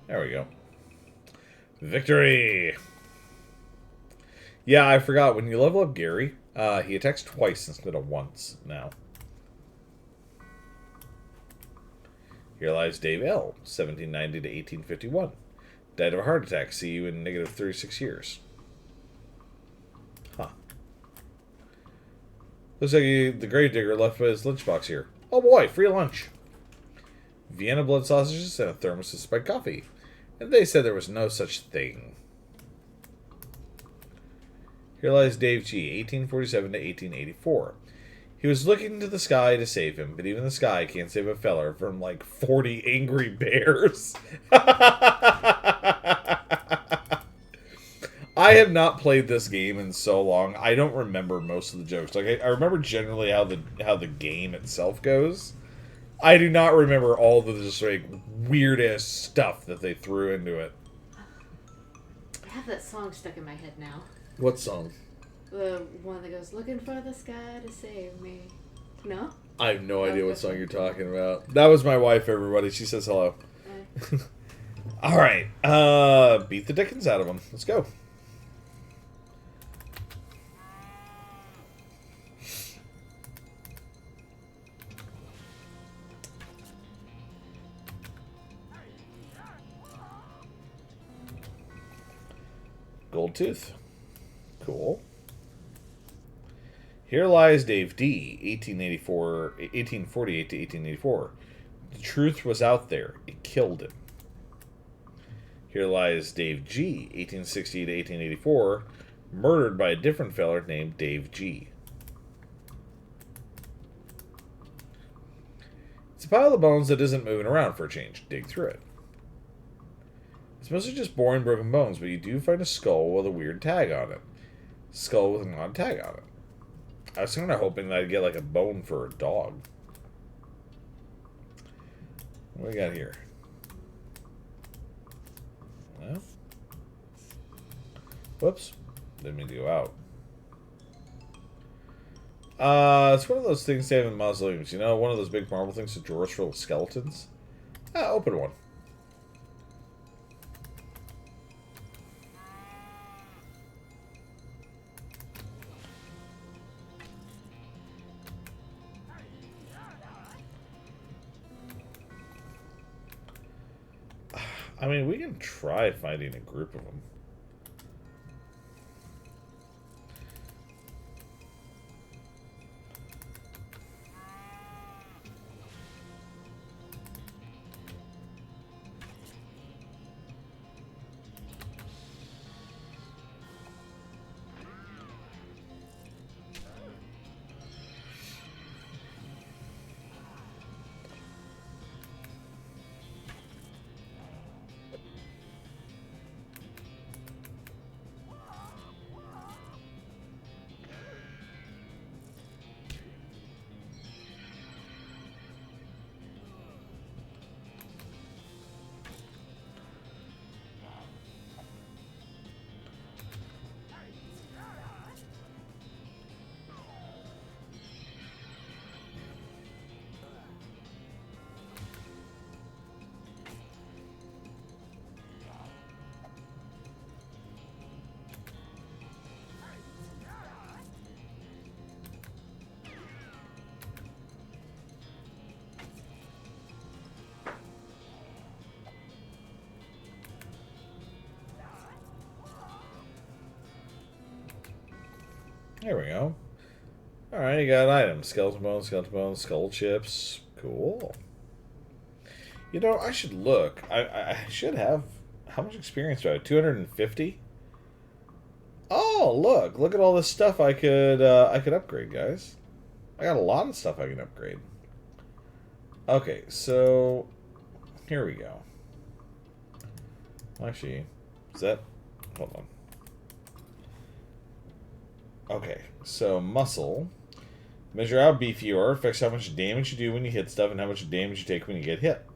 There we go. Victory! Yeah, I forgot. When you level up Gary, he attacks twice instead of once now. Here lies Dave L., 1790 to 1851. Died of a heart attack. See you in negative 36 years. Huh. Looks like the gravedigger left his lunchbox here. Oh boy, free lunch. Vienna blood sausages and a thermos of spiked coffee. And they said there was no such thing. Here lies Dave G., 1847 to 1884. He was looking to the sky to save him, but even the sky can't save a feller from like 40 angry bears. I have not played this game in so long. I don't remember most of the jokes. Like I remember generally how the game itself goes. I do not remember all the just like weird-ass stuff that they threw into it. I have that song stuck in my head now. What song? The one that goes, looking for the sky to save me. No? I have no idea what song you're talking about. That was my wife, everybody. She says hello. Alright. Beat the dickens out of them. Let's go. Gold tooth. Cool. Here lies Dave D, 1848 to 1884. The truth was out there. It killed him. Here lies Dave G, 1860 to 1884, murdered by a different feller named Dave G. It's a pile of bones that isn't moving around for a change. Dig through it. It's mostly just boring broken bones, but you do find a skull with a weird tag on it. Skull with an odd tag on it. I was kind of hoping that I'd get like a bone for a dog. What do we got here? Well, whoops. Didn't mean to go out. It's one of those things they have in mausoleums. You know, one of those big marble things with drawers full of skeletons? Open one. I mean, we can try finding a group of them. There we go. Alright, you got an item. Skeleton bones, skull chips. Cool. You know, I should look. I should have... How much experience do I have? 250? Oh, look. Look at all this stuff I could upgrade, guys. I got a lot of stuff I can upgrade. Okay, so... Here we go. Actually, is that... Hold on. Okay, so muscle. Measure how beefy you are. Affects how much damage you do when you hit stuff and how much damage you take when you get hit.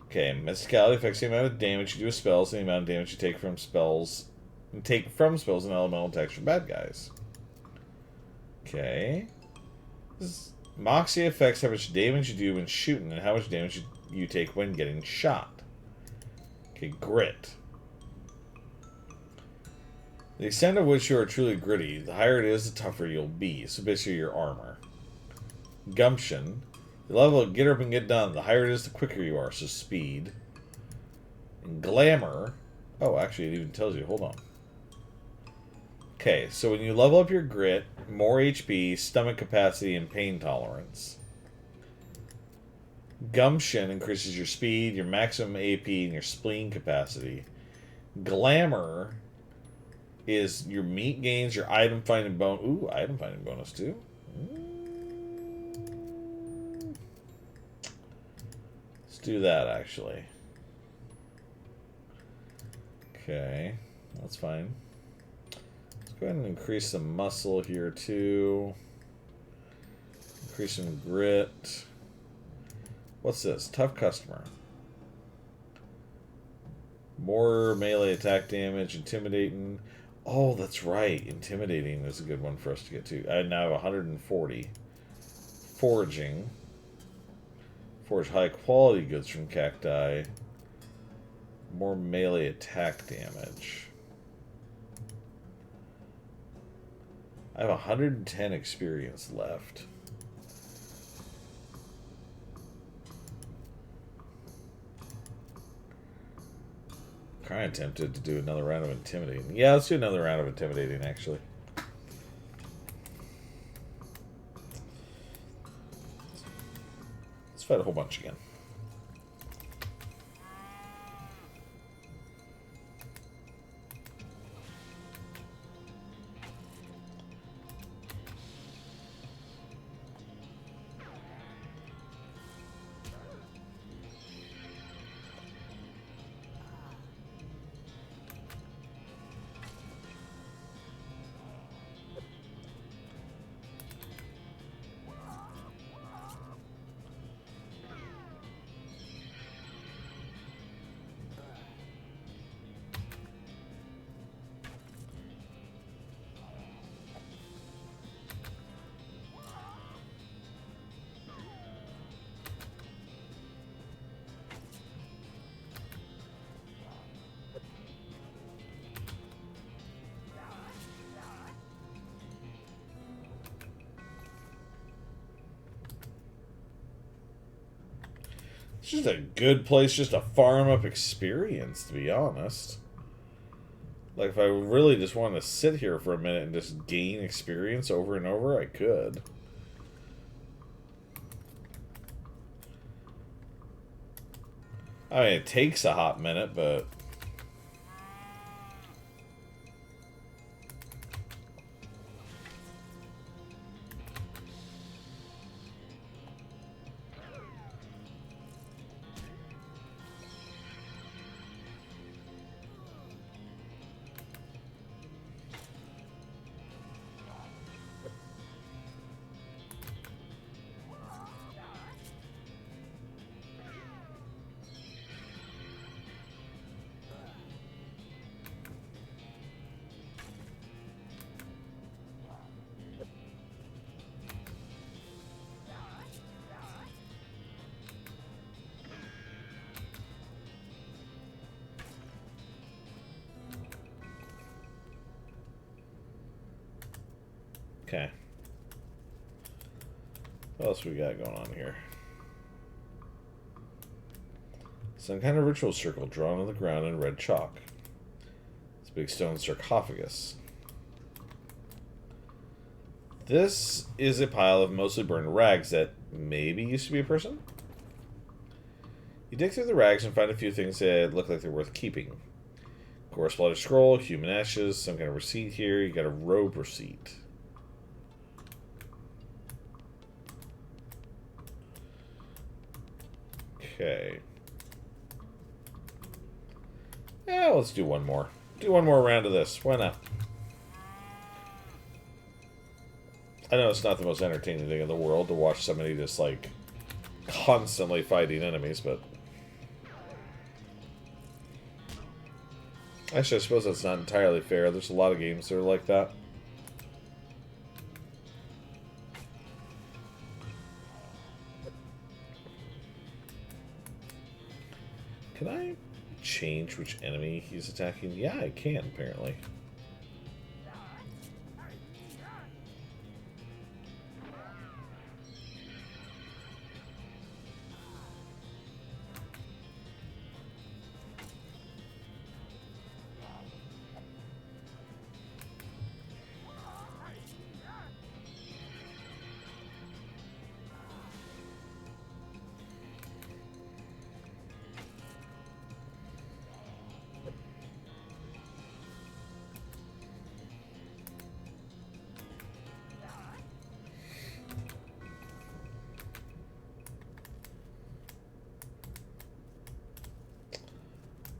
Okay, mysticality affects the amount of damage you do with spells and the amount of damage you take from spells. And elemental attacks from bad guys. Okay. Moxie affects how much damage you do when shooting and how much damage you take when getting shot. Okay, grit. The extent of which you are truly gritty, the higher it is, the tougher you'll be. So basically your armor. Gumption. The level of get up and get done, the higher it is, the quicker you are. So speed. And glamour. Oh, actually, it even tells you. Hold on. Okay, so when you level up your grit, more HP, stomach capacity, and pain tolerance. Gumption increases your speed, your maximum AP, and your spleen capacity. Glamour is your meat gains, your item finding bonus. Ooh, item finding bonus too. Let's do that actually. Okay, that's fine. Let's go ahead and increase some muscle here too. Increase some grit. What's this? Tough customer. More melee attack damage, intimidating. Oh, that's right. Intimidating is a good one for us to get to. I now have 140. Foraging. Forge high quality goods from cacti. More melee attack damage. I have 110 experience left. Kind of tempted to do another round of intimidating. Yeah, let's do another round of intimidating, actually. Let's fight a whole bunch again. It's just a good place just to farm up experience, to be honest. Like, if I really just wanted to sit here for a minute and just gain experience over and over, I could. I mean, it takes a hot minute, but... Okay. What else we got going on here? Some kind of ritual circle drawn on the ground in red chalk. It's a big stone sarcophagus. This is a pile of mostly burned rags that maybe used to be a person. You dig through the rags and find a few things that look like they're worth keeping. Gore splattered scroll, human ashes, some kind of receipt here. You got a robe receipt. Okay. Yeah, let's do one more. Do one more round of this. Why not? I know it's not the most entertaining thing in the world to watch somebody just, like, constantly fighting enemies, but... Actually, I suppose that's not entirely fair. There's a lot of games that are like that. Can I change which enemy he's attacking? Yeah, I can, apparently.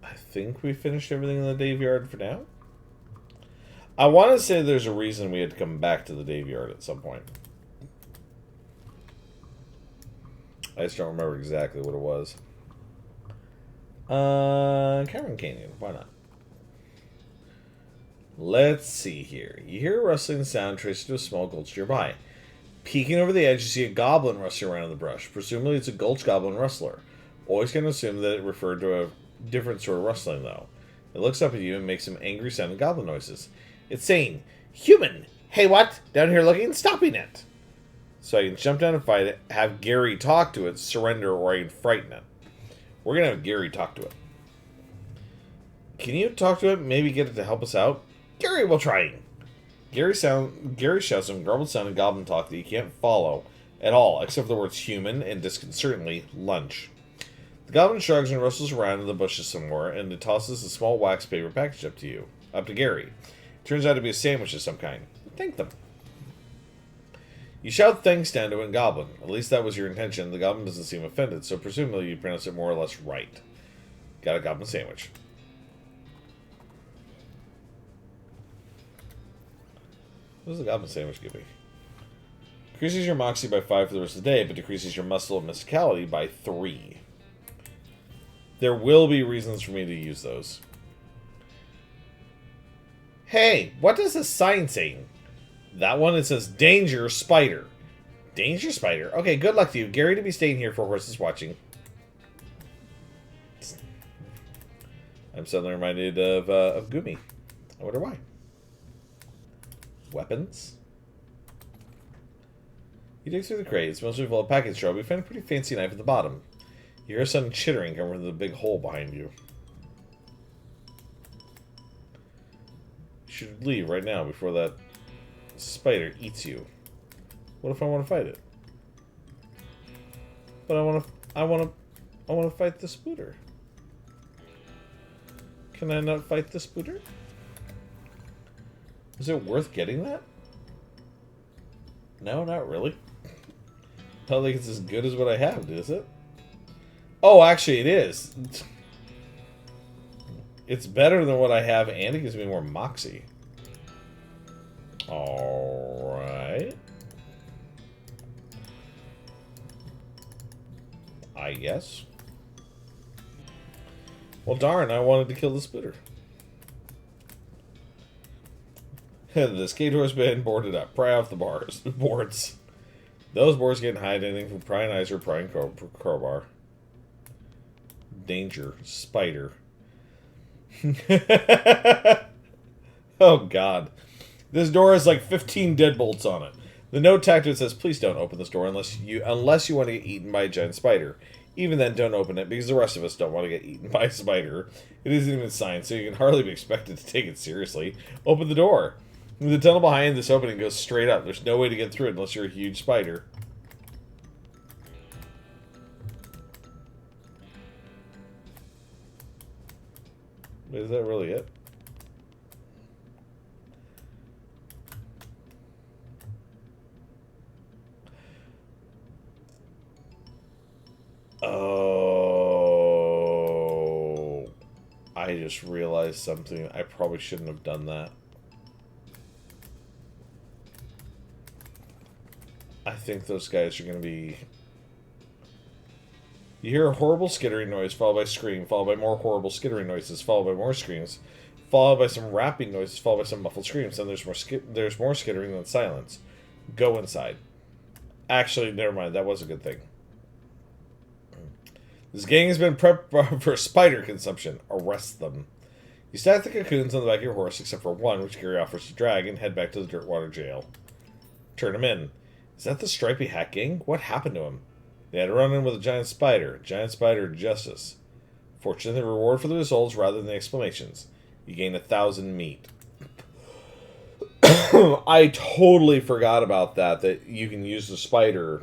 I think we finished everything in the Dave Yard for now. I want to say there's a reason we had to come back to the Dave Yard at some point. I just don't remember exactly what it was. Cameron Canyon, why not? Let's see here. You hear a rustling sound traced to a small gulch nearby. Peeking over the edge, you see a goblin rustling around in the brush. Presumably it's a gulch goblin rustler. Always can assume that it referred to a different sort of rustling, though. It looks up at you and makes some angry sounding goblin noises. It's saying, "Human! Hey, what? Down here looking? Stopping it!" So I can jump down and fight it, have Gary talk to it, surrender, or I can frighten it. We're going to have Gary talk to it. Can you talk to it, maybe get it to help us out? Gary will try. Gary shouts some garbled sounding goblin talk that you can't follow at all, except for the words human and disconcertingly, lunch. The goblin shrugs and rustles around in the bushes somewhere, and it tosses a small wax paper package up to Gary. It turns out to be a sandwich of some kind. Thank them. You shout thanks down to it in Goblin. At least that was your intention. The Goblin doesn't seem offended, so presumably you pronounce it more or less right. Got a Goblin sandwich. What does the Goblin sandwich give me? Increases your moxie by 5 for the rest of the day, but decreases your muscle and mysticality by 3. There will be reasons for me to use those. Hey, what does this sign say? That one, it says, Danger Spider. Danger Spider? Okay, good luck to you. Gary to be staying here for horses watching. I'm suddenly reminded of Gumi. I wonder why. Weapons? You dig through the crate. It's mostly full of package straw, but you find a pretty fancy knife at the bottom. You hear a sudden chittering coming from the big hole behind you. You should leave right now before that spider eats you. What if I want to fight it? But I want to fight the spooter. Can I not fight the spooter? Is it worth getting that? No, not really. I don't think it's as good as what I have, is it? Oh, actually it is. It's better than what I have, and it gives me more moxie. Alright. I guess. Well, darn, I wanted to kill the spooter. The skate horse been boarded up. Pry off the boards. Those boards can't hide anything from prying eyes or prying crowbar. Danger. Spider. Oh, God. This door has like 15 deadbolts on it. The note tacked to it says, please don't open this door unless you want to get eaten by a giant spider. Even then, don't open it, because the rest of us don't want to get eaten by a spider. It isn't even science, so you can hardly be expected to take it seriously. Open the door. The tunnel behind this opening goes straight up. There's no way to get through it unless you're a huge spider. Is that really it? Oh, I just realized something. I probably shouldn't have done that. think those guys are going to be... You hear a horrible skittering noise, followed by a scream, followed by more horrible skittering noises, followed by more screams, followed by some rapping noises, followed by some muffled screams. Then there's more skittering than silence. Go inside. Actually, never mind. That was a good thing. This gang has been prepped for spider consumption. Arrest them. You stack the cocoons on the back of your horse, except for one, which Gary offers to drag, and head back to the Dirtwater jail. Turn him in. Is that the Stripy Hat Gang? What happened to him? They had a run-in with a giant spider. Giant spider justice. Fortunately, the reward for the results rather than the explanations. You gain 1,000 meat. I totally forgot about that you can use the spider.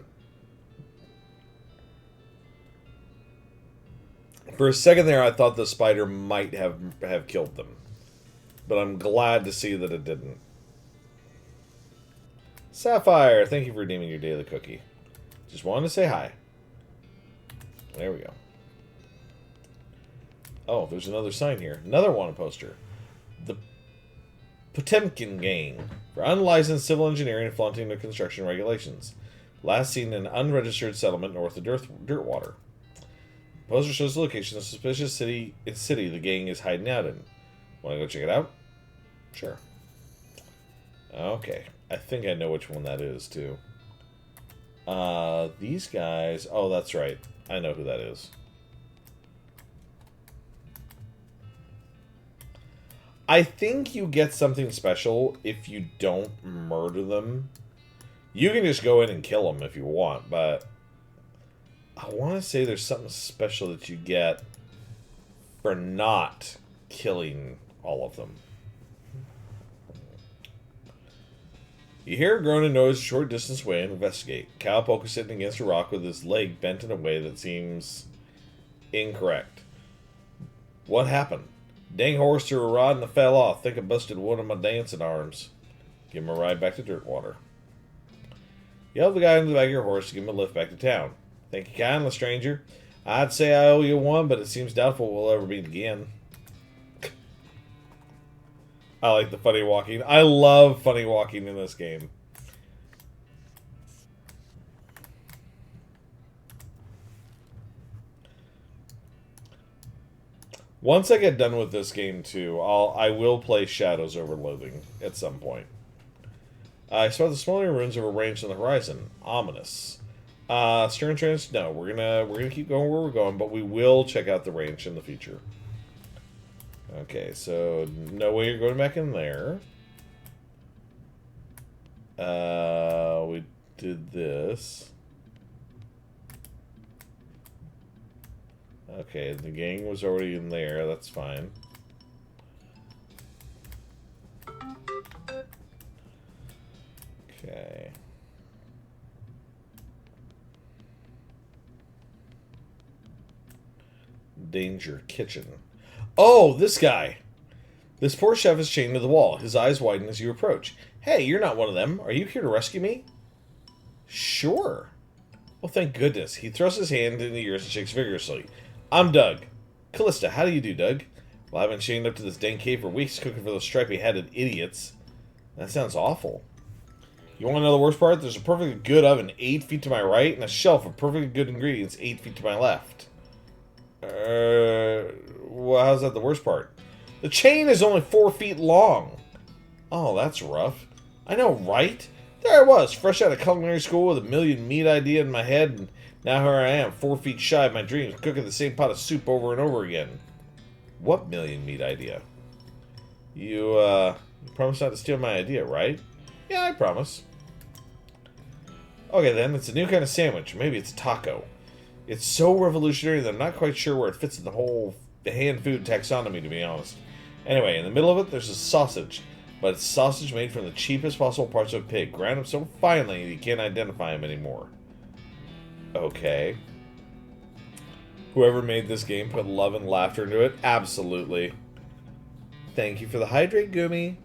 For a second there, I thought the spider might have killed them. But I'm glad to see that it didn't. Sapphire, thank you for redeeming your daily cookie. Just wanted to say hi. There we go. Oh, there's another sign here. Another wanted poster. The Potemkin Gang. For unlicensed civil engineering and flaunting the construction regulations. Last seen in an unregistered settlement north of Dirtwater. The poster shows the location of a suspicious city the gang is hiding out in. Want to go check it out? Sure. Okay. I think I know which one that is, too. These guys... Oh, that's right. I know who that is. I think you get something special if you don't murder them. You can just go in and kill them if you want, but... I want to say there's something special that you get for not killing all of them. You hear a groaning noise a short distance away and investigate. Cowpoke is sitting against a rock with his leg bent in a way that seems incorrect. What happened? Dang horse threw a rod and it fell off. Think I busted one of my dancing arms. Give him a ride back to Dirtwater. You help the guy in the back of your horse to give him a lift back to town. Thank you kindly, stranger. I'd say I owe you one, but it seems doubtful we'll ever meet again. I like the funny walking. I love funny walking in this game. Once I get done with this game too, I will play Shadows over Loathing at some point. I saw the smaller ruins of a range on the horizon. Ominous. Stern Trans, no, we're gonna keep going where we're going, but we will check out the range in the future. Okay, so no way you're going back in there. We did this. Okay, the gang was already in there, that's fine. Okay. Danger Kitchen. Oh, this guy. This poor chef is chained to the wall. His eyes widen as you approach. Hey, you're not one of them. Are you here to rescue me? Sure. Well, thank goodness. He thrusts his hand in the ears and shakes vigorously. I'm Doug. Callista, how do you do, Doug? Well, I've been chained up to this dang cave for weeks cooking for those stripy-headed idiots. That sounds awful. You want to know the worst part? There's a perfectly good oven 8 feet to my right and a shelf of perfectly good ingredients 8 feet to my left. Well, how's that the worst part? The chain is only 4 feet long. Oh, that's rough. I know, right? There I was, fresh out of culinary school with a million meat idea in my head, and now here I am, 4 feet shy of my dreams, cooking the same pot of soup over and over again. What million meat idea? You promise not to steal my idea, right? Yeah, I promise. Okay then, it's a new kind of sandwich. Maybe it's a taco. It's so revolutionary that I'm not quite sure where it fits in the whole hand food taxonomy, to be honest. Anyway, in the middle of it, there's a sausage. But it's sausage made from the cheapest possible parts of a pig, ground up so finely that you can't identify them anymore. Okay. Whoever made this game put love and laughter into it? Absolutely. Thank you for the hydrate, Gumi.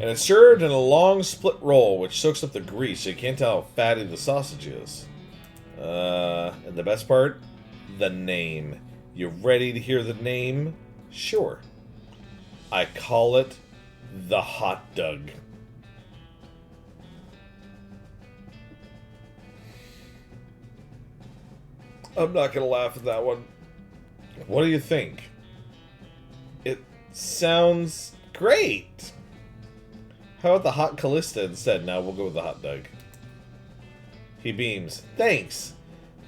And it's served in a long split roll, which soaks up the grease, so you can't tell how fatty the sausage is. And the best part? The name. You ready to hear the name? Sure. I call it the hot dog. I'm not gonna laugh at that one. What do you think? It sounds great. How about the hot Callista instead? Now we'll go with the hot dog. He beams. Thanks.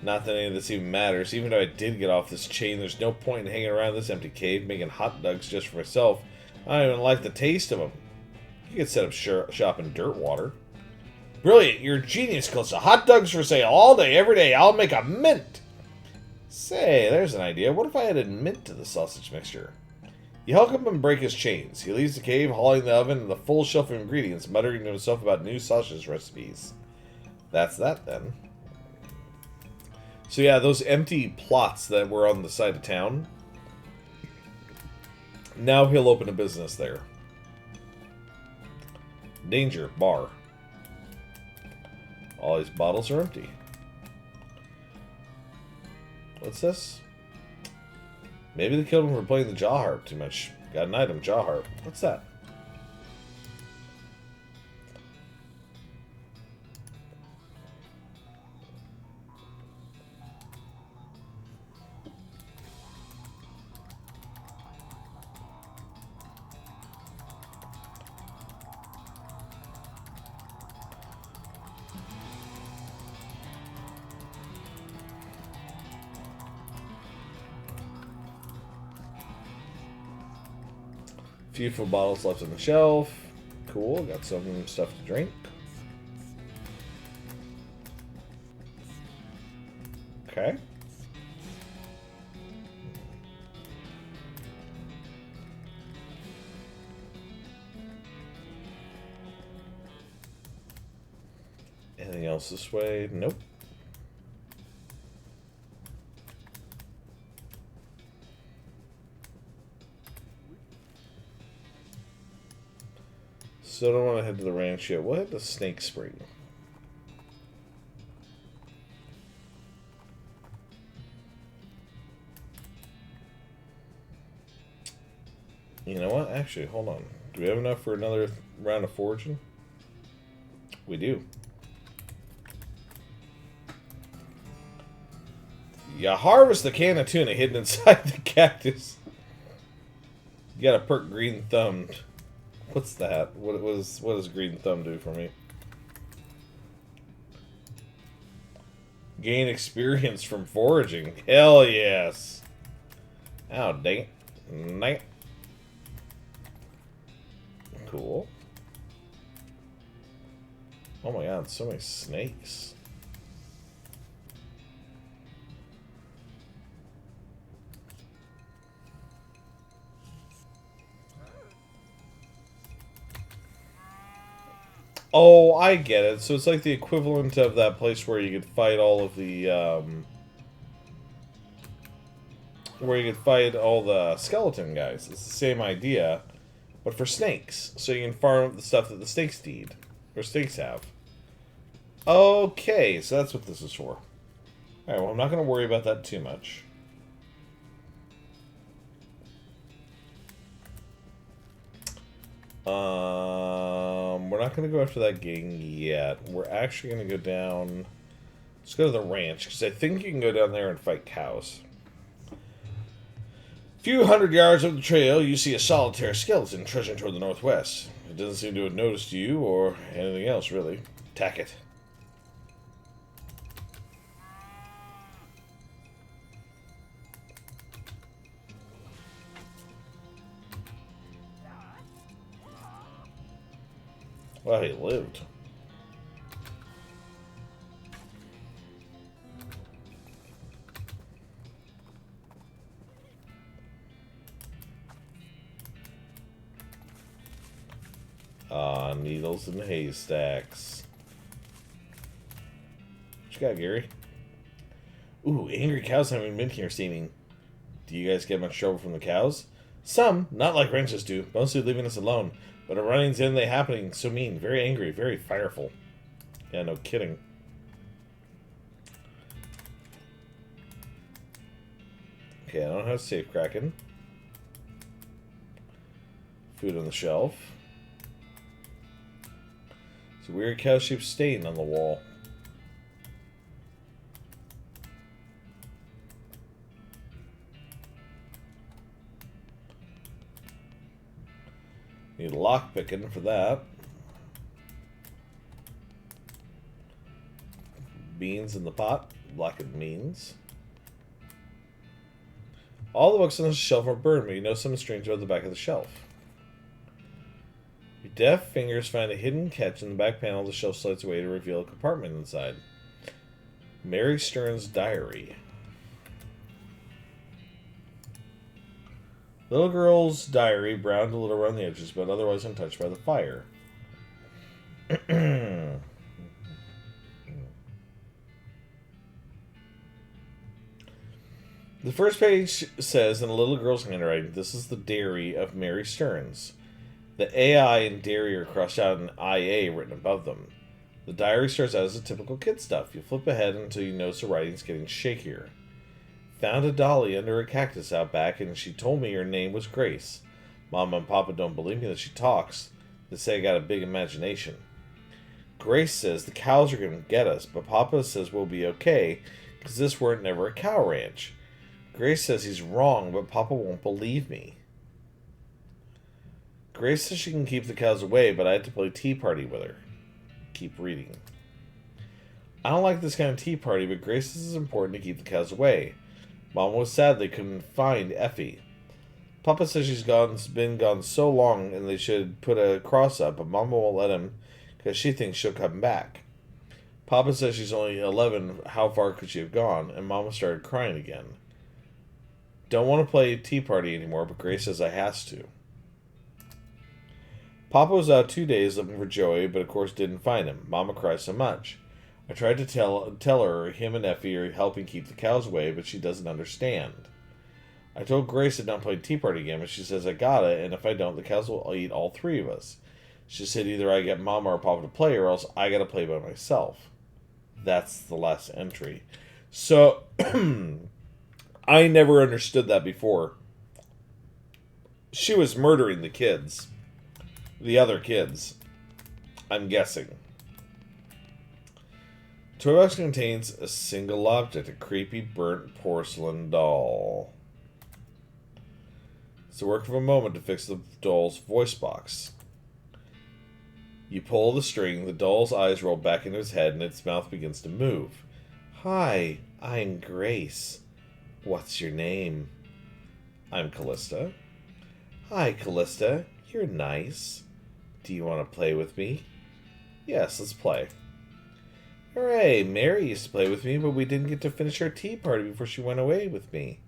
Not that any of this even matters. Even though I did get off this chain, there's no point in hanging around this empty cave making hot dogs just for myself. I don't even like the taste of them. You could set up shop in Dirtwater. Brilliant. You're a genius, Callista. Hot dogs for sale all day, every day. I'll make a mint. Say, there's an idea. What if I added mint to the sausage mixture? You help him and break his chains. He leaves the cave, hauling the oven and the full shelf of ingredients, muttering to himself about new sausage recipes. That's that, then. So yeah, those empty plots that were on the side of town, now he'll open a business there. Danger, bar. All these bottles are empty. What's this? Maybe they killed him for playing the jaw harp too much. Got an item, jaw harp. What's that? Few full bottles left on the shelf. Cool, got some stuff to drink. Okay. Anything else this way? Nope. So I don't want to head to the ranch yet. We'll head to Snake Spring. You know what? Actually, hold on. Do we have enough for another round of foraging? We do. You harvest the can of tuna hidden inside the cactus. You got a perk green thumbed. What's that? What does green thumb do for me? Gain experience from foraging. Hell yes. Oh, dang it. Cool. Oh my god, so many snakes. Oh, I get it. So it's like the equivalent of that place where you could fight all of the, where you could fight all the skeleton guys. It's the same idea, but for snakes. So you can farm the stuff that the snakes need, or snakes have. Okay, so that's what this is for. Alright, well, I'm not going to worry about that too much. We're not going to go after that gang yet. We're actually going to go down... Let's go to the ranch, because I think you can go down there and fight cows. A few hundred yards up the trail, you see a solitary skeleton trudging toward the northwest. It doesn't seem to have noticed you, or anything else, really. Attack it. Well, he lived. Ah, needles and haystacks. What you got, Gary? Ooh, angry cows haven't been here seeming. Do you guys get much trouble from the cows? Some, not like ranchers do, mostly leaving us alone. But a runnings in they happening, so mean, very angry, very fireful. Yeah, no kidding. Okay, I don't know how to save Kraken. Food on the shelf. It's a weird cow-shaped stain on the wall. Need lock picking for that. Beans in the pot. Blackened beans. All the books on the shelf are burned, but you know something strange about the back of the shelf. Your deft fingers find a hidden catch in the back panel. The shelf slides away to reveal a compartment inside. Mary Stern's diary. Little girl's diary, browned a little around the edges, but otherwise untouched by the fire. The first page says in a little girl's handwriting, "This is the diary of Mary Stearns." The AI and diary are crossed out and IA written above them. The diary starts out as a typical kid stuff. You flip ahead until you notice the writing's getting shakier. Found a dolly under a cactus out back, and she told me her name was Grace. Mama and Papa don't believe me that she talks. They say I got a big imagination. Grace says the cows are going to get us, but Papa says we'll be okay, because this weren't never a cow ranch. Grace says he's wrong, but Papa won't believe me. Grace says she can keep the cows away, but I had to play tea party with her. Keep reading. I don't like this kind of tea party, but Grace says it's important to keep the cows away. Mom was sad they couldn't find Effie. Papa says been gone so long and they should put a cross up, but Mama won't let him because she thinks she'll come back. Papa says she's only 11, how far could she have gone? And Mama started crying again. Don't want to play tea party anymore, but Grace says I has to. Papa was out 2 days looking for Joey, but of course didn't find him. Mama cries so much. I tried to tell her him and Effie are helping keep the cows away, but she doesn't understand. I told Grace to not play tea party again, but she says I gotta, and if I don't, the cows will eat all three of us. She said either I get Mama or Papa to play, or else I gotta play by myself. That's the last entry. So, I never understood that before. She was murdering the kids. The other kids. I'm guessing. Toy box contains a single object, a creepy burnt porcelain doll. It's the work of a moment to fix the doll's voice box. You pull the string, the doll's eyes roll back into his head, and its mouth begins to move. Hi, I'm Grace. What's your name? I'm Callista. Hi, Callista. You're nice. Do you want to play with me? Yes, let's play. Hooray, Mary used to play with me, but we didn't get to finish our tea party before she went away with me.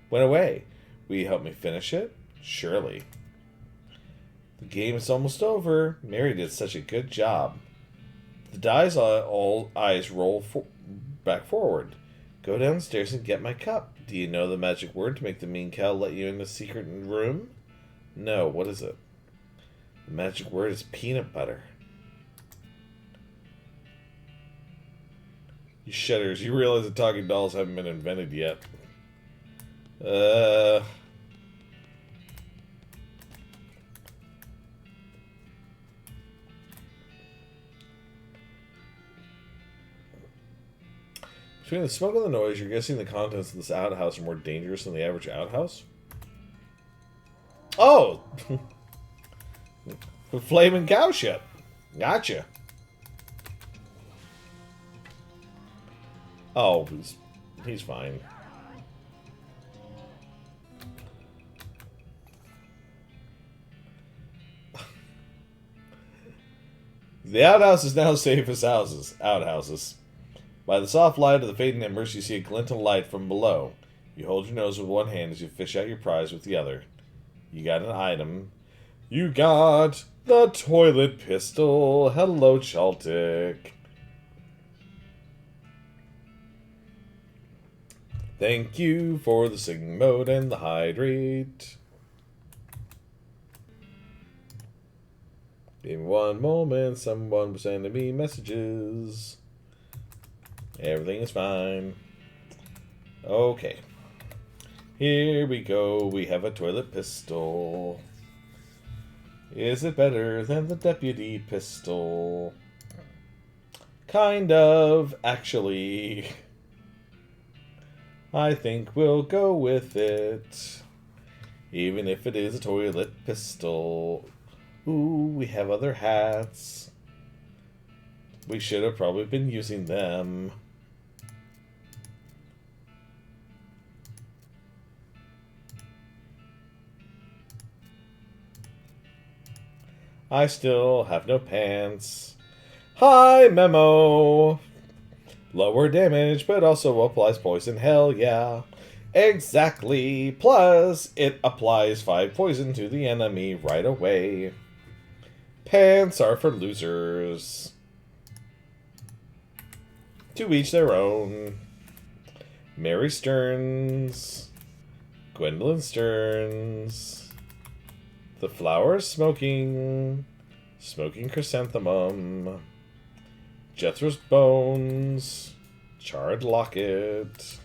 Went away. Will you help me finish it? Surely. The game is almost over. Mary did such a good job. The die's all eyes roll back forward. Go downstairs and get my cup. Do you know the magic word to make the mean cow let you in the secret room? No, what is it? The magic word is peanut butter. You shudders. You realize that talking dolls haven't been invented yet. Between the smoke and the noise, you're guessing the contents of this outhouse are more dangerous than the average outhouse? Oh! Flaming cow shit. Gotcha. Oh, he's fine. The outhouse is now safe as outhouses. By the soft light of the fading embers, you see a glint of light from below. You hold your nose with one hand as you fish out your prize with the other. You got an item. You got the toilet pistol. Hello, Chaltic. Thank you for the singing mode and the hydrate. Give me one moment, someone was sending me messages. Everything is fine. Okay. Here we go, we have a toilet pistol. Is it better than the deputy pistol? Kind of, actually. I think we'll go with it. Even if it is a toilet pistol. Ooh, we have other hats. We should have probably been using them. I still have no pants. Hi, Memo! Lower damage, but also applies poison. Hell yeah. Exactly. Plus, it applies 5 poison to the enemy right away. Pants are for losers. To each their own. Mary Stearns. Gwendolyn Stearns. The flowers smoking. Smoking chrysanthemum. Jethro's bones. Charred locket.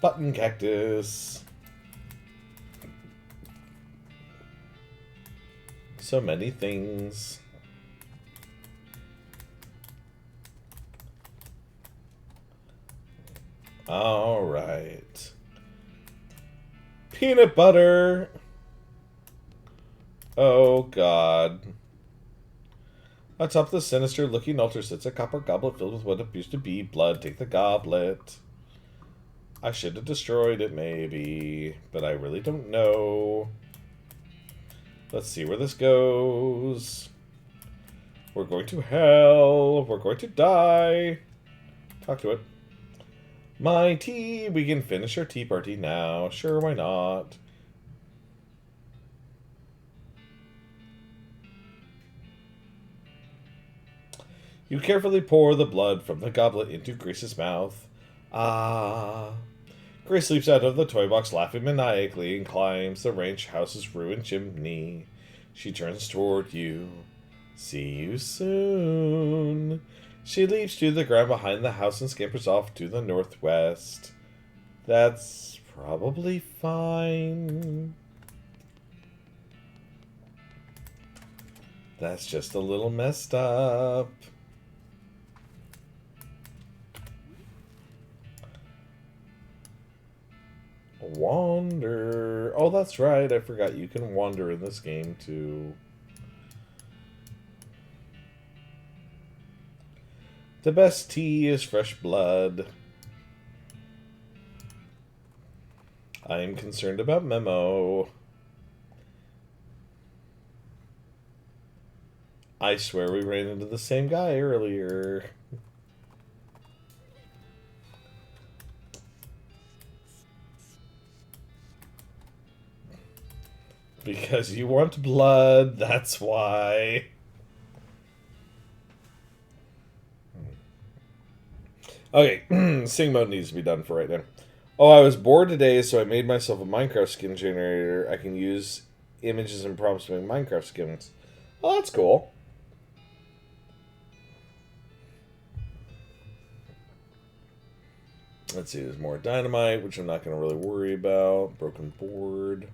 Button cactus. So many things. All right. Peanut butter. Oh, God. Atop the sinister-looking altar sits a copper goblet filled with what appears to be blood. Take the goblet. I should have destroyed it, maybe. But I really don't know. Let's see where this goes. We're going to hell. We're going to die. Talk to it. My tea. We can finish our tea party now. Sure, why not? You carefully pour the blood from the goblet into Grace's mouth. Ah. Grace leaps out of the toy box laughing maniacally and climbs the ranch house's ruined chimney. She turns toward you. See you soon. She leaps to the ground behind the house and scampers off to the northwest. That's probably fine. That's just a little messed up. Wander. Oh, that's right. I forgot you can wander in this game too. The best tea is fresh blood. I am concerned about Memo. I swear we ran into the same guy earlier. Because you want blood, that's why. Okay, sing mode needs to be done for right now. Oh, I was bored today, so I made myself a Minecraft skin generator. I can use images and prompts to make Minecraft skins. Oh, that's cool. Let's see, there's more dynamite, which I'm not going to really worry about. Broken board.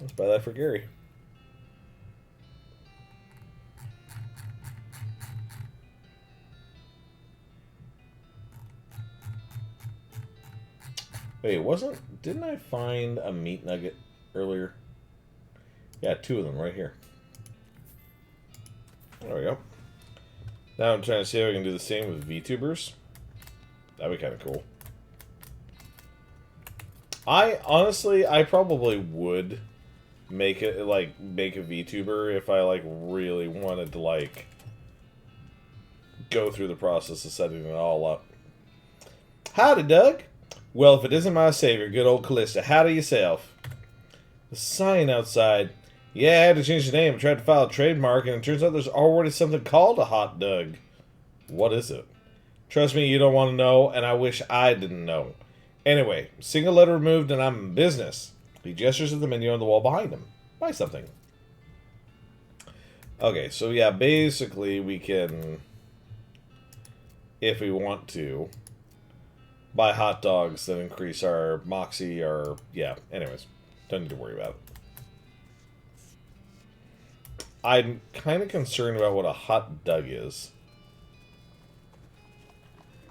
Let's buy that for Gary. Wait, didn't I find a meat nugget earlier? Yeah, 2 of them right here. There we go. Now I'm trying to see if I can do the same with VTubers. That'd be kind of cool. I probably would make a VTuber if I really wanted to go through the process of setting it all up. Howdy, Doug. Well, if it isn't my savior, good old Callista, howdy yourself. The sign outside. Yeah, I had to change the name. I tried to file a trademark, and it turns out there's already something called a hot Doug. What is it? Trust me, you don't want to know, and I wish I didn't know. Anyway, single letter removed, and I'm in business. He gestures at the menu on the wall behind him. Buy something. Okay, so yeah, basically we can, if we want to, buy hot dogs that increase our moxie, or yeah. Anyways, don't need to worry about it. I'm kind of concerned about what a hot dog is.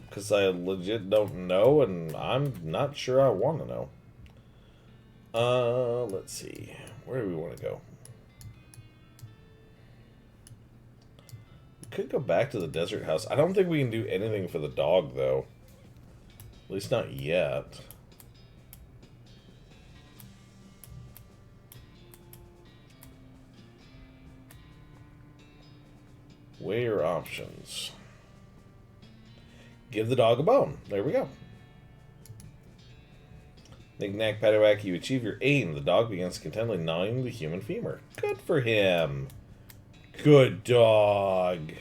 Because I legit don't know, and I'm not sure I want to know. Let's see. Where do we want to go? We could go back to the desert house. I don't think we can do anything for the dog, though. At least not yet. Weigh your options. Give the dog a bone. There we go. Knick-knack, paddywhack, you achieve your aim. The dog begins contentedly gnawing the human femur. Good for him. Good dog.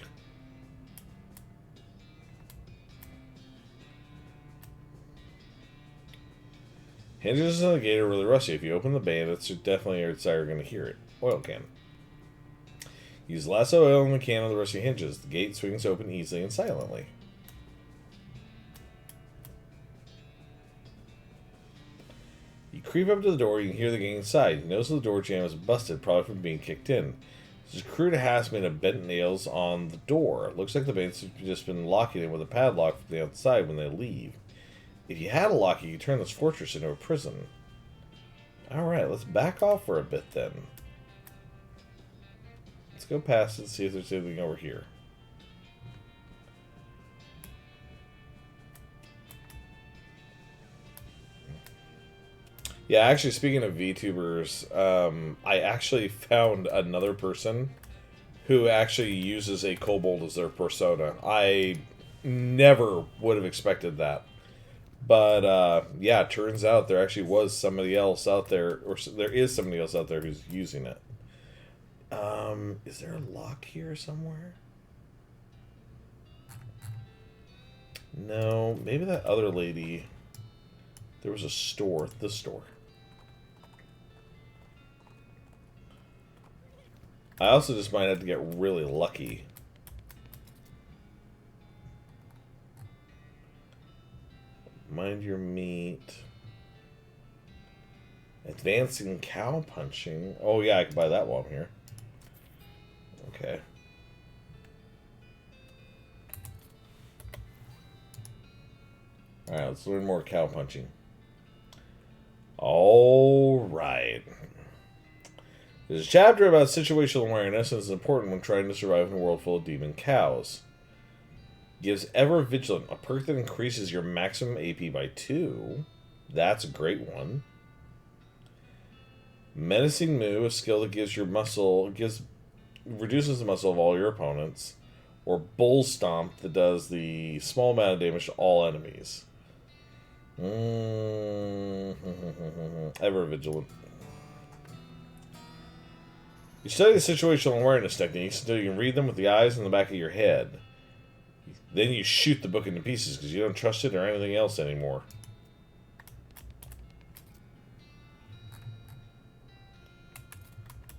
Hinges on the gate are really rusty. If you open the bandits, definitely are going to hear it. Oil can. Use lasso oil in the can on the rusty hinges. The gate swings open easily and silently. You creep up to the door, you can hear the gang inside. You notice the door jamb is busted, probably from being kicked in. There's a crude harassment of bent nails on the door. It looks like the bandits have just been locking it with a padlock from the outside when they leave. If you had a lock, you could turn this fortress into a prison. Alright, let's back off for a bit then. Let's go past it and see if there's anything over here. Yeah, actually, speaking of VTubers, I actually found another person who actually uses a kobold as their persona. I never would have expected that. But, yeah, it turns out there actually was somebody else out there, or there is somebody else out there who's using it. Is there a lock here somewhere? No, maybe that other lady. There was a store, the store. I also just might have to get really lucky. Mind your meat. Advancing cow punching. Oh yeah, I can buy that while I'm here. Okay. Alright, let's learn more cow punching. Alright. There's a chapter about situational awareness, and it's important when trying to survive in a world full of demon cows. Gives Ever Vigilant, a perk that increases your maximum AP by 2. That's a great one. Menacing Moo, a skill that gives your muscle, reduces the muscle of all your opponents. Or Bull Stomp, that does the small amount of damage to all enemies. Ever Vigilant. You study the situational awareness techniques until you can read them with the eyes in the back of your head. Then you shoot the book into pieces because you don't trust it or anything else anymore.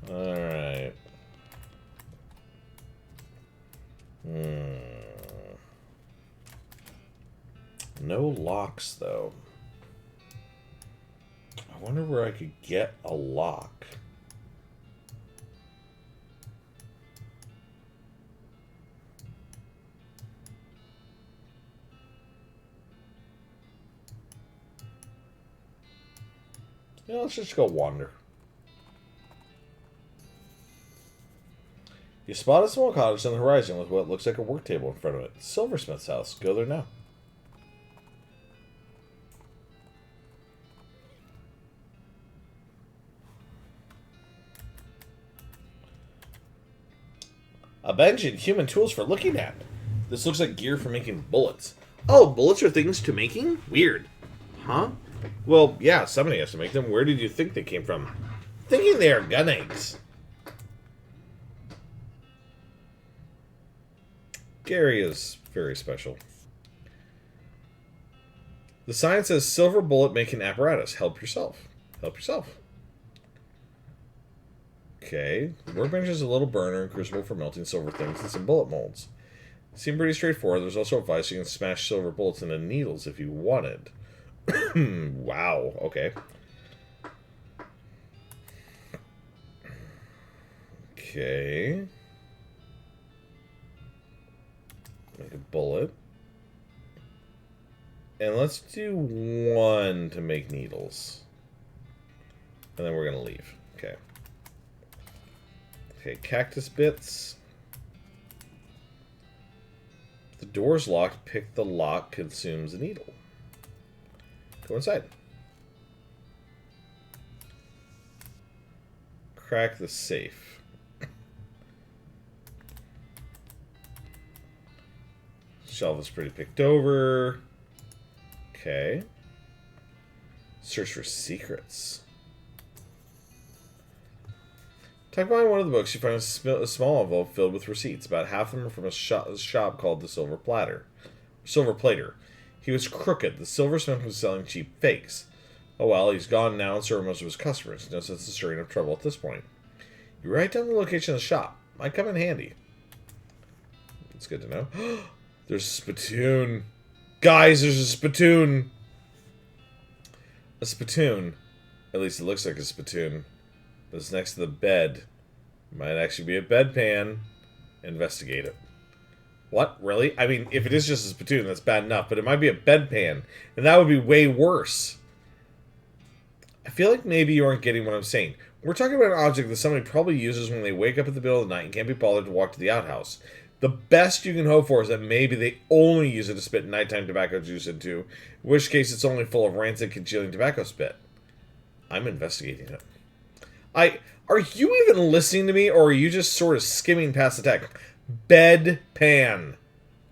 Alright. No locks, though. I wonder where I could get a lock. Yeah, let's just go wander. You spot a small cottage on the horizon with what looks like a work table in front of it. Silversmith's house. Go there now. A bench and human tools for looking at. This looks like gear for making bullets. Oh, bullets are things to making? Weird. Huh? Well, yeah, somebody has to make them. Where did you think they came from? Thinking they are gun eggs. Gary is very special. The sign says silver bullet making apparatus. Help yourself. Help yourself. Okay. Workbench is a little burner and crucible for melting silver things and some bullet molds. Seemed pretty straightforward. There's also advice you can smash silver bullets into needles if you wanted. Wow, okay. Okay. Make a bullet. And let's do one to make needles. And then we're going to leave. Okay. Okay, cactus bits. If the door's locked, pick the lock consumes a needle. Go inside. Crack the safe. Shelf is pretty picked over. Okay. Search for secrets. Tucked behind one of the books, you find a small envelope filled with receipts. About half of them are from a shop called the Silver Plater. He was crooked. The silversmith was selling cheap fakes. Oh well, he's gone now and so are most of his customers. No sense in stirring up trouble at this point. You write down the location of the shop. Might come in handy. It's good to know. There's a spittoon. Guys, there's a spittoon. A spittoon. At least it looks like a spittoon. But it's next to the bed. Might actually be a bedpan. Investigate it. What? Really? I mean, if it is just a spittoon, that's bad enough. But it might be a bedpan. And that would be way worse. I feel like maybe you aren't getting what I'm saying. We're talking about an object that somebody probably uses when they wake up in the middle of the night and can't be bothered to walk to the outhouse. The best you can hope for is that maybe they only use it to spit nighttime tobacco juice into, in which case it's only full of rancid congealing tobacco spit. I'm investigating it. Are you even listening to me, or are you just sort of skimming past the text? Bedpan.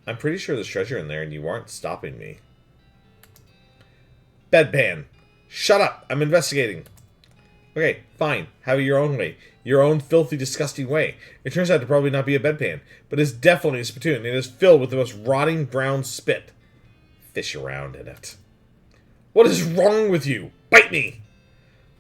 I'm pretty sure there's treasure in there, and you aren't stopping me. Bedpan. Shut up. I'm investigating. Okay, fine. Have it your own way. Your own filthy, disgusting way. It turns out to probably not be a bedpan, but it's definitely a spittoon. It is filled with the most rotting brown spit. Fish around in it. What is wrong with you? Bite me!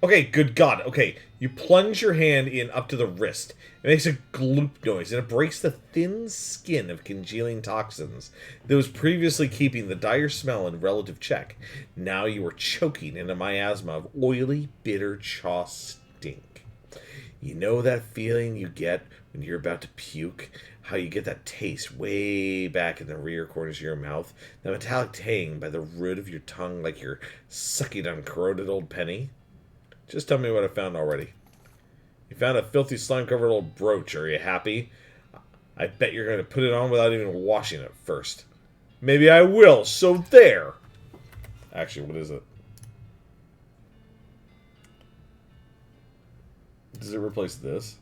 Okay, good God. Okay, you plunge your hand in up to the wrist. It makes a gloop noise, and it breaks the thin skin of congealing toxins that was previously keeping the dire smell in relative check. Now you are choking in a miasma of oily, bitter chaw stink. You know that feeling you get when you're about to puke? How you get that taste way back in the rear corners of your mouth? That metallic tang by the root of your tongue like you're sucking on corroded old penny? Just tell me what I found already. You found a filthy slime-covered old brooch. Are you happy? I bet you're going to put it on without even washing it first. Maybe I will, so there! Actually, what is it? Does it replace this?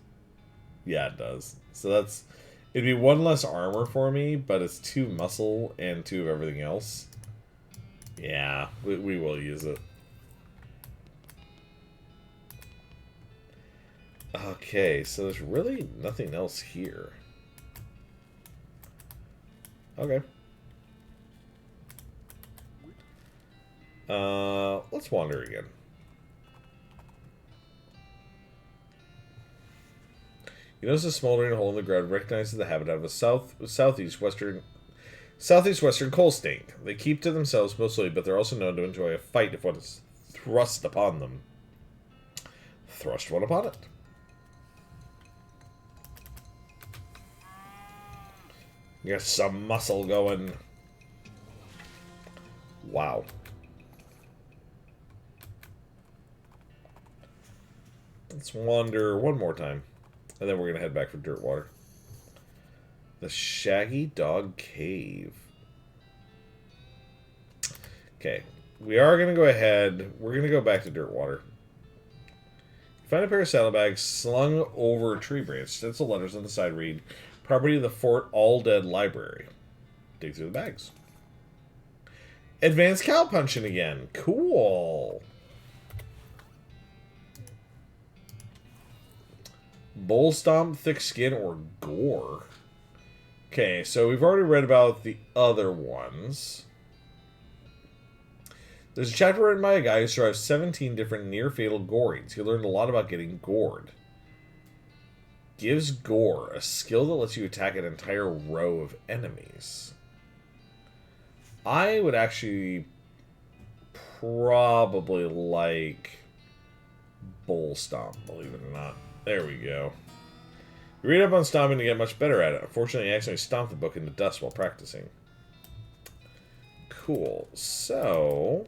Yeah, it does. So that's... It'd be one less armor for me, but it's 2 muscle and 2 of everything else. Yeah, we will use it. Okay, so there's really nothing else here. Okay. Let's wander again. You notice a smoldering hole in the ground recognizes the habitat of a southeast western coal stink. They keep to themselves mostly, but they're also known to enjoy a fight if one is thrust upon them. Thrust one upon it. Get some muscle going. Wow. Let's wander one more time. And then we're going to head back for Dirtwater. The Shaggy Dog Cave. Okay. We are going to go ahead. We're going to go back to Dirtwater. Find a pair of saddlebags slung over a tree branch. Stencil letters on the side read, "Property of the Fort All Dead Library." Dig through the bags. Advanced cow punching again. Cool. Bull stomp, thick skin, or gore. Okay, so we've already read about the other ones. There's a chapter written by a guy who survived 17 different near-fatal gorings. He learned a lot about getting gored. Gives Gore, a skill that lets you attack an entire row of enemies. I would actually probably like Bull Stomp, believe it or not. There we go. You read up on stomping to get much better at it. Unfortunately, I accidentally stomped the book into dust while practicing. Cool. So,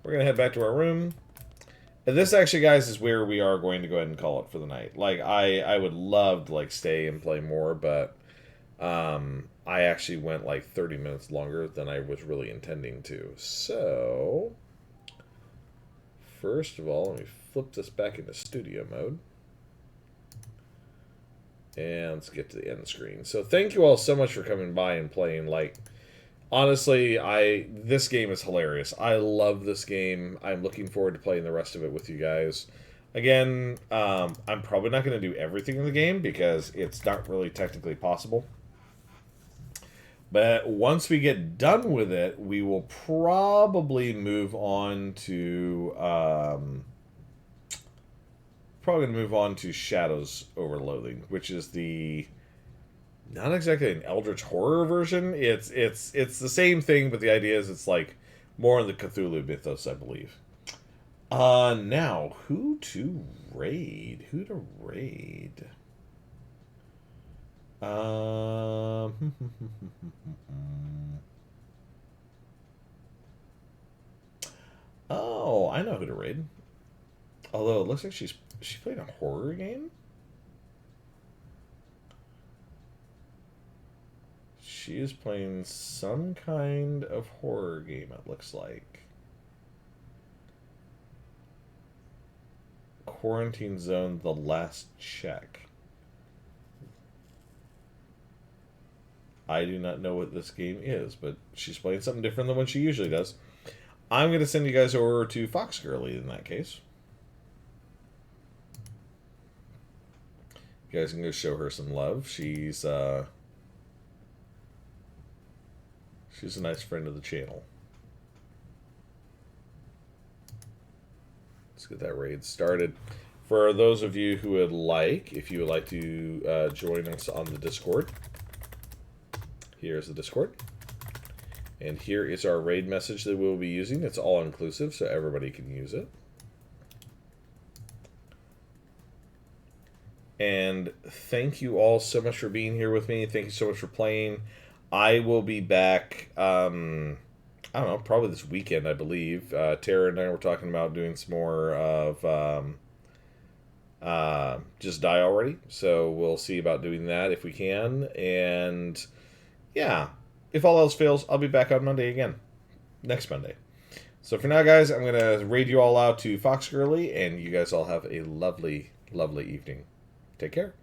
we're going to head back to our room. And this actually, guys, is where we are going to go ahead and call it for the night. Like, I would love to, like, stay and play more, but I actually went, like, 30 minutes longer than I was really intending to. So, first of all, let me flip this back into studio mode. And let's get to the end screen. So, thank you all so much for coming by and playing, like... Honestly, this game is hilarious. I love this game. I'm looking forward to playing the rest of it with you guys. Again, I'm probably not going to do everything in the game because it's not really technically possible. But once we get done with it, we will probably move on to Shadows over Loathing, which is the not exactly an Eldritch horror version. It's the same thing, but the idea is it's like more in the Cthulhu mythos, I believe. Now, who to raid? Oh, I know who to raid. Although it looks like she played a horror game. She is playing some kind of horror game, it looks like. Quarantine Zone, The Last Check. I do not know what this game is, but she's playing something different than what she usually does. I'm going to send you guys over to Fox Girly in that case. You guys can go show her some love. She's a nice friend of the channel. Let's get that raid started. For those of you who would like, if you would like to join us on the Discord, here's the Discord. And here is our raid message that we'll be using. It's all inclusive, so everybody can use it. And thank you all so much for being here with me. Thank you so much for playing. I will be back, I don't know, probably this weekend, I believe. Tara and I were talking about doing some more of Just Die Already. So we'll see about doing that if we can. And yeah, if all else fails, I'll be back on Monday again. Next Monday. So for now, guys, I'm going to raid you all out to Fox Girly. And you guys all have a lovely, lovely evening. Take care.